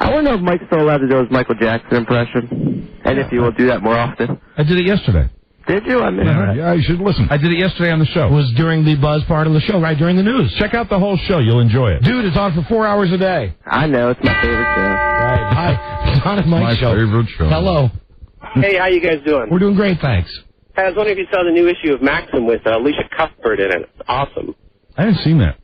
Speaker 17: want to know if Mike's still allowed to do his Michael Jackson impression, and if he will do that more often.
Speaker 5: I did it yesterday.
Speaker 17: Did you? I missed it.
Speaker 5: Yeah, you should listen. I did it yesterday on the show.
Speaker 2: It was during the buzz part of the show, right during the news.
Speaker 5: Check out the whole show. You'll enjoy it.
Speaker 2: Dude, it's on for 4 hours a day.
Speaker 17: I know. It's my favorite show.
Speaker 2: Right. Hi. Don and Mike Show.
Speaker 7: My favorite show.
Speaker 2: Hello.
Speaker 15: Hey, how you guys doing?
Speaker 2: We're doing great, thanks.
Speaker 16: I was wondering if you saw the new issue of Maxim with Alicia Cuthbert in it. It's awesome.
Speaker 5: I haven't seen that.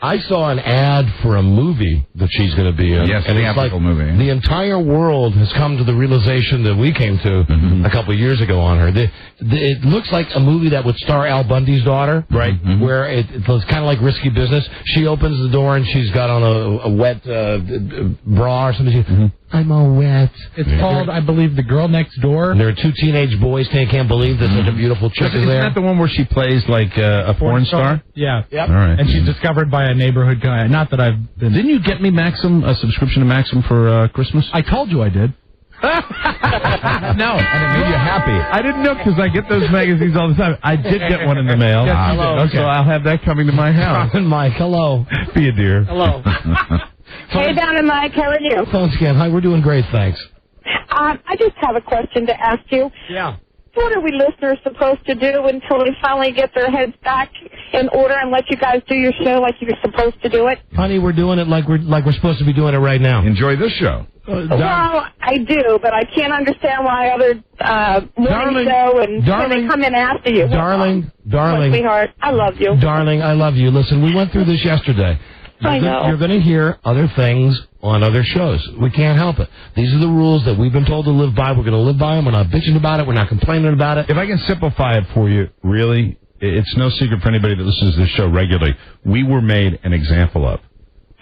Speaker 2: I saw an ad for a movie that she's going to be in.
Speaker 7: Yes,
Speaker 2: and it's like
Speaker 7: movie.
Speaker 2: The entire world has come to the realization that we came to a couple of years ago on her. It looks like a movie that would star Al Bundy's daughter, right? Where it's kind of like Risky Business. She opens the door and she's got on a wet bra or something. I'm all wet.
Speaker 3: It's called, I believe, The Girl Next Door.
Speaker 2: And there are two teenage boys saying, can't believe that such a beautiful chick is there.
Speaker 5: Isn't that the one where she plays like a porn star?
Speaker 3: Yeah.
Speaker 2: Yep.
Speaker 5: All right.
Speaker 3: And she's discovered by a neighborhood guy. Not that I've been...
Speaker 5: Didn't you get me Maxim, a subscription to Maxim for Christmas?
Speaker 3: I told you I did.
Speaker 5: No. And it made you happy. I didn't know because I get those magazines all the time. I did get one in the mail.
Speaker 3: Yes, hello.
Speaker 5: Okay. So I'll have that coming to my house.
Speaker 2: Don and Mike, hello.
Speaker 5: Be a dear.
Speaker 2: Hello.
Speaker 14: Hey, Don and Mike, how are you?
Speaker 2: Phone scan. Hi, we're doing great, thanks.
Speaker 14: I just have a question to ask you.
Speaker 2: Yeah.
Speaker 14: What are we listeners supposed to do until they finally get their heads back in order and let you guys do your show like you're supposed to do it?
Speaker 2: Honey, we're doing it like we're supposed to be doing it right now.
Speaker 7: Enjoy this show.
Speaker 14: Well, I do, but I can't understand why other morning show and when they come in after you.
Speaker 2: Darling.
Speaker 14: Sweetheart, I love you.
Speaker 2: Darling, I love you. Listen, we went through this yesterday.
Speaker 14: I know.
Speaker 2: You're going to hear other things on other shows. We can't help it. These are the rules that we've been told to live by. We're going to live by them. We're not bitching about it. We're not complaining about it.
Speaker 5: If I can simplify it for you, really, it's no secret for anybody that listens to this show regularly. We were made an example of.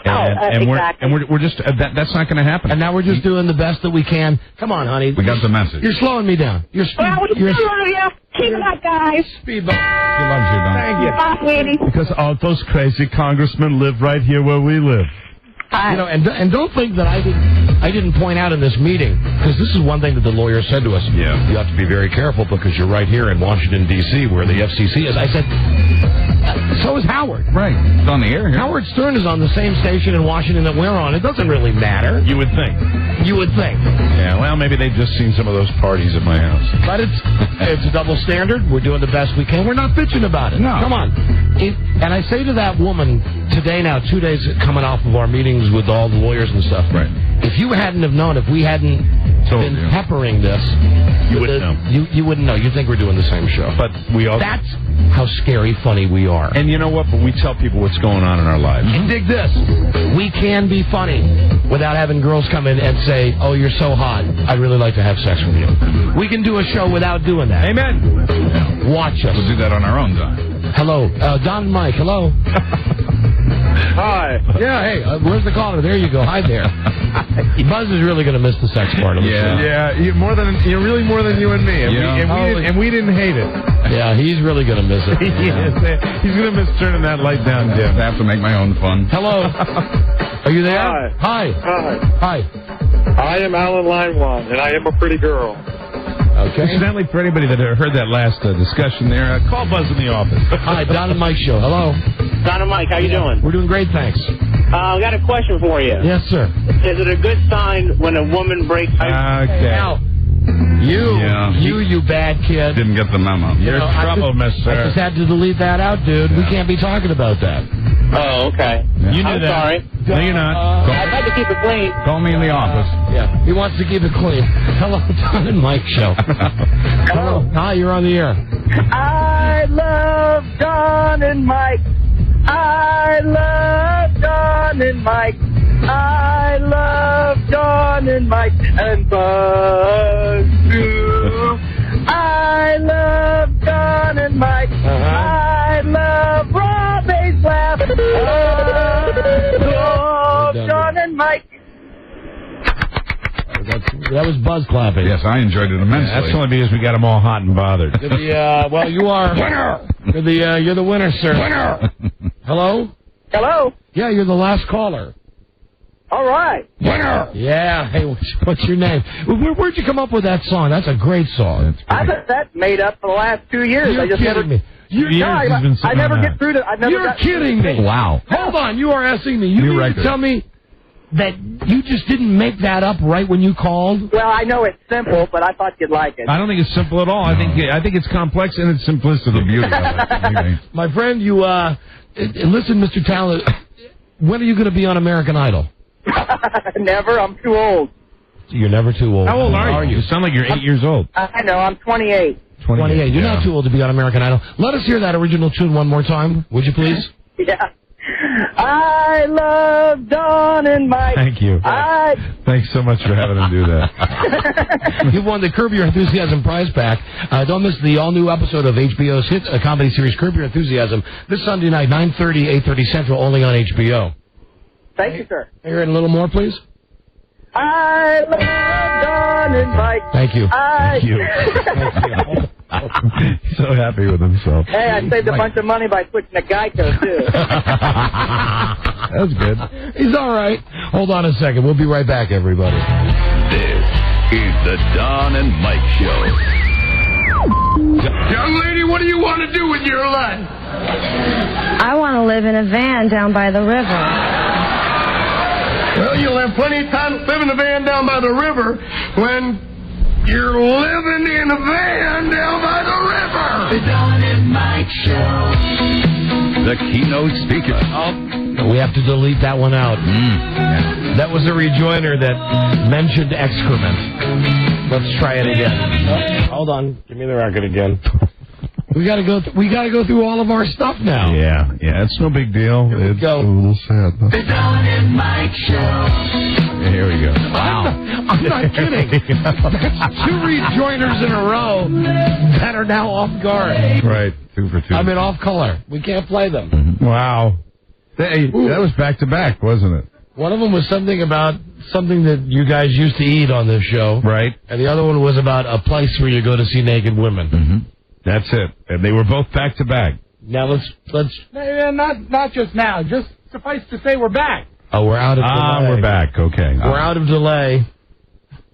Speaker 5: And we're just that's not going to happen.
Speaker 2: And now we're just doing the best that we can. Come on, honey.
Speaker 7: We got the message.
Speaker 2: You're slowing me down. You're
Speaker 14: Keep it up, guys.
Speaker 2: Speed bump.
Speaker 7: She loves you, Don.
Speaker 2: Thank you.
Speaker 14: Bye, sweetie.
Speaker 5: Because all those crazy congressmen live right here where we live.
Speaker 2: You know, and don't think that I didn't point out in this meeting, because this is one thing that the lawyer said to us.
Speaker 5: Yeah.
Speaker 2: You have to be very careful because you're right here in Washington, D.C., where the FCC is. I said, so is Howard.
Speaker 7: Right. It's on the air here.
Speaker 2: Howard Stern is on the same station in Washington that we're on. It doesn't really matter.
Speaker 5: You would think.
Speaker 2: You would think.
Speaker 5: Yeah, well, maybe they've just seen some of those parties at my house.
Speaker 2: But it's a double standard. We're doing the best we can. We're not bitching about it.
Speaker 7: No.
Speaker 2: Come on. And I say to that woman today now, 2 days coming off of our meetings with all the lawyers and stuff.
Speaker 5: Right.
Speaker 2: If you hadn't have known, if we hadn't been peppering this,
Speaker 5: you wouldn't know.
Speaker 2: You wouldn't know. You'd think we're doing the same show.
Speaker 5: But we all.
Speaker 2: That's how scary funny we are.
Speaker 5: And you know what? But we tell people what's going on in our lives.
Speaker 2: And dig this. We can be funny without having girls come in and say, oh, you're so hot. I'd really like to have sex with you. We can do a show without doing that.
Speaker 5: Amen.
Speaker 2: Yeah. Watch us.
Speaker 7: We'll do that on our own time.
Speaker 2: Hello. Don and Mike, hello.
Speaker 18: Hi.
Speaker 2: Yeah, hey, where's the caller? There you go. Hi there. Buzz is really going to miss the sex part of the show.
Speaker 5: Yeah, you're really more than you and me. And we didn't hate it.
Speaker 2: Yeah, he's really going to miss it.
Speaker 5: He's going to miss turning that light down, Jim.
Speaker 7: I have to make my own fun.
Speaker 2: Hello. Are you there?
Speaker 18: Hi.
Speaker 2: Hi.
Speaker 18: I am Alan Linewan, and I am a pretty girl.
Speaker 2: Okay.
Speaker 5: Incidentally, for anybody that heard that last discussion there, call Buzz in the office.
Speaker 2: Hi, Don and Mike show. Hello.
Speaker 17: Don and Mike, how you doing?
Speaker 2: We're doing great, thanks.
Speaker 17: I got a question for you.
Speaker 2: Yes, sir.
Speaker 17: Is it a good sign when a woman breaks...
Speaker 5: Okay.
Speaker 2: Now, you bad kid.
Speaker 7: Didn't get the memo.
Speaker 5: You're in trouble, mister.
Speaker 2: I just had to delete that out, dude. We can't be talking about that.
Speaker 17: Oh, okay.
Speaker 5: You knew
Speaker 17: I'm
Speaker 5: that.
Speaker 17: sorry.
Speaker 5: No, you're not.
Speaker 17: I'd like to keep it clean.
Speaker 7: Call me in the office.
Speaker 2: Yeah, he wants to keep it clean. Hello, Don and Mike show. Hello. Hi, you're on the air.
Speaker 8: I love Don and Mike. I love Don and Mike. I love Don and Mike and Buzz too. I love Don and Mike. I love Robbie's laugh. I love Don and Mike.
Speaker 2: That was Buzz clapping.
Speaker 7: Yes, I enjoyed it immensely.
Speaker 5: Yeah, that's only because we got them all hot and bothered.
Speaker 2: Well, you are winner. You're the winner, sir. Winner. Hello.
Speaker 8: Hello.
Speaker 2: Yeah, you're the last caller.
Speaker 8: All right.
Speaker 2: Winner. Yeah. Hey, what's your name? Where'd you come up with that song? That's a great song.
Speaker 8: I've had that made up for the last 2 years.
Speaker 2: You're
Speaker 8: I just
Speaker 2: kidding me.
Speaker 8: I never get through to.
Speaker 2: You're kidding me.
Speaker 7: Wow.
Speaker 2: Hold on. You are asking me. You mean to tell me that you just didn't make that up right when you called?
Speaker 8: Well, I know it's simple, but I thought you'd like it.
Speaker 5: I don't think it's simple at all. I think it's complex and it's simplistic.
Speaker 7: The beauty of it.
Speaker 2: My friend, you listen, Mr. Talent. When are you going to be on American Idol?
Speaker 8: Never. I'm too old.
Speaker 2: You're never too old.
Speaker 5: How old are you? You sound like you're 8 years old.
Speaker 8: I know. I'm 28.
Speaker 2: 28. You're not too old to be on American Idol. Let us hear that original tune one more time, would you please?
Speaker 8: Yeah. I love Don and Mike.
Speaker 5: Thank you. Thanks so much for having him do that.
Speaker 2: You've won the Curb Your Enthusiasm prize pack. Don't miss the all-new episode of HBO's hit comedy series Curb Your Enthusiasm this Sunday night, 9:30, 8:30 Central, only on HBO.
Speaker 8: Thank you, sir.
Speaker 2: Hear it a little more, please?
Speaker 8: I love Don and Mike.
Speaker 5: Thank you. Thank you. He's so happy with himself.
Speaker 8: Hey, I saved a bunch of money by switching to Geico, too.
Speaker 5: That's good.
Speaker 2: He's all right. Hold on a second. We'll be right back, everybody.
Speaker 1: This is the Don and Mike Show.
Speaker 12: Young lady, what do you want to do with your life?
Speaker 19: I want to live in a van down by the river.
Speaker 12: Well, you'll have plenty of time to live in a van down by the river when you're living in a van down by the river. The Don and Mike Show.
Speaker 1: The keynote speaker.
Speaker 2: We have to delete that one out. That was a rejoinder that mentioned excrement. Let's try it again. Oh, hold on. Give me the record again. We got to go through all of our stuff now.
Speaker 5: Yeah, it's no big deal. It's
Speaker 2: go.
Speaker 5: a little sad.
Speaker 1: The Don and Mike Show.
Speaker 5: Here we go.
Speaker 2: Wow. I'm not kidding. That's 2 rejoiners in a row that are now off guard.
Speaker 5: Right, 2 for 2.
Speaker 2: I mean, off color. We can't play them.
Speaker 5: Mm-hmm. Wow. That was back to back, wasn't it?
Speaker 2: One of them was something about something that you guys used to eat on this show.
Speaker 5: Right.
Speaker 2: And the other one was about a place where you go to see naked women.
Speaker 5: Mm-hmm. That's it. And they were both back to back.
Speaker 2: Now let's.
Speaker 3: Not just now. Just suffice to say we're back.
Speaker 2: Oh, we're out of delay.
Speaker 5: We're back. Okay.
Speaker 2: We're out of delay.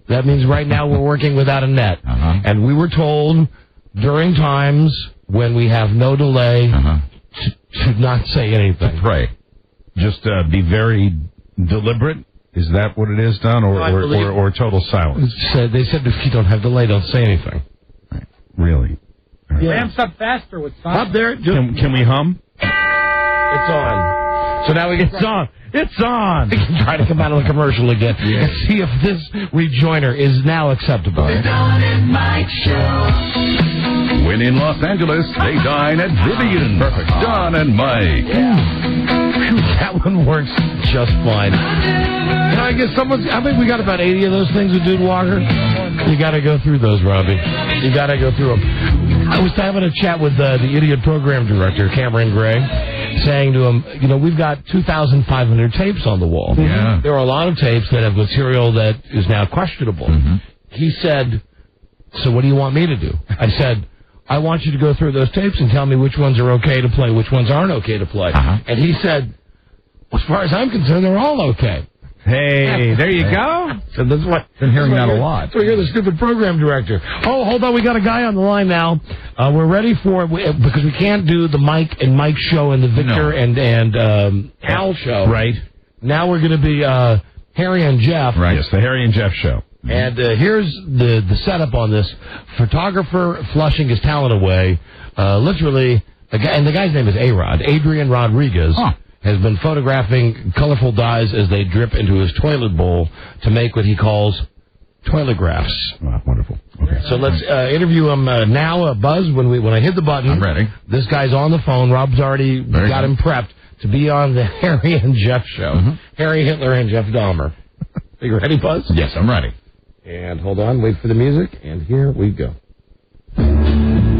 Speaker 2: That means right now we're working without a net. And we were told during times when we have no delay to not say anything.
Speaker 5: To pray. Just be very deliberate. Is that what it is, Don? Or total silence?
Speaker 2: They said if you don't have delay, don't say anything.
Speaker 5: Right. Really? Right.
Speaker 3: Yeah. Ramps up faster with silence.
Speaker 2: Up there.
Speaker 5: Can we hum?
Speaker 2: It's on. So now we can...
Speaker 5: It's on. It's on.
Speaker 2: We can try to come out of the commercial again and see if this rejoiner is now acceptable.
Speaker 1: The Don and Mike Show. When in Los Angeles, they dine at Vivian. Perfect. Don and Mike.
Speaker 2: That one works just fine. I guess I think we got about 80 of those things with Dude Walker. You got to go through those, Robbie. You got to go through them. I was having a chat with the idiot program director, Cameron Gray, saying to him, we've got 2,500 tapes on the wall.
Speaker 5: Yeah.
Speaker 2: There are a lot of tapes that have material that is now questionable. Mm-hmm. He said, so what do you want me to do? I said, I want you to go through those tapes and tell me which ones are okay to play, which ones aren't okay to play. And he said, as far as I'm concerned, they're all okay.
Speaker 5: Hey, there you go.
Speaker 2: So that's what
Speaker 5: been hearing that a lot.
Speaker 2: So you're the stupid program director. Oh, hold on, we got a guy on the line now. We're ready for because we can't do the Mike and Mike show and the Victor and Al show.
Speaker 5: Right.
Speaker 2: Now we're going to be Harry and Jeff.
Speaker 5: Right. Yes, the Harry and Jeff show.
Speaker 2: And here's the setup on this. Photographer flushing his talent away. Literally, and the guy's name is A-Rod, Adrian Rodriguez. Has been photographing colorful dyes as they drip into his toilet bowl to make what he calls toilographs.
Speaker 5: Oh, wonderful. Okay.
Speaker 2: So let's interview him now. Buzz, when I hit the button,
Speaker 5: I'm ready.
Speaker 2: This guy's on the phone. Rob's already got him prepped to be on the Harry and Jeff show. Mm-hmm. Harry Hitler and Jeff Dahmer. Are you ready, Buzz?
Speaker 5: Yes, I'm ready.
Speaker 2: And hold on, wait for the music, and here we go.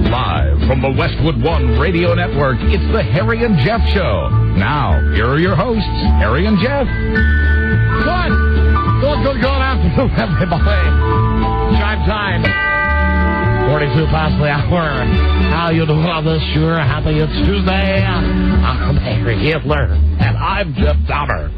Speaker 7: Live from the Westwood One Radio Network, it's the Harry and Jeff Show. Now, here are your hosts, Harry and Jeff.
Speaker 2: Good afternoon, everybody. Drive time. 42 past the hour. How you doing on this? Sure, happy it's Tuesday. I'm Harry Hitler, and I'm Jeff Dahmer.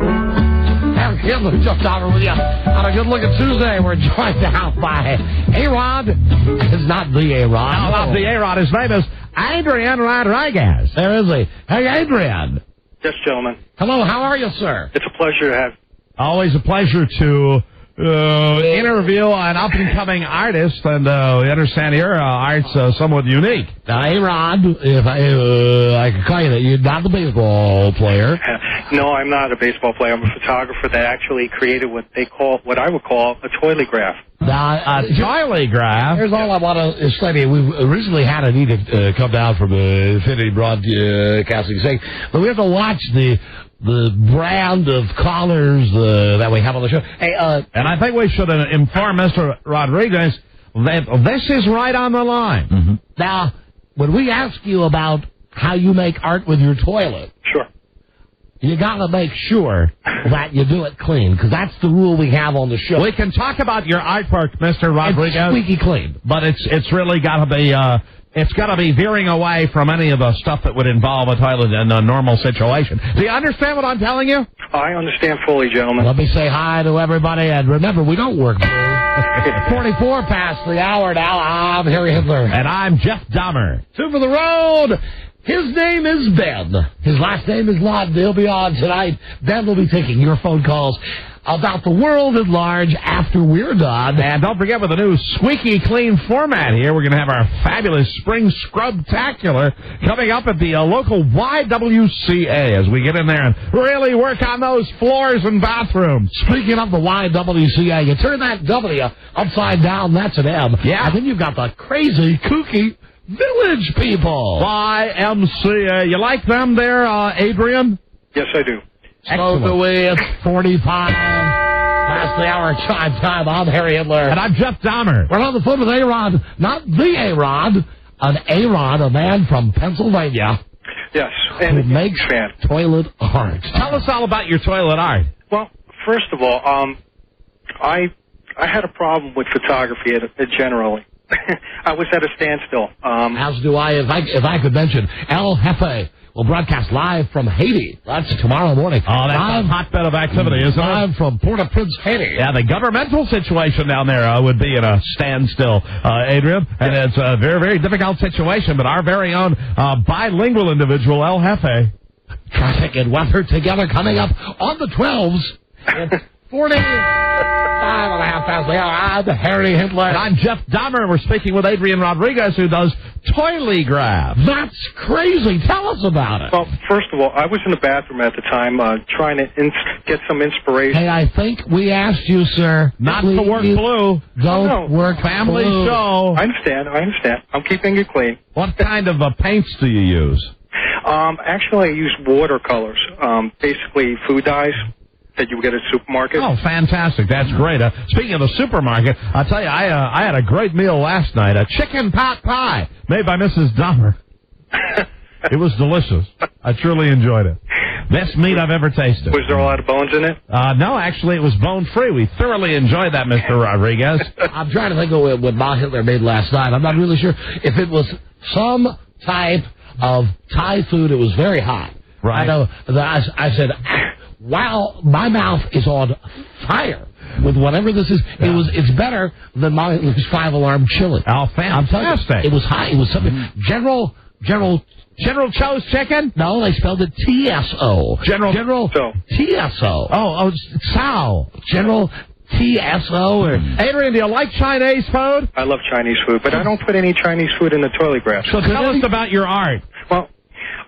Speaker 2: Harry Hitler, Jeff Dahmer with you on a good-looking Tuesday. We're joined now by A-Rod. It's not the A-Rod.
Speaker 5: No, not the A-Rod. His name is Adrian Rodriguez.
Speaker 2: There is he. Hey, Adrian.
Speaker 15: Yes, gentlemen.
Speaker 2: Hello, how are you, sir?
Speaker 15: It's a pleasure to have.
Speaker 5: Always a pleasure to interview an up-and-coming artist, and we understand your art's somewhat unique.
Speaker 2: Now, A-Rod, if I can call you that, you're not the baseball player.
Speaker 15: No, I'm not a baseball player. I'm a photographer that actually created what I would call a toilograph.
Speaker 2: Now,
Speaker 5: a toilograph?
Speaker 2: Here's all I want to study. We originally had an edict come down from Infinity Broadcasting saying, but we have to watch the brand of callers that we have on the show. Hey,
Speaker 5: and I think we should inform Mr. Rodriguez that this is right on the line.
Speaker 2: Mm-hmm. Now, when we ask you about how you make art with your toilet,
Speaker 15: sure,
Speaker 2: you got to make sure that you do it clean, because that's the rule we have on the show.
Speaker 5: We can talk about your artwork, Mr. Rodriguez.
Speaker 2: It's squeaky clean,
Speaker 5: but it's really got to be. It's got to be veering away from any of the stuff that would involve a toilet in a normal situation. Do you understand what I'm telling you?
Speaker 15: I understand fully, gentlemen.
Speaker 2: Let me say hi to everybody, and remember, we don't work. 44 past the hour now. I'm Harry Hitler.
Speaker 5: And I'm Jeff Dahmer.
Speaker 2: Two for the road. His name is Ben. His last name is Lod. They'll be on tonight. Ben will be taking your phone calls about the world at large after we're done.
Speaker 5: And don't forget, with the new squeaky clean format here, we're going to have our fabulous Spring Scrub-tacular coming up at the local YWCA as we get in there and really work on those floors and bathrooms.
Speaker 2: Speaking of the YWCA, you turn that W upside down, that's an M.
Speaker 5: Yeah.
Speaker 2: And then you've got the crazy, kooky Village People.
Speaker 7: YMCA. You like them there, Adrian?
Speaker 15: Yes, I do.
Speaker 2: So do we. It's 45 past the hour time. I'm Harry Hitler.
Speaker 7: And I'm Jeff Dahmer.
Speaker 2: We're on the phone with A-Rod, not the A-Rod, an A-Rod, a man from Pennsylvania.
Speaker 15: Yes,
Speaker 2: and who makes toilet art.
Speaker 7: Tell us all about your toilet art.
Speaker 15: Well, first of all, I had a problem with photography generally. I was at a standstill.
Speaker 2: As do I. If I could mention, El Jefe will broadcast live from Haiti. That's tomorrow morning.
Speaker 7: Oh, that's a hotbed of activity, isn't it?
Speaker 2: Live from Port-au-Prince, Haiti.
Speaker 7: Yeah, the governmental situation down there would be in a standstill, Adrian. And it's a very, very difficult situation. But our very own bilingual individual, El Jefe.
Speaker 2: Traffic and weather together coming up on the 12s. It's 45.5 past the hour. I'm Harry Hitler.
Speaker 7: And I'm Jeff Dahmer. We're speaking with Adrian Rodriguez, who does toilegraphs.
Speaker 2: That's crazy. Tell us about it.
Speaker 15: Well, first of all, I was in the bathroom at the time trying to get some inspiration.
Speaker 2: Hey, I think we asked you, sir.
Speaker 7: Not to work blue.
Speaker 2: Don't work
Speaker 7: family
Speaker 2: blue.
Speaker 7: show.
Speaker 15: I understand. I'm keeping it clean.
Speaker 7: What kind of paints do you use?
Speaker 15: Actually, I use watercolors. Basically, food dyes that you get at a supermarket.
Speaker 7: Oh, fantastic. That's great. Speaking of the supermarket, I'll tell you, I had a great meal last night. A chicken pot pie made by Mrs. Dahmer. It was delicious. I truly enjoyed it. Best meat I've ever tasted.
Speaker 15: Was there a lot of bones in it?
Speaker 7: No, actually, it was bone-free. We thoroughly enjoyed that, Mr. Rodriguez.
Speaker 2: I'm trying to think of what Ma Hitler made last night. I'm not really sure if it was some type of Thai food. It was very hot.
Speaker 7: Right.
Speaker 2: I know. I said, wow, my mouth is on fire with whatever this is.
Speaker 7: Yeah.
Speaker 2: It's better than my 5-alarm chili.
Speaker 7: Oh, fantastic.
Speaker 2: It was hot. It was something. General
Speaker 7: Cho's chicken?
Speaker 2: No, they spelled it T-S-O. General T-S-O.
Speaker 7: Oh, Sao.
Speaker 2: General T-S-O.
Speaker 7: Adrian, do you like Chinese food?
Speaker 15: I love Chinese food, but I don't put any Chinese food in the toilet grass.
Speaker 7: So tell us about your art.
Speaker 15: Well,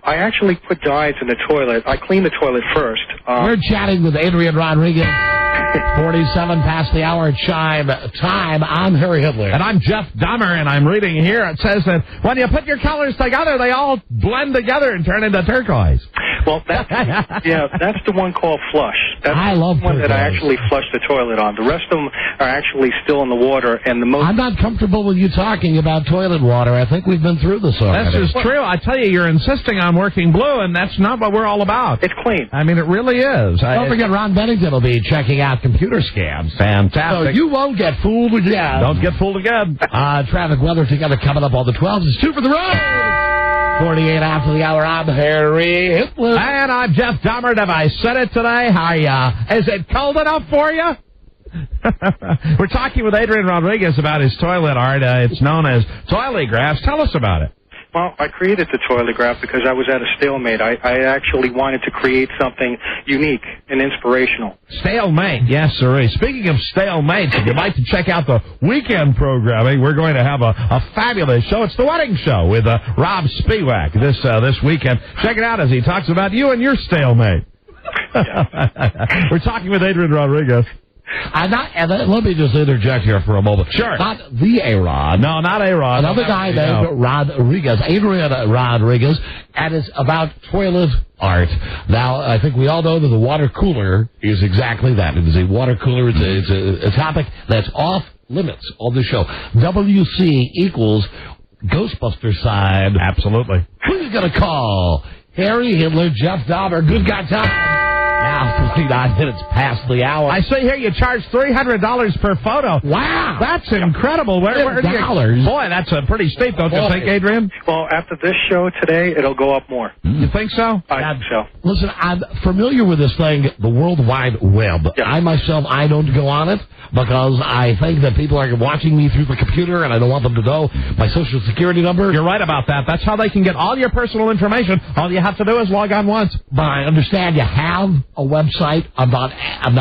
Speaker 15: I actually put dyes in the toilet. I clean the toilet first.
Speaker 2: We're chatting with Adrian Rodriguez. 47 past the hour chime time. I'm Harry Hitler.
Speaker 7: And I'm Jeff Dahmer, and I'm reading here. It says that when you put your colors together, they all blend together and turn into turquoise.
Speaker 15: Well, that's the one called flush. That's
Speaker 2: I love
Speaker 15: the one
Speaker 2: turquoise.
Speaker 15: that I actually flush the toilet on. The rest of them are actually still in the water, and the most...
Speaker 2: I'm not comfortable with you talking about toilet water. I think we've been through this already.
Speaker 7: This is true. I tell you, you're insisting on working blue, and that's not what we're all about.
Speaker 15: It's clean.
Speaker 7: I mean, it really is.
Speaker 2: Don't forget, Ron Bennington will be checking out computer scams.
Speaker 7: Fantastic.
Speaker 2: So you won't get fooled again.
Speaker 7: Don't get fooled again.
Speaker 2: Traffic weather together coming up on the 12s. It's 2 for the road. 48 after the hour. I'm Harry Hitler.
Speaker 7: And I'm Jeff Dahmer. Have I said it today? Is it cold enough for you? We're talking with Adrian Rodriguez about his toilet art. It's known as toilegraphs. Tell us about it.
Speaker 15: Well, I created the toilegraph because I was at a stalemate. I actually wanted to create something unique and inspirational.
Speaker 7: Stalemate, yes, sir. Speaking of stalemates, if you'd like to check out the weekend programming, we're going to have a fabulous show. It's the wedding show with Rob Spiewak this weekend. Check it out as he talks about you and your stalemate. We're talking with Adrian Rodriguez.
Speaker 2: Let me just interject here for a moment.
Speaker 7: Sure.
Speaker 2: Not the A-Rod.
Speaker 7: No, not A-Rod.
Speaker 2: Another guy named Rodriguez, Adrian Rodriguez, and it's about toilet art. Now, I think we all know that the water cooler is exactly that. It is a water cooler. It's a topic that's off limits on the show. WC equals Ghostbuster sign.
Speaker 7: Absolutely.
Speaker 2: Who's going to call? Harry Hitler, Jeff Dahmer, good guy time. Now, 59 minutes past the hour.
Speaker 7: I see here you charge $300 per photo.
Speaker 2: Wow.
Speaker 7: That's incredible. Where do you... Boy, that's pretty steep, don't you think, Adrian?
Speaker 15: Well, after this show today, it'll go up more.
Speaker 7: You think so?
Speaker 15: I think so.
Speaker 2: Listen, I'm familiar with this thing, the World Wide Web. Yeah. I don't go on it because I think that people are watching me through the computer and I don't want them to know my social security number.
Speaker 7: You're right about that. That's how they can get all your personal information. All you have to do is log on once.
Speaker 2: But I understand you have a website. I'm not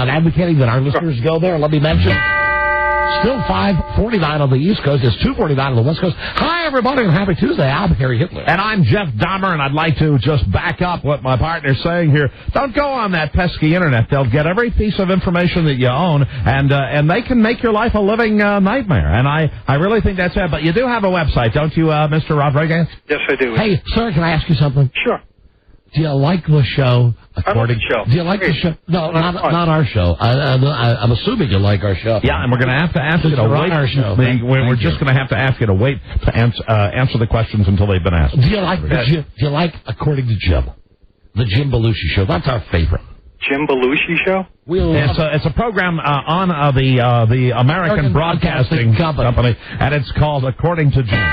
Speaker 2: advocating that our listeners go there. Let me mention Still 5:49 on the East Coast. It's 2:49 on the West Coast. Hi, everybody, and happy Tuesday. I'm Harry Hitler.
Speaker 5: And I'm Jeff Dahmer, and I'd like to just back up what my partner's saying here. Don't go on that pesky internet. They'll get every piece of information that you own, and they can make your life a living nightmare. And I really think that's it. But you do have a website, don't you, Mr. Rodriguez?
Speaker 20: Yes, I do.
Speaker 2: Hey, sir, can I ask you something?
Speaker 20: Sure.
Speaker 2: Do you like the show?
Speaker 20: I love the show.
Speaker 2: Do you like the show? No, not our show. I'm assuming you like our show.
Speaker 5: Yeah, and we're going to have to ask you to wait.
Speaker 2: Our show.
Speaker 5: We're just going to have to ask you to wait to answer the questions until they've been asked.
Speaker 2: Do you like According to Jim? The Jim Belushi Show. That's our favorite.
Speaker 20: Jim Belushi Show?
Speaker 5: It's a program on the American Broadcasting Company, and it's called According to Jim.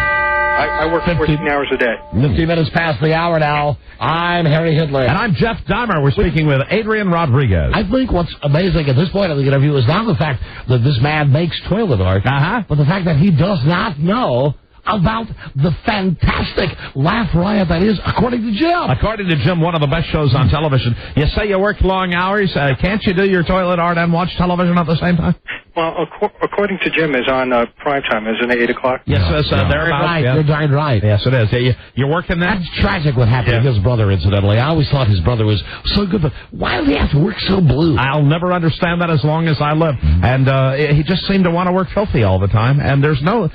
Speaker 20: I work 14 hours a day.
Speaker 2: 50 minutes past the hour now. I'm Harry Hitler.
Speaker 5: And I'm Jeff Dahmer. We're speaking with Adrian Rodriguez.
Speaker 2: I think what's amazing at this point of the interview is not the fact that this man makes toilet art, but the fact that he does not know about the fantastic laugh riot that is According to Jim.
Speaker 5: According to Jim, one of the best shows on television. You say you work long hours. Can't you do your toilet art and watch television at the same time?
Speaker 20: Well, According to Jim is on prime time, isn't it, 8 o'clock?
Speaker 5: Yes,
Speaker 2: they're right.
Speaker 5: Yeah.
Speaker 2: You're darn right.
Speaker 5: Yes, it is. You're working that?
Speaker 2: That's tragic what happened to his brother, incidentally. I always thought his brother was so good, but why does he have to work so blue?
Speaker 5: I'll never understand that as long as I live. And he just seemed to want to work filthy all the time, and there's no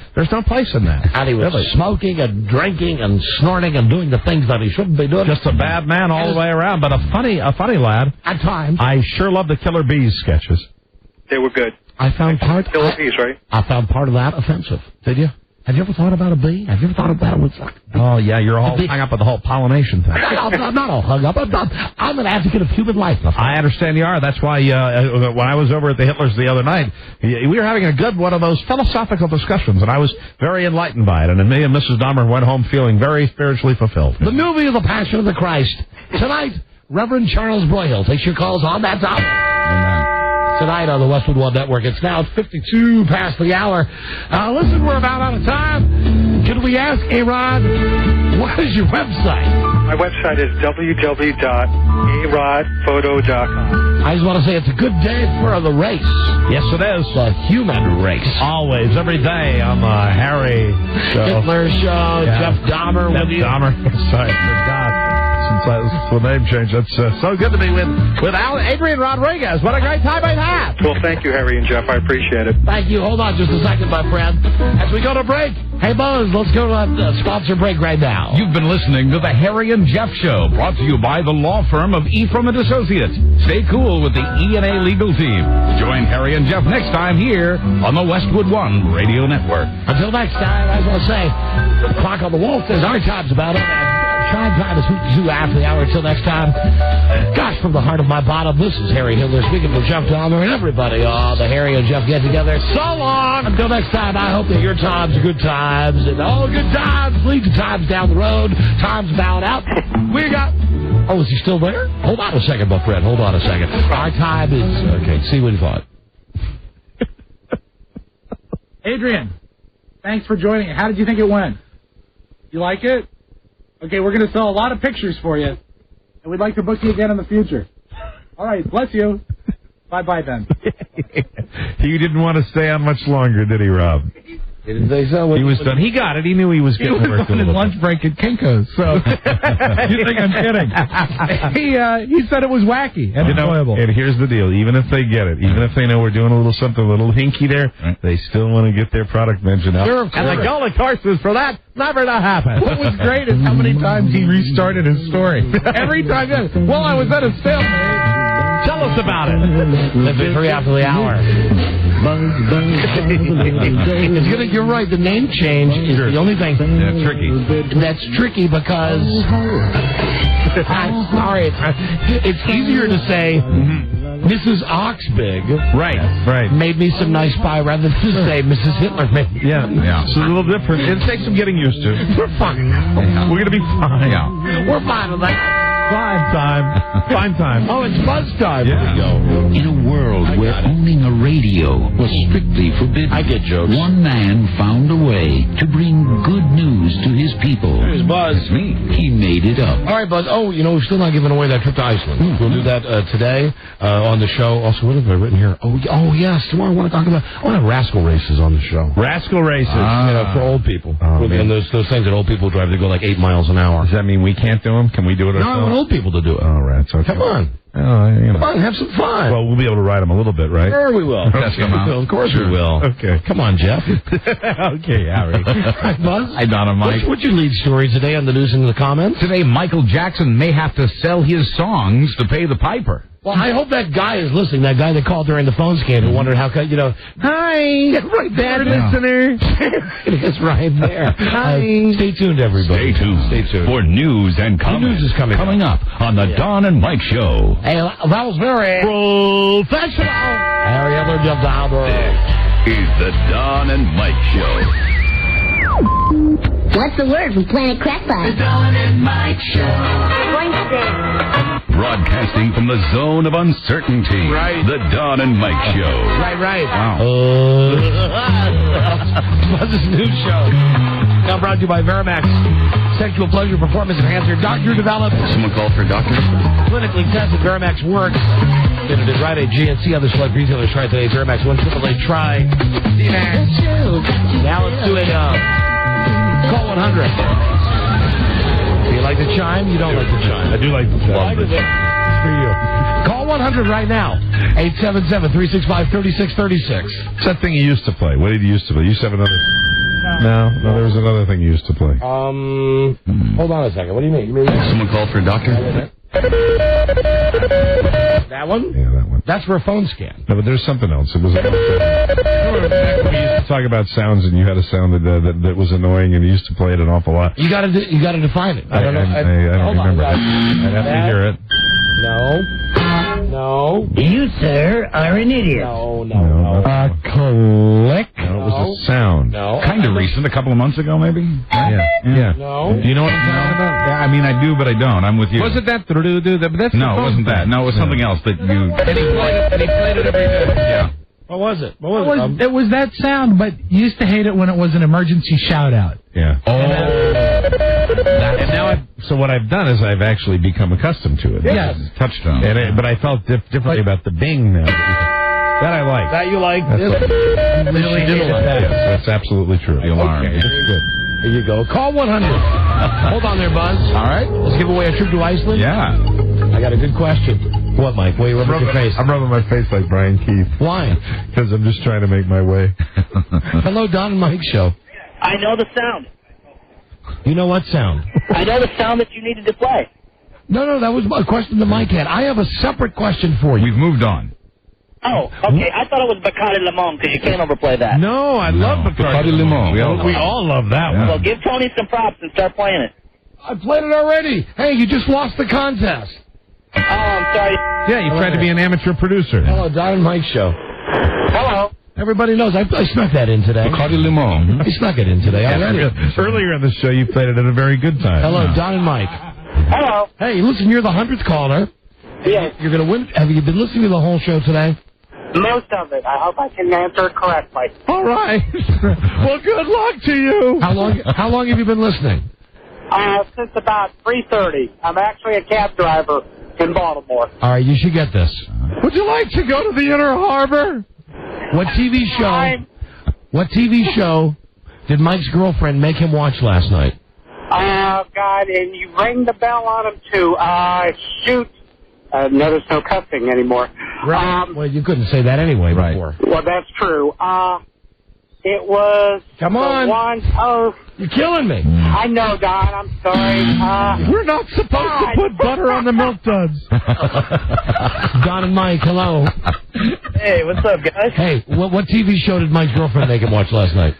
Speaker 5: place in that.
Speaker 2: And he was smoking and drinking and snorting and doing the things that he shouldn't be doing.
Speaker 5: Just a bad man all the way around, but a funny lad.
Speaker 2: At times.
Speaker 5: I sure love the Killer Bees sketches.
Speaker 20: They were good.
Speaker 2: I found part
Speaker 20: Killer Bees, right?
Speaker 2: I found part of that offensive. Did you? Have you ever thought about a bee? Have you ever thought about it?
Speaker 5: Oh, yeah, you're all hung up with the whole pollination thing.
Speaker 2: I'm not all hung up. I'm an advocate of human life.
Speaker 5: I understand you are. That's why when I was over at the Hitlers the other night, we were having a good one of those philosophical discussions, and I was very enlightened by it. And me and Mrs. Dahmer went home feeling very spiritually fulfilled.
Speaker 2: The movie of the Passion of the Christ. Tonight, Reverend Charles Broyhill takes your calls on that topic. Amen. Tonight on the Westwood One Network. It's now 52 past the hour. Listen, we're about out of time. Can we ask A-Rod, what is your website?
Speaker 20: My website is www.arodphoto.com.
Speaker 2: I just want to say it's a good day for the race.
Speaker 5: Yes, it is.
Speaker 2: The human race.
Speaker 5: Always, every day on the Harry Show.
Speaker 2: Hitler Show, Jeff Dahmer with you.
Speaker 5: Dahmer. Sorry, good God. Since the name change, that's so good to be with Adrian Rodriguez. What a great time I've had.
Speaker 20: Well, thank you, Harry and Jeff. I appreciate it.
Speaker 2: Thank you. Hold on just a second, my friend. As we go to break, hey, Buzz, let's go to a sponsor break right now.
Speaker 7: You've been listening to the Harry and Jeff Show, brought to you by the law firm of Ephraim & Associates. Stay cool with the E&A legal team. Join Harry and Jeff next time here on the Westwood One Radio Network.
Speaker 2: Until next time, I was going to say, the clock on the wall says our time's about up. Try time is 2 after the hour. Until next time, gosh, from the heart of my bottom, this is Harry Hitler speaking for Jeff Dahmer and everybody. The Harry and Jeff get together. So long. Until next time, I hope that your times are good times, and all good times lead to times down the road. Times bound out. We got. Oh, is he still there? Hold on a second, my friend. Hold on a second. Our time is okay. See what he thought.
Speaker 3: Adrian, thanks for joining. How did you think it went? You like it? Okay, we're going to sell a lot of pictures for you, and we'd like to book you again in the future. All right, bless you. Bye-bye, then.
Speaker 5: He didn't want to stay on much longer, did he, Rob?
Speaker 2: Didn't say so.
Speaker 5: He was done. He got it. He knew he was getting worked.
Speaker 3: He was on his lunch break at Kinko's, so you think I'm kidding. He said it was wacky and enjoyable.
Speaker 5: And here's the deal. Even if they get it, even if they know we're doing a little something a little hinky there, they still want to get their product mentioned out.
Speaker 2: Sure,
Speaker 5: and the goal, of course, is for that never to happen.
Speaker 3: What was great is how many times he restarted his story. Every time, well, I was at a sale.
Speaker 5: Tell us about it.
Speaker 2: 53 after the hour. You're right. The name change is the only thing.
Speaker 5: That's tricky.
Speaker 2: That's tricky because I'm sorry. It's easier to say Mrs. Oxbig.
Speaker 5: Right.
Speaker 2: Made me some nice pie rather than to say Mrs. Hitler made me.
Speaker 5: Yeah. It's a little different. It takes some getting used to.
Speaker 2: We're fine.
Speaker 5: We're going to be fine.
Speaker 2: We're fine with that.
Speaker 5: Prime time.
Speaker 2: Oh, it's buzz time.
Speaker 5: Yeah.
Speaker 2: Here we go.
Speaker 21: In a world where owning a radio was strictly forbidden,
Speaker 2: I get jokes.
Speaker 21: one man found a way to bring good news to his people.
Speaker 2: Here's Buzz.
Speaker 21: It's me. He made it up.
Speaker 2: All right, Buzz. Oh, we're still not giving away that trip to Iceland. We'll do that today on the show. Also, what have I written here? Oh, yes. Tomorrow I want to talk about. I want to have rascal races on the show.
Speaker 5: Rascal races.
Speaker 2: For old people.
Speaker 5: Oh, man.
Speaker 2: And those things that old people drive, they go like 8 miles an hour.
Speaker 5: Does that mean we can't do them? Can we do it ourselves?
Speaker 2: No, I want old people to do it.
Speaker 5: Oh, rats. Okay.
Speaker 2: Come on.
Speaker 5: Come
Speaker 2: on, have some fun.
Speaker 5: Well, we'll be able to ride them a little bit, right?
Speaker 2: Sure we will.
Speaker 5: Test them out.
Speaker 2: Of course we will.
Speaker 5: Okay.
Speaker 2: Come on, Jeff.
Speaker 5: Okay, Harry.
Speaker 2: Hi, Buzz.
Speaker 7: Hi, Don and Mike.
Speaker 2: What's your lead story today on the news in the comments?
Speaker 7: Today, Michael Jackson may have to sell his songs to pay the piper.
Speaker 2: Well, I hope that guy is listening. That guy that called during the phone scam and wondered how, hi, right there, listener. It is right there. Hi. Stay tuned, everybody.
Speaker 1: Stay tuned for news and comments.
Speaker 2: News is coming
Speaker 1: up on the Don and Mike Show.
Speaker 2: Hey, that was very professional. Harry Edler, Jeff Dauber.
Speaker 1: This is the Don and Mike Show.
Speaker 11: What's the word from Planet Crackpot?
Speaker 1: The Don and Mike Show. Broadcasting from the zone of uncertainty.
Speaker 2: Right.
Speaker 1: The Don and Mike Show.
Speaker 2: Right.
Speaker 7: Wow.
Speaker 2: Buzz's news show. Now brought to you by Verimax. Sexual pleasure performance enhancer. Doctor developed.
Speaker 16: Someone called for a doctor?
Speaker 2: Clinically tested. Verimax works. Did it right at GNC. Other select retailers try today. Verimax 1-888 try. Now let's do it. Call 100. Do you like the chime? You don't like the chime.
Speaker 5: I do like the chime.
Speaker 2: It's for you. Call 100 right now. 877-365-3636.
Speaker 5: It's that thing you used to play. What did you used to play? You used to have another... No, there was another thing you used to play.
Speaker 2: Hold on a second. What do you mean?
Speaker 16: Someone called for a doctor?
Speaker 2: That one?
Speaker 5: Yeah, that one.
Speaker 2: That's for a phone scan.
Speaker 5: No, but there's something else. It was we used to talk about sounds, and you had a sound that was annoying, and you used to play it an awful lot.
Speaker 2: You got to define it. I don't know.
Speaker 5: I don't remember. I'd have to hear it.
Speaker 2: No.
Speaker 22: You, sir, are an idiot.
Speaker 2: No.
Speaker 5: A click. No, it was a sound.
Speaker 2: No.
Speaker 7: Kind of recent, a couple of months ago, maybe?
Speaker 5: Yeah.
Speaker 2: No.
Speaker 5: Do you know what I'm talking about?
Speaker 7: Yeah, I mean, I do, but I don't. I'm with you.
Speaker 5: Was it that? But that's
Speaker 7: No, it wasn't that. No, it was something else that you...
Speaker 2: And he played it every day.
Speaker 7: Yeah.
Speaker 2: What was it?
Speaker 3: It was that sound, but you used to hate it when it was an emergency shout-out.
Speaker 5: Yeah.
Speaker 7: And
Speaker 5: now so what I've done is I've actually become accustomed to it.
Speaker 3: Yes.
Speaker 7: Touchdown.
Speaker 5: But I felt differently about the bing now. That I like.
Speaker 2: That you like?
Speaker 5: Really didn't like that. Yes, that's absolutely true.
Speaker 7: The alarm.
Speaker 2: Okay. Good. Here you go. Call 100. Hold on there, Buzz.
Speaker 7: All right.
Speaker 2: Let's give away a trip to Iceland.
Speaker 7: Yeah.
Speaker 2: I got a good question. What, Mike? What are you rubbing your face?
Speaker 5: I'm rubbing my face like Brian Keith.
Speaker 2: Why?
Speaker 5: Because I'm just trying to make my way.
Speaker 2: Hello, Don and Mike Show.
Speaker 17: I know the sound.
Speaker 2: You know what sound?
Speaker 17: I know the sound that you needed to play.
Speaker 2: No, that was a question that Mike had. I have a separate question for you.
Speaker 7: We've moved on.
Speaker 17: Oh, okay. I thought it was Bacardi Limon because you can't overplay that.
Speaker 5: No, I love Bacardi
Speaker 7: Limon.
Speaker 5: We all love that one.
Speaker 17: Well, give Tony some props and start playing it.
Speaker 2: I played it already. Hey, you just lost the contest.
Speaker 17: Oh, I'm sorry.
Speaker 5: Yeah, you tried to be an amateur producer.
Speaker 2: Hello, Don and Mike Show.
Speaker 17: Hello.
Speaker 2: Everybody knows. I snuck that in today.
Speaker 7: Bacardi Limon.
Speaker 2: I snuck it in today already.
Speaker 5: Earlier in the show, you played it at a very good time.
Speaker 2: Hello, Don and Mike.
Speaker 17: Hello.
Speaker 2: Hey, listen, you're the 100th caller.
Speaker 17: Yes.
Speaker 2: You're going to win. Have you been listening to the whole show today?
Speaker 17: Most of it. I hope I can answer it correctly.
Speaker 2: All right.
Speaker 5: Well, good luck to you.
Speaker 2: How long have you been listening?
Speaker 17: Since about 3:30. I'm actually a cab driver in Baltimore.
Speaker 2: All right, you should get this.
Speaker 5: Would you like to go to the Inner Harbor?
Speaker 2: What TV show did Mike's girlfriend make him watch last night?
Speaker 17: Oh, God, and you ring the bell on him, too. Shoot. Notice no cussing anymore.
Speaker 2: Right. Well, you couldn't say that anyway before.
Speaker 17: Well, that's true. It was...
Speaker 2: Come on.
Speaker 17: The one... Oh...
Speaker 2: You're killing me.
Speaker 17: I know, Don. I'm sorry.
Speaker 5: We're not supposed to put butter on the milk duds.
Speaker 2: Don and Mike, hello.
Speaker 17: Hey, what's up, guys?
Speaker 2: Hey, what TV show did Mike's girlfriend make him watch last night?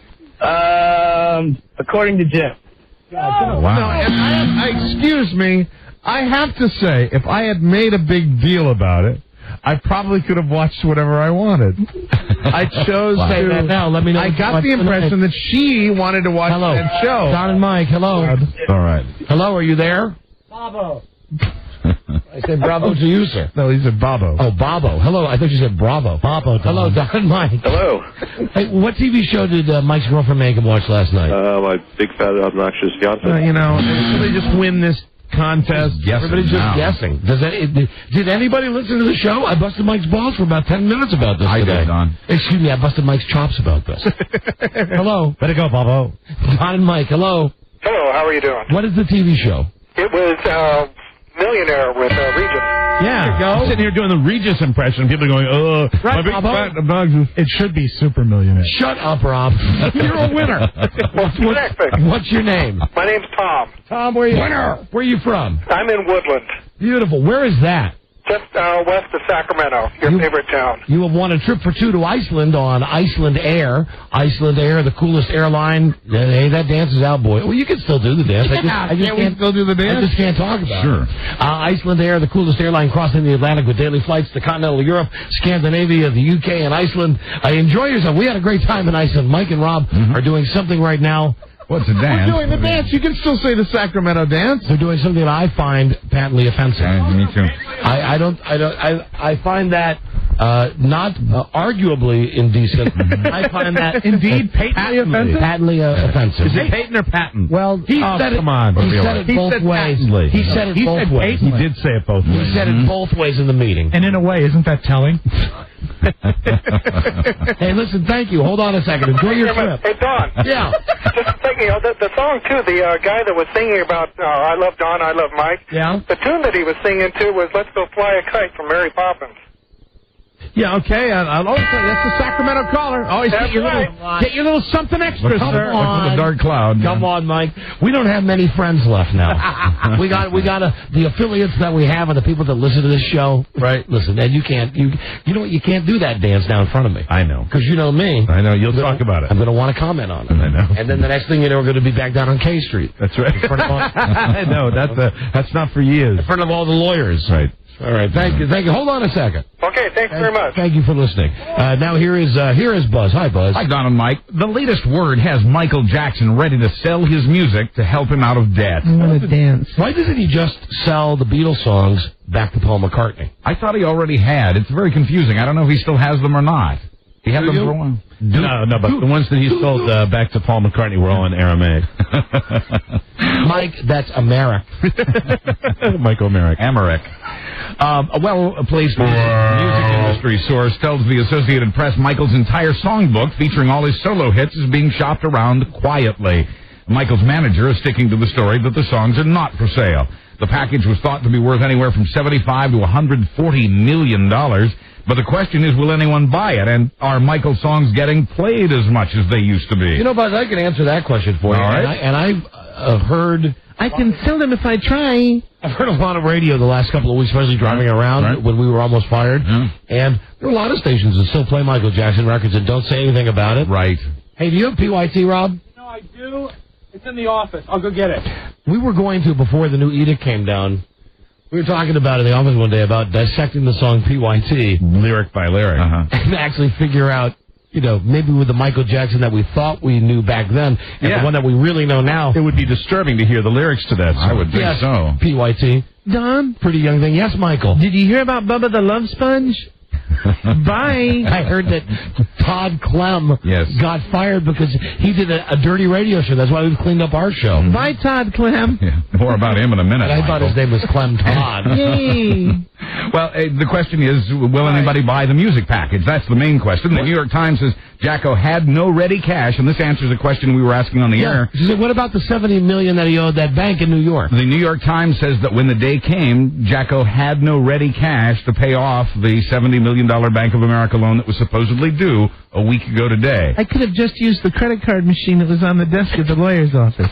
Speaker 17: According to Jim.
Speaker 5: Wow. No, excuse me. I have to say, if I had made a big deal about it, I probably could have watched whatever I wanted. I chose to...
Speaker 2: Now, let me know.
Speaker 5: I got the impression that she wanted to watch that show.
Speaker 2: Don and Mike, hello.
Speaker 5: All right.
Speaker 2: Hello, are you there?
Speaker 17: Bravo.
Speaker 2: I said bravo to you, sir.
Speaker 5: No, he said Bobo.
Speaker 2: Oh, Bobo. Hello. I thought you said bravo.
Speaker 6: Bobo.
Speaker 2: Hello, Don and Mike.
Speaker 16: Hello.
Speaker 2: Hey, what TV show did Mike's girlfriend make him watch last night?
Speaker 16: My big fat obnoxious fiance.
Speaker 5: So they just win this contest.
Speaker 2: Everybody's just guessing. Did anybody listen to the show? I busted Mike's balls for about 10 minutes about this today.
Speaker 7: I did, Don.
Speaker 2: Excuse me, I busted Mike's chops about this. Hello.
Speaker 6: Better go, Bobo.
Speaker 2: Don and Mike, hello.
Speaker 20: Hello, how are you doing?
Speaker 2: What is the TV show?
Speaker 20: It was Millionaire with Regis.
Speaker 5: Yeah, I'm sitting here doing the Regis impression. People are going,
Speaker 2: Right,
Speaker 5: my big
Speaker 2: Bobo?
Speaker 5: fat obnoxious.
Speaker 6: It should be Super Millionaire.
Speaker 2: Shut up, Rob. You're a winner. What's your name?
Speaker 20: My name's Tom.
Speaker 2: Tom, where are you? Winner. Where are you from?
Speaker 20: I'm in Woodland,
Speaker 2: Beautiful. Where is that?
Speaker 20: just west of Sacramento, your favorite town.
Speaker 2: You have won a trip for two to Iceland on Iceland Air. Iceland Air, the coolest airline. Hey, that dance is out, boy. Well, you can still do the dance. I just can't
Speaker 5: still do the dance?
Speaker 2: I just can't talk about
Speaker 7: Sure.
Speaker 2: it. Iceland Air, the coolest airline crossing the Atlantic with daily flights to continental Europe, Scandinavia, the UK, and Iceland. Enjoy yourself. We had a great time in Iceland. Mike and Rob are doing something right now.
Speaker 7: What's the dance?
Speaker 5: We're doing the dance. You can still say the Sacramento dance.
Speaker 2: They're doing something that I find patently offensive.
Speaker 7: Me too.
Speaker 2: I find that not arguably indecent. I find that
Speaker 6: Indeed, patently offensive?
Speaker 2: Patently offensive.
Speaker 5: Is it patent or patent?
Speaker 6: Well,
Speaker 2: He said it.
Speaker 5: come on.
Speaker 2: He said it both ways. He said it both ways.
Speaker 5: He did say it both ways.
Speaker 2: He said it both ways in the meeting.
Speaker 6: and in a way, isn't that telling?
Speaker 2: Hey, listen, thank you. Hold on a second. Enjoy your trip.
Speaker 20: Hey, Don.
Speaker 2: Yeah.
Speaker 20: Just thinking, the song, too, the guy that was singing about I Love Don, I Love Mike,
Speaker 2: Yeah.
Speaker 20: the tune that he was singing, too, was Let's Go Fly a Kite from Mary Poppins.
Speaker 5: Yeah, okay. That's the Sacramento caller. Always
Speaker 20: That's
Speaker 2: Get your little something extra,
Speaker 5: Come
Speaker 2: sir.
Speaker 5: on.
Speaker 7: The dark cloud.
Speaker 2: Come on, Mike. We don't have many friends left now. we got the affiliates that we have and the people that listen to this show.
Speaker 5: Right.
Speaker 2: Listen, and you know what? You can't do that dance now in front of me.
Speaker 5: I know.
Speaker 2: Because you know me.
Speaker 5: I know. You'll talk about it.
Speaker 2: I'm going to want to comment on it.
Speaker 5: I know.
Speaker 2: And then the next thing you know, we're going to be back down on K Street.
Speaker 5: That's right.
Speaker 2: In front of all,
Speaker 5: No, that's not for years.
Speaker 2: in front of all the lawyers.
Speaker 5: Right.
Speaker 2: All right. Thank you. Hold on a second.
Speaker 20: Okay, thanks very much.
Speaker 2: Thank you for listening. Now here is Buzz. Hi, Buzz.
Speaker 7: Hi, Don and Mike. The latest word has Michael Jackson ready to sell his music to help him out of debt.
Speaker 6: I want to dance.
Speaker 2: Why doesn't he just sell the Beatles songs back to Paul McCartney?
Speaker 7: I thought he already had. It's very confusing. I don't know if he still has them or not. He had them for a while.
Speaker 5: No, but the ones that he sold back to Paul McCartney were all in Aramaic.
Speaker 2: Mike, that's Americ.
Speaker 5: Michael Merrick.
Speaker 7: Amharic. A well-placed music industry source tells the Associated Press Michael's entire songbook featuring all his solo hits is being shopped around quietly. Michael's manager is sticking to the story that the songs are not for sale. The package was thought to be worth anywhere from $75 to $140 million. But the question is, will anyone buy it? And are Michael's songs getting played as much as they used to be?
Speaker 2: You know, Buzz, I can answer that question for you.
Speaker 7: All right.
Speaker 2: And I've heard...
Speaker 6: I can sell them if I try.
Speaker 2: I've heard a lot of radio the last couple of weeks, especially driving around when we were almost fired.
Speaker 7: Yeah.
Speaker 2: And there are a lot of stations that still play Michael Jackson records and don't say anything about it.
Speaker 7: Right.
Speaker 2: Hey, do you have PYT, Rob?
Speaker 17: No, I do. It's in the office. I'll go get it.
Speaker 2: We were going to, before the new edict came down, we were talking about in the office one day about dissecting the song PYT.
Speaker 5: Lyric by lyric.
Speaker 2: And actually figure out, you know, maybe with the Michael Jackson that we thought we knew back then and the one that we really know now.
Speaker 5: It would be disturbing to hear the lyrics to that song.
Speaker 7: I would think
Speaker 2: Yes,
Speaker 7: so.
Speaker 2: PYT.
Speaker 6: Don,
Speaker 2: Pretty young thing. Yes, Michael.
Speaker 6: did you hear about Bubba the Love Sponge? Bye.
Speaker 2: I heard that Todd Clem got fired because he did a dirty radio show. That's why we've cleaned up our show.
Speaker 6: Bye, Todd Clem.
Speaker 7: Yeah, more about him in a minute.
Speaker 2: And I thought his name was Clem Todd.
Speaker 6: Yay.
Speaker 7: Well, the question is, will anybody buy the music package? That's the main question. The New York Times says Jacko had no ready cash, and this answers a question we were asking on the air.
Speaker 2: She said, what about the $70 million that he owed that bank in New York?
Speaker 7: The New York Times says that when the day came, Jacko had no ready cash to pay off the $70 million Bank of America loan that was supposedly due a week ago today.
Speaker 6: I could have just used the credit card machine that was on the desk at the lawyer's office.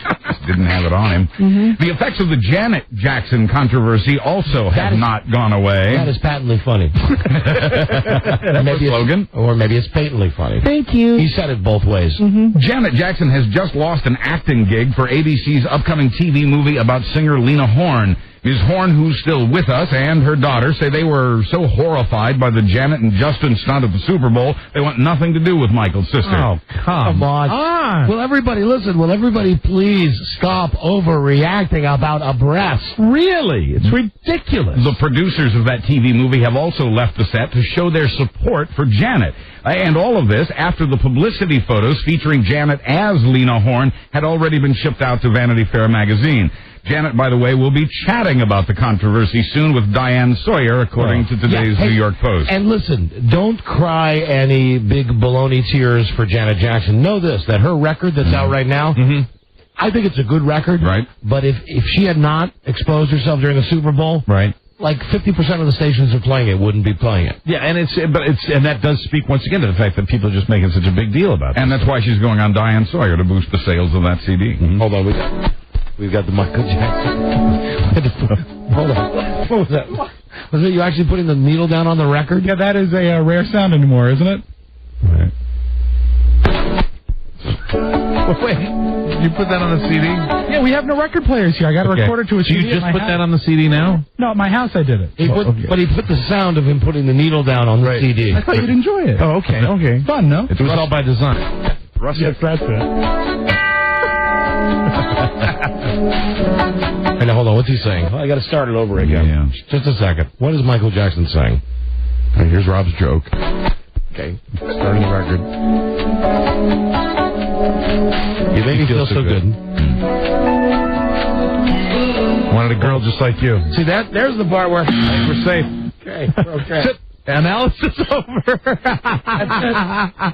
Speaker 7: Didn't have it on him.
Speaker 6: Mm-hmm.
Speaker 7: The effects of the Janet Jackson controversy also have not gone away.
Speaker 2: That is patently funny.
Speaker 7: Maybe slogan.
Speaker 2: Or maybe it's patently funny.
Speaker 6: Thank you.
Speaker 2: He said it both ways.
Speaker 6: Mm-hmm.
Speaker 7: Janet Jackson has just lost an acting gig for ABC's upcoming TV movie about singer Lena Horne. Ms. Horn, who's still with us, and her daughter say they were so horrified by the Janet and Justin stunt at the Super Bowl, they want nothing to do with Michael's sister.
Speaker 5: Oh, come on.
Speaker 2: Will everybody please stop overreacting about a breast?
Speaker 5: Really? It's ridiculous.
Speaker 7: The producers of that TV movie have also left the set to show their support for Janet. And all of this after the publicity photos featuring Janet as Lena Horne had already been shipped out to Vanity Fair magazine. Janet, by the way, will be chatting about the controversy soon with Diane Sawyer, according to today's New York Post.
Speaker 2: And listen, don't cry any big baloney tears for Janet Jackson. Know this, that her record that's out right now, I think it's a good record.
Speaker 7: Right.
Speaker 2: But if she had not exposed herself during the Super Bowl,
Speaker 5: right,
Speaker 2: like 50% of the stations are playing it wouldn't be playing it.
Speaker 5: Yeah, and that does speak once again to the fact that people are just making such a big deal about it.
Speaker 7: And that's why she's going on Diane Sawyer to boost the sales of that CD.
Speaker 2: Hold on, we've got the Michael Jackson. Hold on. What was that? Was it you actually putting the needle down on the record?
Speaker 3: Yeah, that is a rare sound anymore, isn't it?
Speaker 5: Right.
Speaker 6: Wait, you put that on the CD?
Speaker 3: Yeah, we have no record players here. I got to record it to a
Speaker 5: So
Speaker 3: CD.
Speaker 5: you just put that on the CD now?
Speaker 3: No, at my house I did it.
Speaker 2: But he put the sound of him putting the needle down on the CD.
Speaker 3: I thought you'd enjoy it.
Speaker 6: Oh, okay.
Speaker 3: It's fun, no?
Speaker 5: It was all by design.
Speaker 3: Yes, that's it.
Speaker 2: And now, hold on, what's he saying? I got to start it over again.
Speaker 5: Yeah.
Speaker 2: Just a second. What is Michael Jackson saying? All right, here's Rob's joke. Okay, starting the record. You make me feel so good.
Speaker 5: Wanted a girl just like you.
Speaker 2: See, there's the part where
Speaker 5: we're safe.
Speaker 2: Okay.
Speaker 5: Analysis over.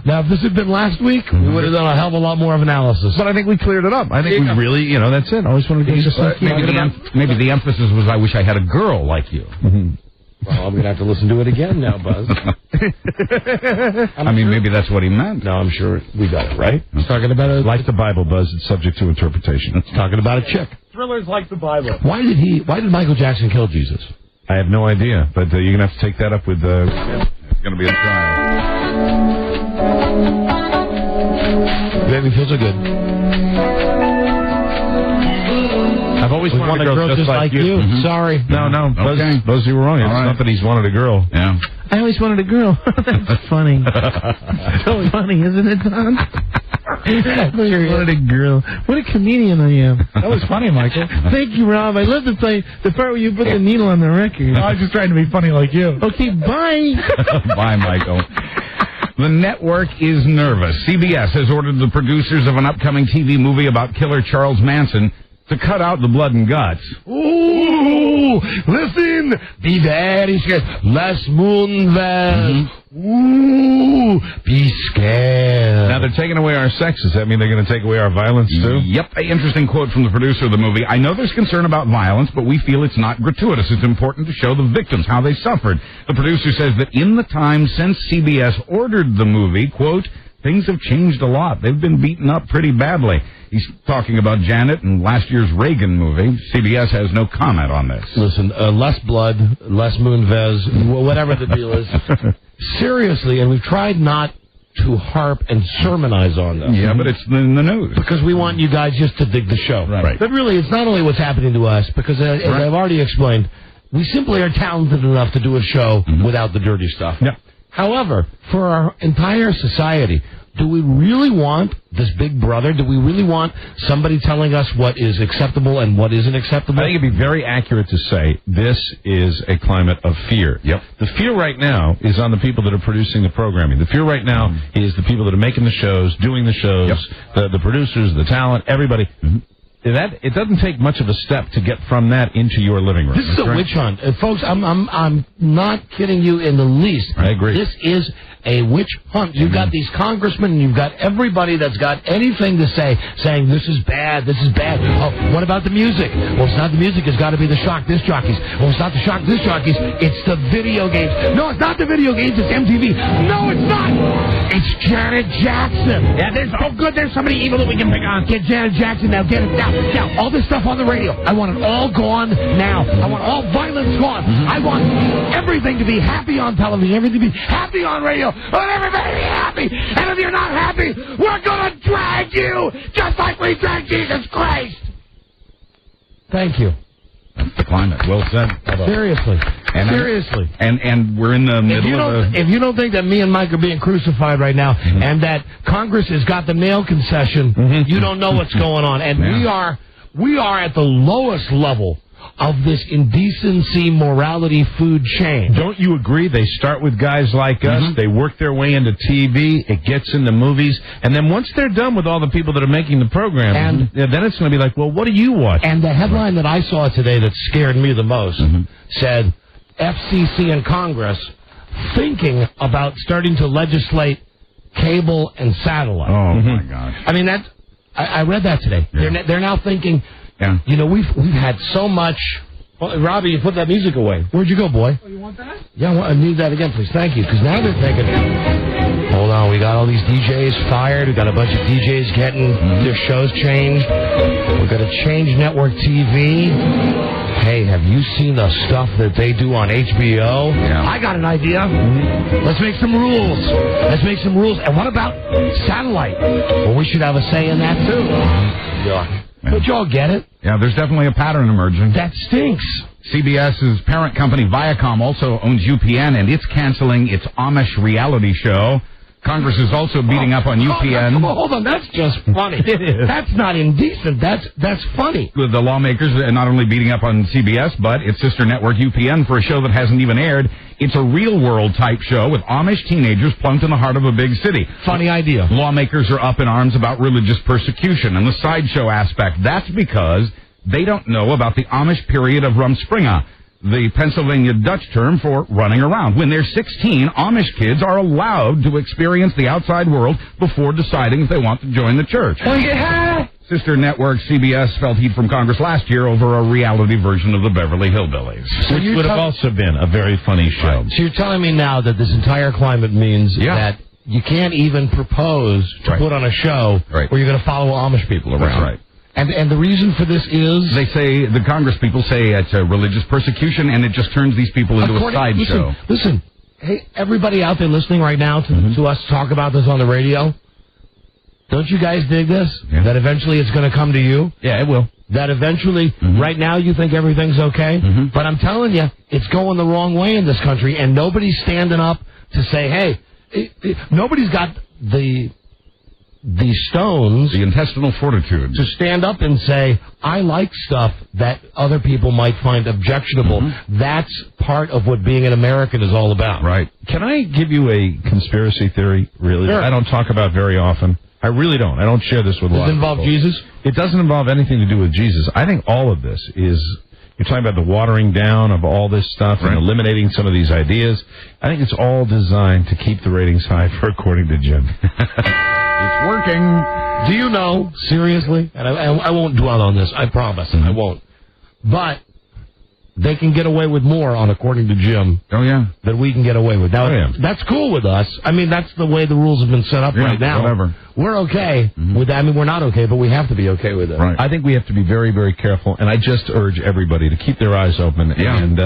Speaker 2: Now, if this had been last week, we would have done a hell of a lot more of analysis.
Speaker 5: But I think we cleared it up. I think we really, that's it. Always wanted to be just like you.
Speaker 7: Maybe the emphasis was I wish I had a girl like you.
Speaker 2: Well, I'm going to have to listen to it again now, Buzz.
Speaker 7: I mean, maybe that's what he meant.
Speaker 2: No, I'm sure we got it, right? He's talking about it.
Speaker 5: Like the Bible, Buzz, it's subject to interpretation.
Speaker 2: It's talking about a chick.
Speaker 3: Thrillers like the Bible.
Speaker 2: Why did Michael Jackson kill Jesus?
Speaker 5: I have no idea, but you're going to have to take that up with...
Speaker 7: It's going to be a trial.
Speaker 2: Made me feel so good.
Speaker 5: I've always wanted a girl just like you.
Speaker 2: Sorry.
Speaker 5: No.
Speaker 7: Okay.
Speaker 5: Buzz, you were wrong. It's not that he's wanted a girl.
Speaker 7: Yeah.
Speaker 6: I always wanted a girl. That's funny. So funny, isn't it, Don? I wanted a girl. What a comedian I am.
Speaker 3: That was funny, Michael.
Speaker 6: Thank you, Rob. I love the part where you put the needle on the record.
Speaker 3: I was just trying to be funny like you.
Speaker 6: Okay, bye.
Speaker 7: Bye, Michael. The network is nervous. CBS has ordered the producers of an upcoming TV movie about killer Charles Manson to cut out the blood and guts.
Speaker 2: Ooh, listen, be very scared. Les Moonves. Ooh, be scared.
Speaker 5: Now they're taking away our sex. Does that mean they're going to take away our violence too?
Speaker 7: Yep. An interesting quote from the producer of the movie. I know there's concern about violence, but we feel it's not gratuitous. It's important to show the victims how they suffered. The producer says that in the time since CBS ordered the movie, quote, things have changed a lot. They've been beaten up pretty badly. He's talking about Janet and last year's Reagan movie. CBS has no comment on this.
Speaker 2: Listen, less blood, less Moonves, whatever the deal is. Seriously, and we've tried not to harp and sermonize on them.
Speaker 7: Yeah, but it's in the news.
Speaker 2: Because we want you guys just to dig the show.
Speaker 7: Right.
Speaker 2: But really, it's not only what's happening to us, because as I've already explained, we simply are talented enough to do a show without the dirty stuff.
Speaker 5: Yeah.
Speaker 2: However, for our entire society, do we really want this big brother? Do we really want somebody telling us what is acceptable and what isn't acceptable?
Speaker 5: I think it'd be very accurate to say this is a climate of fear.
Speaker 7: Yep.
Speaker 5: The fear right now is on the people that are producing the programming. The fear right now is the people that are making the shows, doing the shows, the producers, the talent, everybody. It doesn't take much of a step to get from that into your living room.
Speaker 2: This is a witch hunt. Folks, I'm not kidding you in the least.
Speaker 5: I agree.
Speaker 2: This is a witch hunt. You've got these congressmen, and you've got everybody that's got anything to say, saying this is bad, this is bad. Oh, what about the music? Well, it's not the music. It's got to be the shock disc jockeys. Well, it's not the shock disc jockeys. It's the video games. No, it's not the video games. It's MTV. No, it's not. It's Janet Jackson. Yeah, there's good. There's somebody evil that we can pick on. Get Janet Jackson now. Get it now. Now, all this stuff on the radio. I want it all gone now. I want all violence gone. I want everything to be happy on television. Everything to be happy on radio. I want everybody to be happy. And if you're not happy, we're going to drag you just like we dragged Jesus Christ. Thank you.
Speaker 7: climate. Well said.
Speaker 2: Seriously. Seriously.
Speaker 7: And we're in the middle of
Speaker 2: If you don't think that me and Mike are being crucified right now, and that Congress has got the mail concession, you don't know what's going on. And we are at the lowest level of this indecency, morality, food chain.
Speaker 5: Don't you agree? They start with guys like us. They work their way into TV. It gets into movies. And then once they're done with all the people that are making the program, then it's going to be like, well, what do you watch?
Speaker 2: And the headline that I saw today that scared me the most said, FCC and Congress thinking about starting to legislate cable and satellite.
Speaker 7: Oh, my gosh.
Speaker 2: I mean, I read that today. Yeah. They're now thinking...
Speaker 7: Yeah.
Speaker 2: You know, we've had so much... Well, Robbie, you put that music away. Where'd you go, boy?
Speaker 3: Oh, you want that?
Speaker 2: Yeah, I need that again, please. Thank you. Because now they're thinking, hold on, we got all these DJs fired. We got a bunch of DJs getting their shows changed. We're going to change network TV. Hey, have you seen the stuff that they do on HBO?
Speaker 7: Yeah.
Speaker 2: I got an idea. Let's make some rules. And what about satellite? Well, we should have a say in that, too. Yeah. Don't you all get it?
Speaker 7: Yeah, there's definitely a pattern emerging.
Speaker 2: That stinks.
Speaker 7: CBS's parent company Viacom also owns UPN, and it's canceling its Amish reality show. Congress is also beating up on UPN.
Speaker 2: Hold on, that's just funny. That's not indecent. That's funny.
Speaker 7: The lawmakers are not only beating up on CBS, but its sister network UPN for a show that hasn't even aired. It's a real-world type show with Amish teenagers plunked in the heart of a big city.
Speaker 2: Funny idea.
Speaker 7: Lawmakers are up in arms about religious persecution and the sideshow aspect. That's because they don't know about the Amish period of Rumspringa, the Pennsylvania Dutch term for running around. When they're 16, Amish kids are allowed to experience the outside world before deciding if they want to join the church. Sister network CBS felt heat from Congress last year over a reality version of the Beverly Hillbillies.
Speaker 5: Which would have also been a very funny show.
Speaker 2: Right. So you're telling me now that this entire climate means that you can't even propose to put on a show where you're going to follow Amish people around.
Speaker 7: That's right.
Speaker 2: And the reason for this is?
Speaker 7: They say, the Congress people say it's a religious persecution, and it just turns these people into a sideshow.
Speaker 2: Listen, hey, everybody out there listening right now to us talk about this on the radio, don't you guys dig this? Yeah. That eventually it's going to come to you?
Speaker 7: Yeah, it will.
Speaker 2: That eventually, right now you think everything's okay? But I'm telling you, it's going the wrong way in this country, and nobody's standing up to say, hey, nobody's got the stones,
Speaker 7: the intestinal fortitude,
Speaker 2: to stand up and say, I like stuff that other people might find objectionable. That's part of what being an American is all about.
Speaker 7: Right.
Speaker 5: Can I give you a conspiracy theory, really,
Speaker 2: sure,
Speaker 5: that I don't talk about very often? I really don't. I don't share this with a lot of people.
Speaker 2: Does it involve Jesus?
Speaker 5: It doesn't involve anything to do with Jesus. I think all of this is... You're talking about the watering down of all this stuff and eliminating some of these ideas. I think it's all designed to keep the ratings high, according to Jim.
Speaker 7: It's working.
Speaker 2: Do you know, seriously, and I won't dwell on this, I promise, I won't, but they can get away with more on according to Jim than we can get away with. Now, that's cool with us. I mean, that's the way the rules have been set up right now.
Speaker 7: Whatever.
Speaker 2: We're okay with that. I mean, we're not okay, but we have to be okay with it.
Speaker 5: Right. I think we have to be very, very careful, and I just urge everybody to keep their eyes open. And,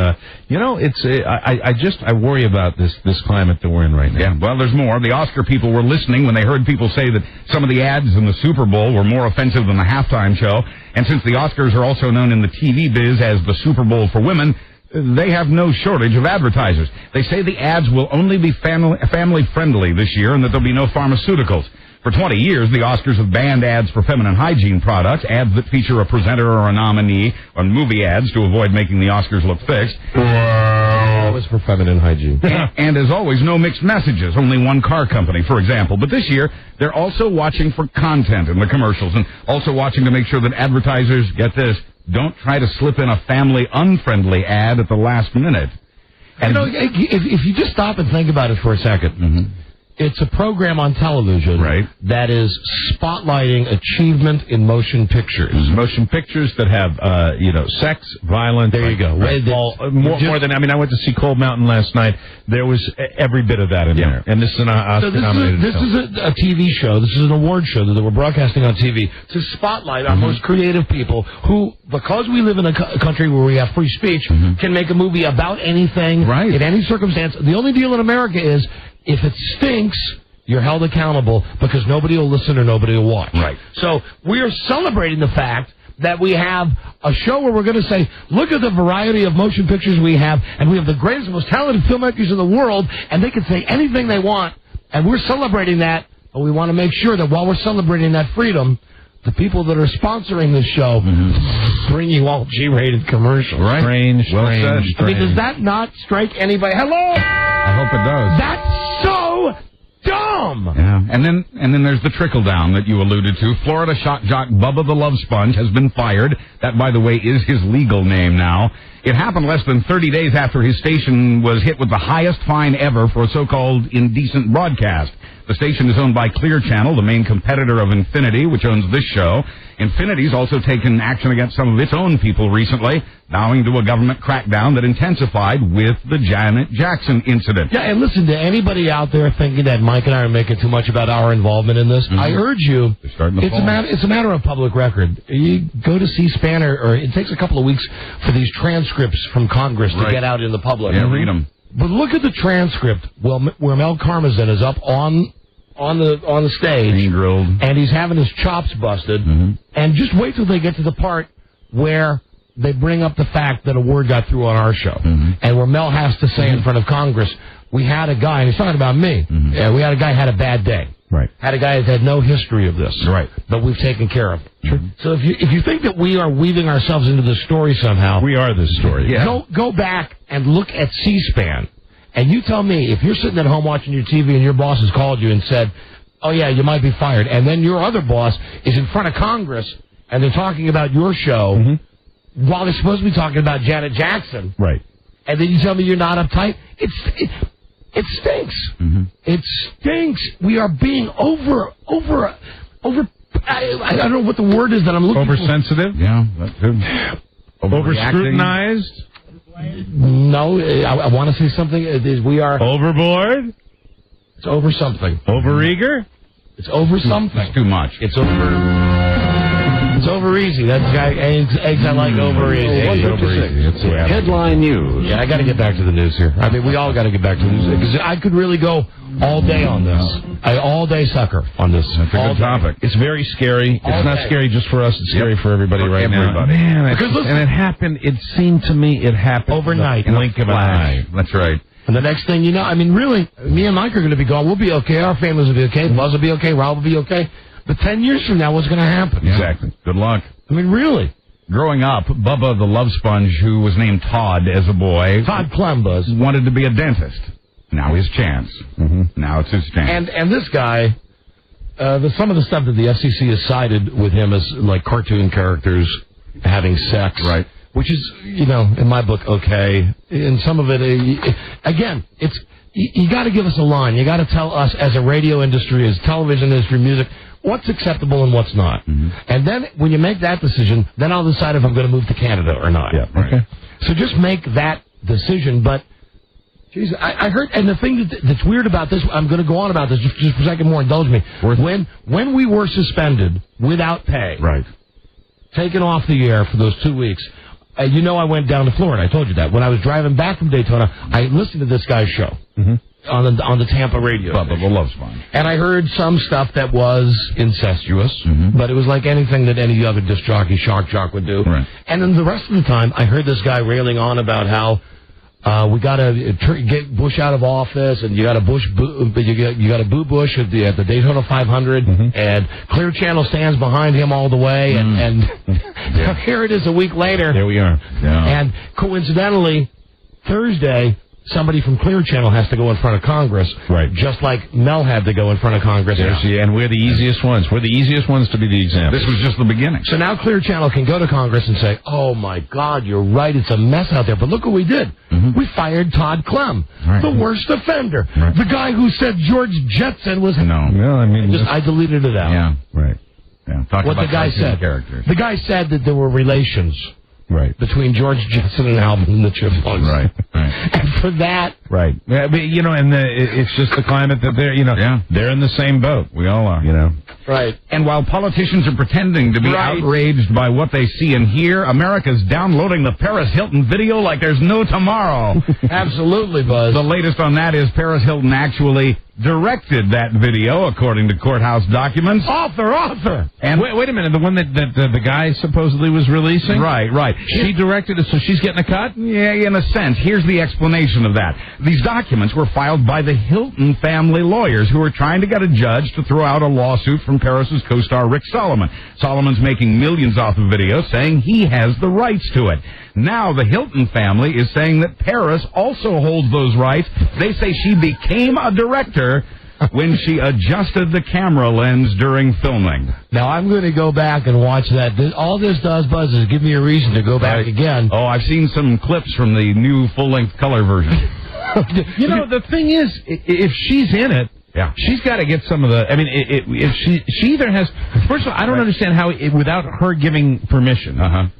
Speaker 5: you know, I worry about this climate that we're in right now.
Speaker 7: Yeah, well, there's more. The Oscar people were listening when they heard people say that some of the ads in the Super Bowl were more offensive than the halftime show. And since the Oscars are also known in the TV biz as the Super Bowl for women, they have no shortage of advertisers. They say the ads will only be family-friendly this year and that there'll be no pharmaceuticals. For 20 years, the Oscars have banned ads for feminine hygiene products, ads that feature a presenter or a nominee, or movie ads to avoid making the Oscars look fixed.
Speaker 2: Always for feminine hygiene.
Speaker 7: And as always, no mixed messages, only one car company, for example. But this year, they're also watching for content in the commercials and also watching to make sure that advertisers, get this, don't try to slip in a family-unfriendly ad at the last minute.
Speaker 2: And you know, if you just stop and think about it for a second, it's a program on television that is spotlighting achievement in motion pictures.
Speaker 5: Motion pictures that have, sex, violence.
Speaker 2: There you go.
Speaker 5: More than, I mean, I went to see Cold Mountain last night. There was every bit of that in there. And this is an Oscar-nominated
Speaker 2: This is a TV show. This is an award show that we're broadcasting on TV to spotlight our most creative people who, because we live in a country where we have free speech, can make a movie about anything, in any circumstance. The only deal in America is, if it stinks, you're held accountable because nobody will listen or nobody will watch.
Speaker 7: Right.
Speaker 2: So we're celebrating the fact that we have a show where we're going to say, look at the variety of motion pictures we have, and we have the greatest, most talented filmmakers in the world, and they can say anything they want, and we're celebrating that, but we want to make sure that while we're celebrating that freedom, the people that are sponsoring this show bring you all G-rated commercials.
Speaker 7: Right.
Speaker 5: Strange.
Speaker 2: I mean, does that not strike anybody? Hello?
Speaker 7: I hope it does.
Speaker 2: That's so dumb.
Speaker 7: Yeah. And then there's the trickle down that you alluded to. Florida shock jock Bubba the Love Sponge has been fired. That, by the way, is his legal name now. It happened less than 30 days after his station was hit with the highest fine ever for a so-called indecent broadcast. The station is owned by Clear Channel, the main competitor of Infinity, which owns this show. Infinity's also taken action against some of its own people recently, bowing to a government crackdown that intensified with the Janet Jackson incident.
Speaker 2: Yeah, and listen, to anybody out there thinking that Mike and I are making too much about our involvement in this, I urge you, it's a matter of public record. You go to C-SPAN, or it takes a couple of weeks for these transcripts from Congress to get out in the public.
Speaker 7: Yeah, read them.
Speaker 2: But look at the transcript where Mel Karmazin is up on the stage, and he's having his chops busted. And just wait till they get to the part where they bring up the fact that a word got through on our show, and where Mel has to say in front of Congress, we had a guy, and he's talking about me. We had a guy who had a bad day.
Speaker 5: Right.
Speaker 2: Had a guy that had no history of this.
Speaker 5: Right.
Speaker 2: But we've taken care of it. Sure. So if you think that we are weaving ourselves into the story somehow,
Speaker 5: we are this story.
Speaker 2: Yeah. Go back and look at C-SPAN, and you tell me if you're sitting at home watching your TV and your boss has called you and said, "Oh yeah, you might be fired," and then your other boss is in front of Congress and they're talking about your show while they're supposed to be talking about Janet Jackson.
Speaker 5: Right.
Speaker 2: And then you tell me you're not uptight. It stinks. It stinks. We are being over. I don't know what the word is that I'm looking for.
Speaker 5: Oversensitive?
Speaker 7: Yeah, that's good.
Speaker 5: Over-scrutinized?
Speaker 2: No, I want to say something. We are...
Speaker 5: Overboard?
Speaker 2: It's over something.
Speaker 5: Overeager?
Speaker 2: It's over something.
Speaker 7: It's too much.
Speaker 2: It's over easy. That's eggs I like over easy.
Speaker 21: Headline news.
Speaker 2: Yeah, I got to get back to the news here. I mean, we all got to get back to the news because I could really go all day on this. All day sucker on this.
Speaker 7: That's a good topic.
Speaker 5: It's very scary. It's not scary just for us. It's scary for everybody
Speaker 7: right now.
Speaker 5: Man, and it happened. It seemed to me it happened
Speaker 2: overnight.
Speaker 5: In the blink of an eye.
Speaker 7: That's right.
Speaker 2: And the next thing you know, I mean, really, me and Mike are going to be gone. We'll be okay. Our families will be okay. Buzz will be okay. Rob will be okay. But 10 years from now, what's going to happen?
Speaker 7: Yeah. Exactly. Good luck.
Speaker 2: I mean, really.
Speaker 7: Growing up, Bubba the Love Sponge, who was named Todd as a boy,
Speaker 2: Todd Clembuzz,
Speaker 7: wanted to be a dentist. Now his chance. Now it's his chance.
Speaker 2: And this guy, some of the stuff that the FCC has cited with him as like cartoon characters having sex,
Speaker 7: right?
Speaker 2: Which is, in my book, okay. And some of it, again, it's you got to give us a line. You got to tell us as a radio industry, as television industry, music, what's acceptable and what's not. And then when you make that decision, then I'll decide if I'm going to move to Canada or not.
Speaker 5: Yeah. Okay.
Speaker 2: So just make that decision. But, geez, I heard, and the thing that's weird about this, I'm going to go on about this just for a second more, indulge me. When we were suspended without pay,
Speaker 5: right,
Speaker 2: taken off the air for those 2 weeks, I went down to Florida. I told you that. When I was driving back from Daytona, I listened to this guy's show on the Tampa radio.
Speaker 7: Bubba the Love Sponge.
Speaker 2: And I heard some stuff that was incestuous, but it was like anything that any other disc jockey, shock jock would do.
Speaker 7: Right.
Speaker 2: And then the rest of the time, I heard this guy railing on about how we got to get Bush out of office, and you got to boo Bush at the Daytona 500, and Clear Channel stands behind him all the way, and here it is a week later.
Speaker 5: There we are.
Speaker 7: Yeah.
Speaker 2: And coincidentally, Thursday, somebody from Clear Channel has to go in front of Congress,
Speaker 5: right?
Speaker 2: Just like Mel had to go in front of Congress.
Speaker 5: And we're the easiest ones. We're the easiest ones to be the example.
Speaker 7: This was just the beginning.
Speaker 2: So now Clear Channel can go to Congress and say, "Oh my God, you're right. It's a mess out there." But look what we did. We fired Todd Clem, the worst offender, the guy who said George Jetson was.
Speaker 5: No, I mean,
Speaker 2: I deleted it out.
Speaker 7: Yeah,
Speaker 5: right.
Speaker 7: Yeah,
Speaker 2: what the guy said.
Speaker 7: Characters.
Speaker 2: The guy said that there were relations.
Speaker 5: Right.
Speaker 2: Between George Jetson and Alvin and the Chipmunks.
Speaker 7: Right.
Speaker 2: And for that.
Speaker 5: Right. Yeah, but, it's just the climate that they're, they're in the same boat. We all are,
Speaker 2: Right.
Speaker 7: And while politicians are pretending to be outraged by what they see and hear, America's downloading the Paris Hilton video like there's no tomorrow.
Speaker 2: Absolutely, Buzz.
Speaker 7: The latest on that is Paris Hilton actually directed that video, according to courthouse documents.
Speaker 5: Author.
Speaker 7: And
Speaker 5: wait a minute, the one that the guy supposedly was releasing?
Speaker 7: Right.
Speaker 5: She directed it, so she's getting a cut?
Speaker 7: Yeah, in a sense. Here's the explanation of that. These documents were filed by the Hilton family lawyers who were trying to get a judge to throw out a lawsuit from Paris's co-star Rick Solomon. Solomon's making millions off the video, saying he has the rights to it. Now the Hilton family is saying that Paris also holds those rights. They say she became a director when she adjusted the camera lens during filming.
Speaker 2: Now, I'm going to go back and watch that. All this does, Buzz, is give me a reason to go back again.
Speaker 7: Oh, I've seen some clips from the new full-length color version.
Speaker 5: You know, the thing is, if she's in it, she's got to get some of the... I mean, if she either has... First of all, I don't understand how, without her giving permission,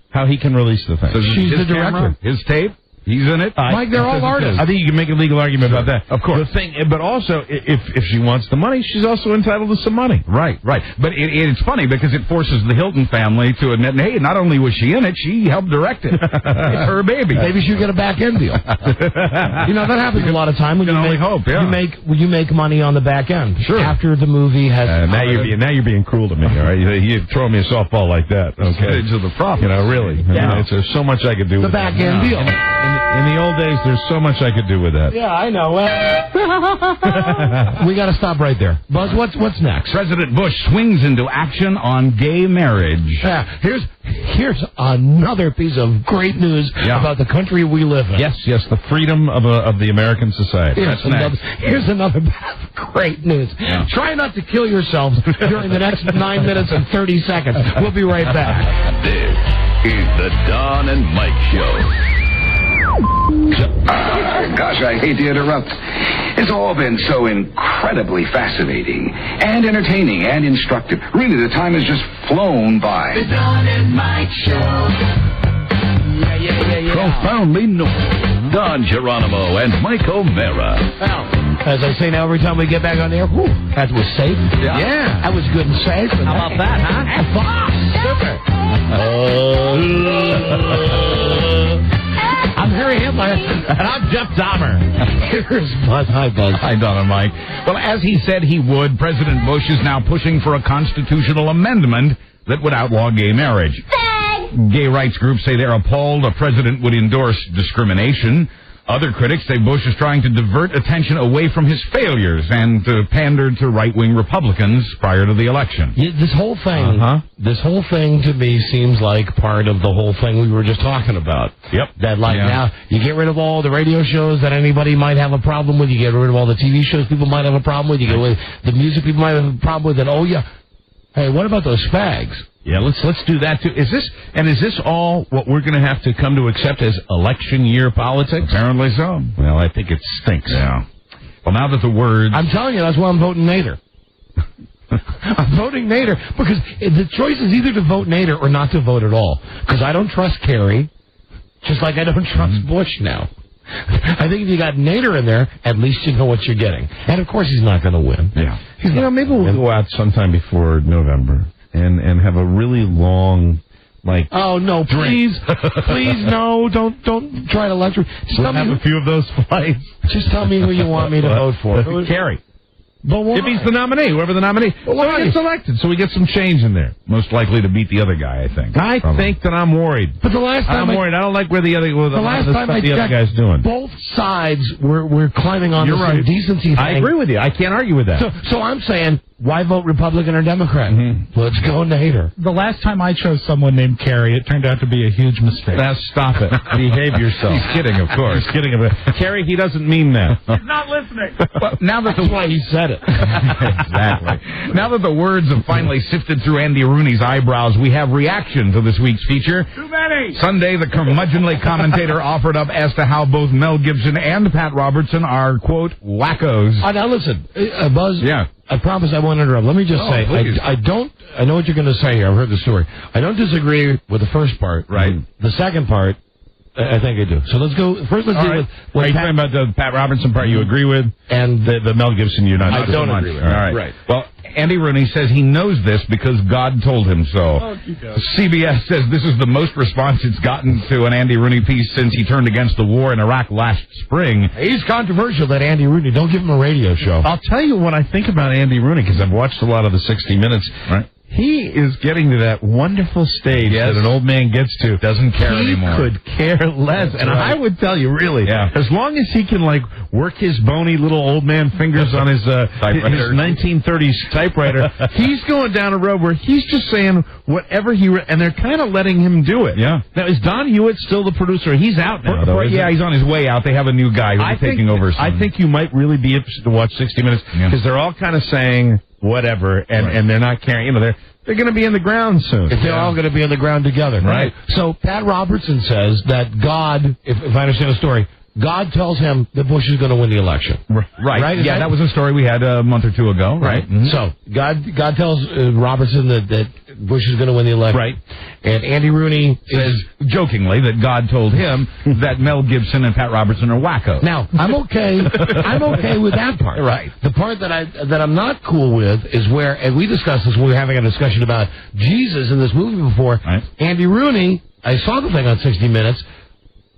Speaker 5: how he can release the thing.
Speaker 7: So
Speaker 2: she's the director.
Speaker 7: Camera, his tape. He's in it.
Speaker 2: Mike, they're all artists.
Speaker 5: I think you can make a legal argument about that.
Speaker 7: Of course.
Speaker 5: The thing, but also, if she wants the money, she's also entitled to some money.
Speaker 7: Right. But it's funny because it forces the Hilton family to admit, hey, not only was she in it, she helped direct it. It's her baby.
Speaker 2: Maybe she'll get a back end deal. You know, that happens a lot of time when you make money on the back end.
Speaker 5: Sure.
Speaker 2: After the movie has.
Speaker 5: Now you're being cruel to me. All right, you throw me a softball like that. Okay.
Speaker 7: To the profit.
Speaker 5: You know, really.
Speaker 2: Yeah.
Speaker 5: There's so much I could do.
Speaker 2: The
Speaker 5: with
Speaker 2: back end deal.
Speaker 5: In the old days, there's so much I could do with that.
Speaker 2: Yeah, I know. We got to stop right there. Buzz, what's next?
Speaker 7: President Bush swings into action on gay marriage.
Speaker 2: Yeah, here's another piece of great news about the country we live in.
Speaker 5: Yes, the freedom of the American society.
Speaker 2: Here's another great news.
Speaker 5: Yeah.
Speaker 2: Try not to kill yourselves during the next 9 minutes and 30 seconds. We'll be right back.
Speaker 1: This is the Don and Mike Show.
Speaker 4: Gosh, I hate to interrupt. It's all been so incredibly fascinating and entertaining and instructive. Really, the time has just flown by.
Speaker 1: The Don and Mike Show.
Speaker 2: Yeah.
Speaker 1: Profoundly normal. Don Geronimo and Mike O'Mara.
Speaker 2: Well, as I say now, every time we get back on the air, that was safe.
Speaker 5: Yeah.
Speaker 2: That was good and safe.
Speaker 6: How about that,
Speaker 2: Super. I'm Harry Hitler, and I'm Jeff Dahmer. Here's Buzz. Hi, Buzz.
Speaker 7: Hi, Don and Mike. Well, as he said he would, President Bush is now pushing for a constitutional amendment that would outlaw gay marriage. Gay rights groups say they're appalled a president would endorse discrimination. Other critics say Bush is trying to divert attention away from his failures and to pander to right-wing Republicans prior to the election.
Speaker 2: Yeah, this whole thing to me seems like part of the whole thing we were just talking about.
Speaker 7: Yep.
Speaker 2: That now you get rid of all the radio shows that anybody might have a problem with. You get rid of all the TV shows people might have a problem with. You get rid of the music people might have a problem with. And hey, what about those fags?
Speaker 5: Yeah, let's do that too. Is this all what we're going to have to come to accept as election year politics?
Speaker 7: Apparently so.
Speaker 5: Well, I think it stinks.
Speaker 7: Yeah. Well, now that the words...
Speaker 2: I'm telling you, that's why I'm voting Nader. I'm voting Nader because the choice is either to vote Nader or not to vote at all. Because I don't trust Kerry, just like I don't trust Bush now. I think if you got Nader in there, at least you know what you're getting. And of course, he's not going to win.
Speaker 7: Yeah.
Speaker 5: Maybe we'll go out sometime before November and have a really long,
Speaker 2: oh no! Please, no! Don't try to lecture.
Speaker 5: We'll have a few of those flights.
Speaker 2: Just tell me who you want me to vote for.
Speaker 5: Kerry.
Speaker 2: But why?
Speaker 5: If he's the nominee, whoever the nominee, so he gets elected, so we get some change in there.
Speaker 7: Most likely to beat the other guy, I think.
Speaker 5: I think that I'm worried.
Speaker 2: But the last time
Speaker 5: I'm worried. I don't like where the other guy's doing.
Speaker 2: Both sides were climbing on this indecency thing.
Speaker 5: I agree with you. I can't argue with that.
Speaker 2: So I'm saying, why vote Republican or Democrat? Let's go Nader.
Speaker 3: The last time I chose someone named Kerry, it turned out to be a huge mistake.
Speaker 5: Now stop it. Behave yourself.
Speaker 7: He's kidding, of course.
Speaker 5: He's kidding. Kerry, he doesn't mean that.
Speaker 3: He's not listening.
Speaker 7: Well, now that
Speaker 2: That's why he said it.
Speaker 7: Exactly. Now that the words have finally sifted through Andy Rooney's eyebrows, we have reaction to this week's feature.
Speaker 3: Too many!
Speaker 7: Sunday, the curmudgeonly commentator offered up as to how both Mel Gibson and Pat Robertson are, quote, wackos.
Speaker 2: Now listen, Buzz.
Speaker 7: Yeah.
Speaker 2: I promise I won't interrupt. Let me just say, I know what you're going to say here. I've heard the story. I don't disagree with the first part.
Speaker 7: Right.
Speaker 2: The second part, I think I do. So let's go. First, let's deal with
Speaker 5: what. Are you talking about the Pat Robertson part you agree with?
Speaker 2: And
Speaker 5: the Mel Gibson you're not?
Speaker 2: I don't agree with.
Speaker 5: All right.
Speaker 2: Right.
Speaker 7: Well, Andy Rooney says he knows this because God told him so. CBS says this is the most response it's gotten to an Andy Rooney piece since he turned against the war in Iraq last spring.
Speaker 2: He's controversial, that Andy Rooney. Don't give him a radio show.
Speaker 5: I'll tell you what I think about Andy Rooney, because I've watched a lot of the 60 Minutes. Right. He is getting to that wonderful stage that an old man gets to.
Speaker 7: Doesn't care anymore.
Speaker 5: He could care less. And I would tell you, really, as long as he can, like, work his bony little old man fingers on his 1930s typewriter, he's going down a road where he's just saying whatever and they're kind of letting him do it.
Speaker 7: Yeah.
Speaker 5: Now, is Don Hewitt still the producer? He's out now, though,
Speaker 7: yeah, he's on his way out. They have a new guy who's taking over soon.
Speaker 5: I think you might really be interested to watch 60 Minutes, because they're all kind of saying whatever, and they're not caring. You know, they're going to be in the ground soon.
Speaker 2: They're all going to be in the ground together.
Speaker 5: Right.
Speaker 2: So Pat Robertson says that God, if I understand the story, God tells him that Bush is going to win the election.
Speaker 7: Right. Yeah, that was a story we had a month or two ago.
Speaker 2: Right.
Speaker 7: Mm-hmm.
Speaker 2: So God tells Robertson that Bush is going to win the election.
Speaker 7: Right.
Speaker 2: And Andy Rooney
Speaker 7: says jokingly that God told him that Mel Gibson and Pat Robertson are wackos.
Speaker 2: Now, I'm okay. I'm okay with that part.
Speaker 7: Right.
Speaker 2: The part that I'm not cool with is where, and we discussed this when we were having a discussion about Jesus in this movie before.
Speaker 7: Right.
Speaker 2: Andy Rooney, I saw the thing on 60 Minutes,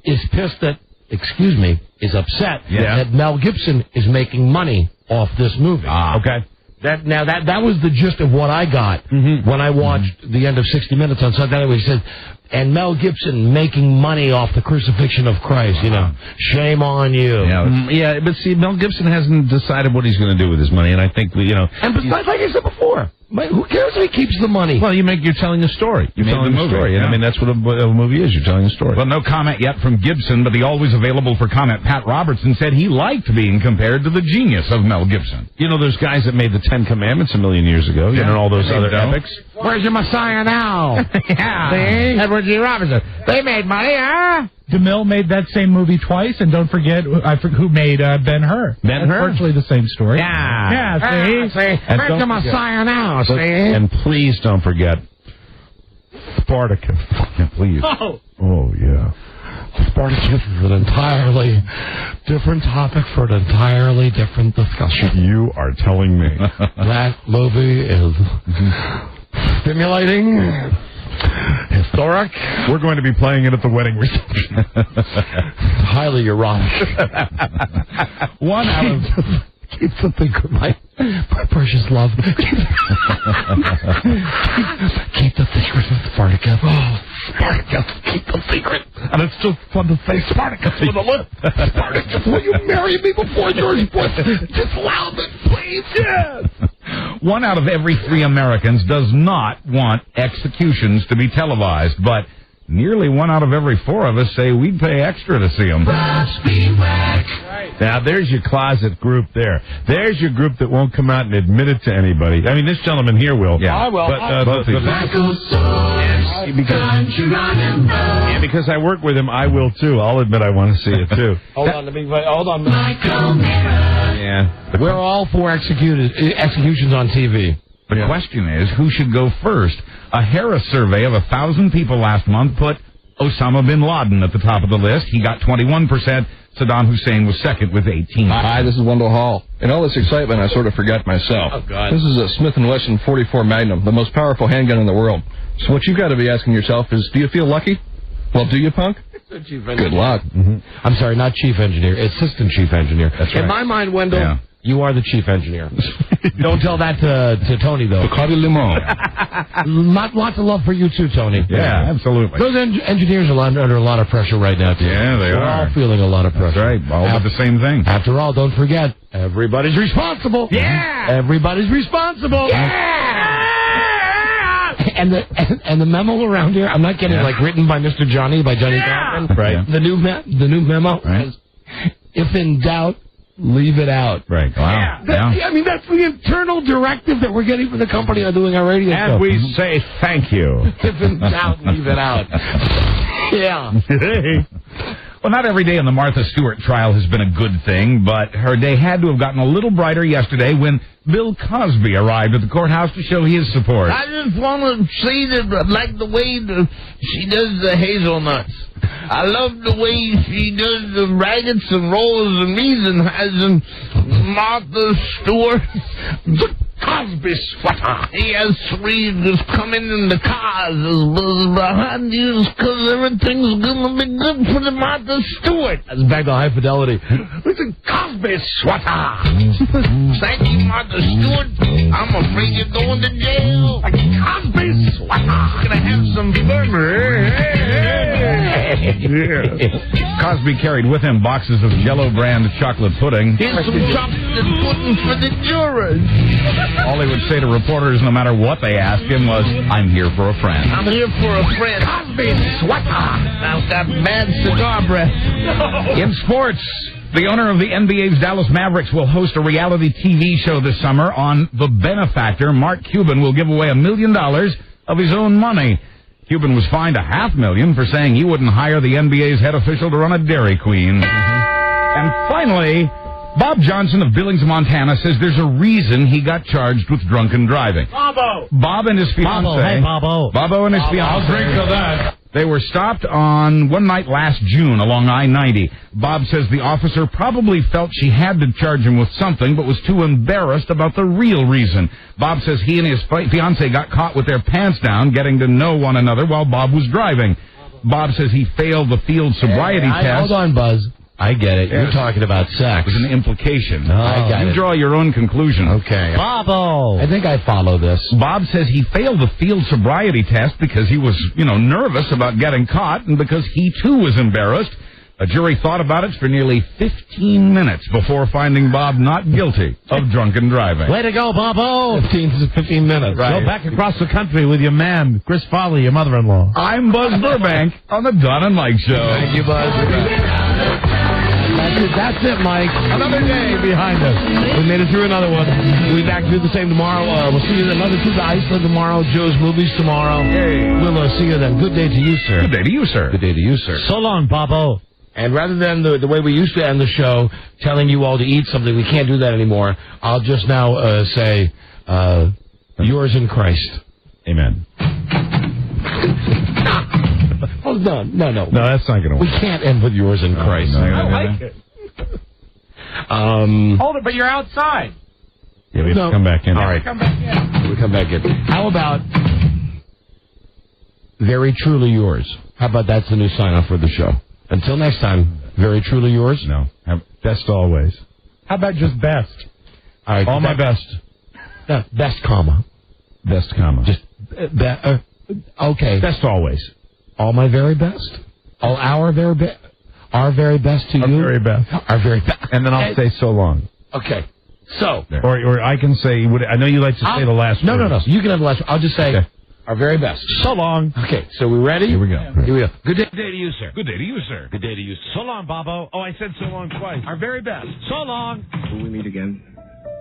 Speaker 2: is pissed that, is upset that Mel Gibson is making money off this movie.
Speaker 5: Okay.
Speaker 2: That was the gist of what I got when I watched the end of 60 Minutes on Sunday. He said, and Mel Gibson making money off the crucifixion of Christ. You know, shame on you.
Speaker 5: Yeah, but see, Mel Gibson hasn't decided what he's going to do with his money, and I think
Speaker 2: And besides, like I said before, who cares if he keeps the money?
Speaker 5: Well, you're telling a story. You're telling a story.
Speaker 7: Yeah.
Speaker 5: And I mean, that's what a movie is. You're telling a story.
Speaker 7: Well, no comment yet from Gibson, but the always available for comment Pat Robertson said he liked being compared to the genius of Mel Gibson.
Speaker 5: You know, there's guys that made the 10 Commandments a million years ago, you know, and all those other epics.
Speaker 2: Where's your Messiah now? See? Edward G. Robinson. They made money, huh?
Speaker 3: DeMille made that same movie twice, and don't forget who made Ben-Hur.
Speaker 5: Ben-Hur?
Speaker 3: Virtually the same story.
Speaker 2: Yeah.
Speaker 3: Yeah, see?
Speaker 5: And
Speaker 2: where's your Messiah now, see?
Speaker 5: And please don't forget Spartacus. Please. Oh, yeah.
Speaker 2: Spartacus is an entirely different topic for an entirely different discussion.
Speaker 5: You are telling me.
Speaker 2: That movie is stimulating, historic.
Speaker 5: We're going to be playing it at the wedding reception.
Speaker 2: Highly erotic.
Speaker 5: One out of...
Speaker 2: Keep the secret, my precious love. Keep the secret of Spartacus. Oh, Spartacus, keep the secret. And it's just fun to say Spartacus with a lip. Spartacus, will you marry me before George Bush disallowed it, please? Yes.
Speaker 7: 1 out of every 3 Americans does not want executions to be televised, but nearly 1 out of every 4 of us say we'd pay extra to see them.
Speaker 5: Now, there's your closet group there. There's your group that won't come out and admit it to anybody. I mean, this gentleman here will.
Speaker 7: Yeah,
Speaker 2: I will.
Speaker 5: But because I work with him, I will, too. I'll admit I want to see it, too.
Speaker 2: Hold on.
Speaker 5: Yeah.
Speaker 2: We're all for executions on TV.
Speaker 7: The question is, who should go first? A Harris survey of 1,000 people last month put Osama bin Laden at the top of the list. He got 21%. Saddam Hussein was second with 18%.
Speaker 9: Hi, this is Wendell Hall. In all this excitement, I sort of forgot myself.
Speaker 2: Oh, God.
Speaker 9: This is a Smith & Wesson 44 Magnum, the most powerful handgun in the world. So what you've got to be asking yourself is, do you feel lucky? Well, do you, punk? Good luck.
Speaker 2: I'm sorry, not chief engineer, assistant chief engineer.
Speaker 7: That's right.
Speaker 2: In my mind, Wendell, you are the chief engineer. Don't tell that to Tony, though. Lots of love for you, too, Tony.
Speaker 7: Yeah, absolutely.
Speaker 2: Those engineers are under a lot of pressure right now, too.
Speaker 7: Yeah, they
Speaker 2: We're
Speaker 7: are.
Speaker 2: all feeling a lot of pressure.
Speaker 7: That's right. All about the same thing.
Speaker 2: After all, don't forget, everybody's responsible.
Speaker 7: Yeah!
Speaker 2: Everybody's responsible.
Speaker 7: Yeah!
Speaker 2: And the memo around here, I'm not kidding, like written by Mr. Johnny, by Johnny Kaufman.
Speaker 5: Right.
Speaker 2: The new memo
Speaker 7: Right.
Speaker 2: says, if in doubt, leave it out.
Speaker 7: Right. Wow.
Speaker 2: I mean, that's the internal directive that we're getting from the company on doing our radio show.
Speaker 5: And we say thank you.
Speaker 2: If in doubt, leave it out. Yeah.
Speaker 7: Well, not every day in the Martha Stewart trial has been a good thing, but her day had to have gotten a little brighter yesterday when Bill Cosby arrived at the courthouse to show his support.
Speaker 2: I just want to say that I like the way she does the hazelnuts. I love the way she does the raggets and rollers and reasons and Martha Stewart. The Cosby sweater. He has three just coming in the cars behind you because everything's going to be good for the Martha Stewart. That's back to High Fidelity. It's a Cosby sweater. Thank you, Martha Stewart. I'm afraid you're going to jail. A Cosby sweater. Gonna have some fun.
Speaker 7: Cosby carried with him boxes of Jell-O brand chocolate pudding.
Speaker 2: Here's some chocolate pudding for the jurors.
Speaker 7: All he would say to reporters, no matter what they asked him, was, "I'm here for a friend."
Speaker 2: I'm here for a friend. Cosby sweater. I've got bad cigar breath.
Speaker 7: In sports, the owner of the NBA's Dallas Mavericks will host a reality TV show this summer on The Benefactor. Mark Cuban will give away $1 million of his own money. Cuban was fined $500,000 for saying he wouldn't hire the NBA's head official to run a Dairy Queen. And finally, Bob Johnson of Billings, Montana, says there's a reason he got charged with drunken driving. Bob and his fiancée.
Speaker 2: Hey, Bobo.
Speaker 7: Bobo and his fiancée.
Speaker 3: I'll drink to that.
Speaker 7: They were stopped on one night last June along I-90. Bob says the officer probably felt she had to charge him with something, but was too embarrassed about the real reason. Bob says he and his fiancée got caught with their pants down, getting to know one another while Bob was driving. Bob says he failed the field sobriety test.
Speaker 2: Hold on, Buzz. I get it. You're talking about sex.
Speaker 7: It was an implication.
Speaker 2: I got
Speaker 7: you
Speaker 2: it.
Speaker 7: draw your own conclusion.
Speaker 2: Okay. Bobo! I think I follow this.
Speaker 7: Bob says he failed the field sobriety test because he was, nervous about getting caught and because he, too, was embarrassed. A jury thought about it for nearly 15 minutes before finding Bob not guilty of drunken driving.
Speaker 2: Way to go, Bobo! 15 minutes.
Speaker 7: Right.
Speaker 6: Go back across the country with your man, Chris Foley, your mother-in-law.
Speaker 7: I'm Buzz Burbank on the Don and Mike Show.
Speaker 2: Thank you, Buzz. That's it, Mike. Another day behind us. We made it through another one. We'll be back to do the same tomorrow. We'll see you another two to Iceland tomorrow. Joe's Movies tomorrow.
Speaker 7: Hey.
Speaker 2: We'll see you then. Good day to you, sir.
Speaker 7: Good day to you, sir.
Speaker 2: Good day to you, sir.
Speaker 6: So long, Bobo.
Speaker 2: And rather than the way we used to end the show, telling you all to eat something, we can't do that anymore. I'll just now say, yours in Christ.
Speaker 5: Amen.
Speaker 2: Oh, no.
Speaker 5: No, that's not going to work.
Speaker 2: We can't end with yours in Christ.
Speaker 5: No,
Speaker 3: I like it. Hold it, but you're outside.
Speaker 5: Yeah, we have to come back in.
Speaker 2: All right.
Speaker 3: Come back in.
Speaker 2: We come back in. How about very truly yours? How about that's the new sign-off for the show? Until next time, very truly yours?
Speaker 5: No. Best always.
Speaker 3: How about just best?
Speaker 2: All right.
Speaker 5: All my best.
Speaker 2: Best, comma.
Speaker 5: Best, comma.
Speaker 2: Just, okay.
Speaker 5: Best always.
Speaker 2: All my very best? All our very best? Our very best to
Speaker 5: Our
Speaker 2: you?
Speaker 5: very best.
Speaker 2: Our very best.
Speaker 5: And then I'll say so long.
Speaker 2: Okay. So.
Speaker 5: Or I can say, I know you like to say the last word.
Speaker 2: No. You can have the last word. I'll just say our very best.
Speaker 5: So long.
Speaker 2: Okay. So we ready?
Speaker 5: Here we go.
Speaker 2: Here we go. Good day to you, sir.
Speaker 7: Good day to you, sir.
Speaker 2: Good day to you, sir.
Speaker 6: So long, Bobo. Oh, I said so long twice.
Speaker 2: Our very best.
Speaker 6: So long.
Speaker 10: When we meet again,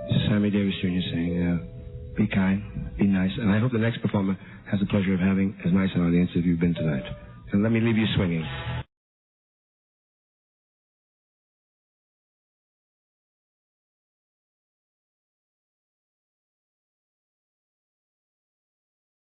Speaker 10: this is Sammy Davis Jr. saying, be kind, be nice, and I hope the next performer has the pleasure of having as nice an audience as you've been tonight. And let me leave you swinging.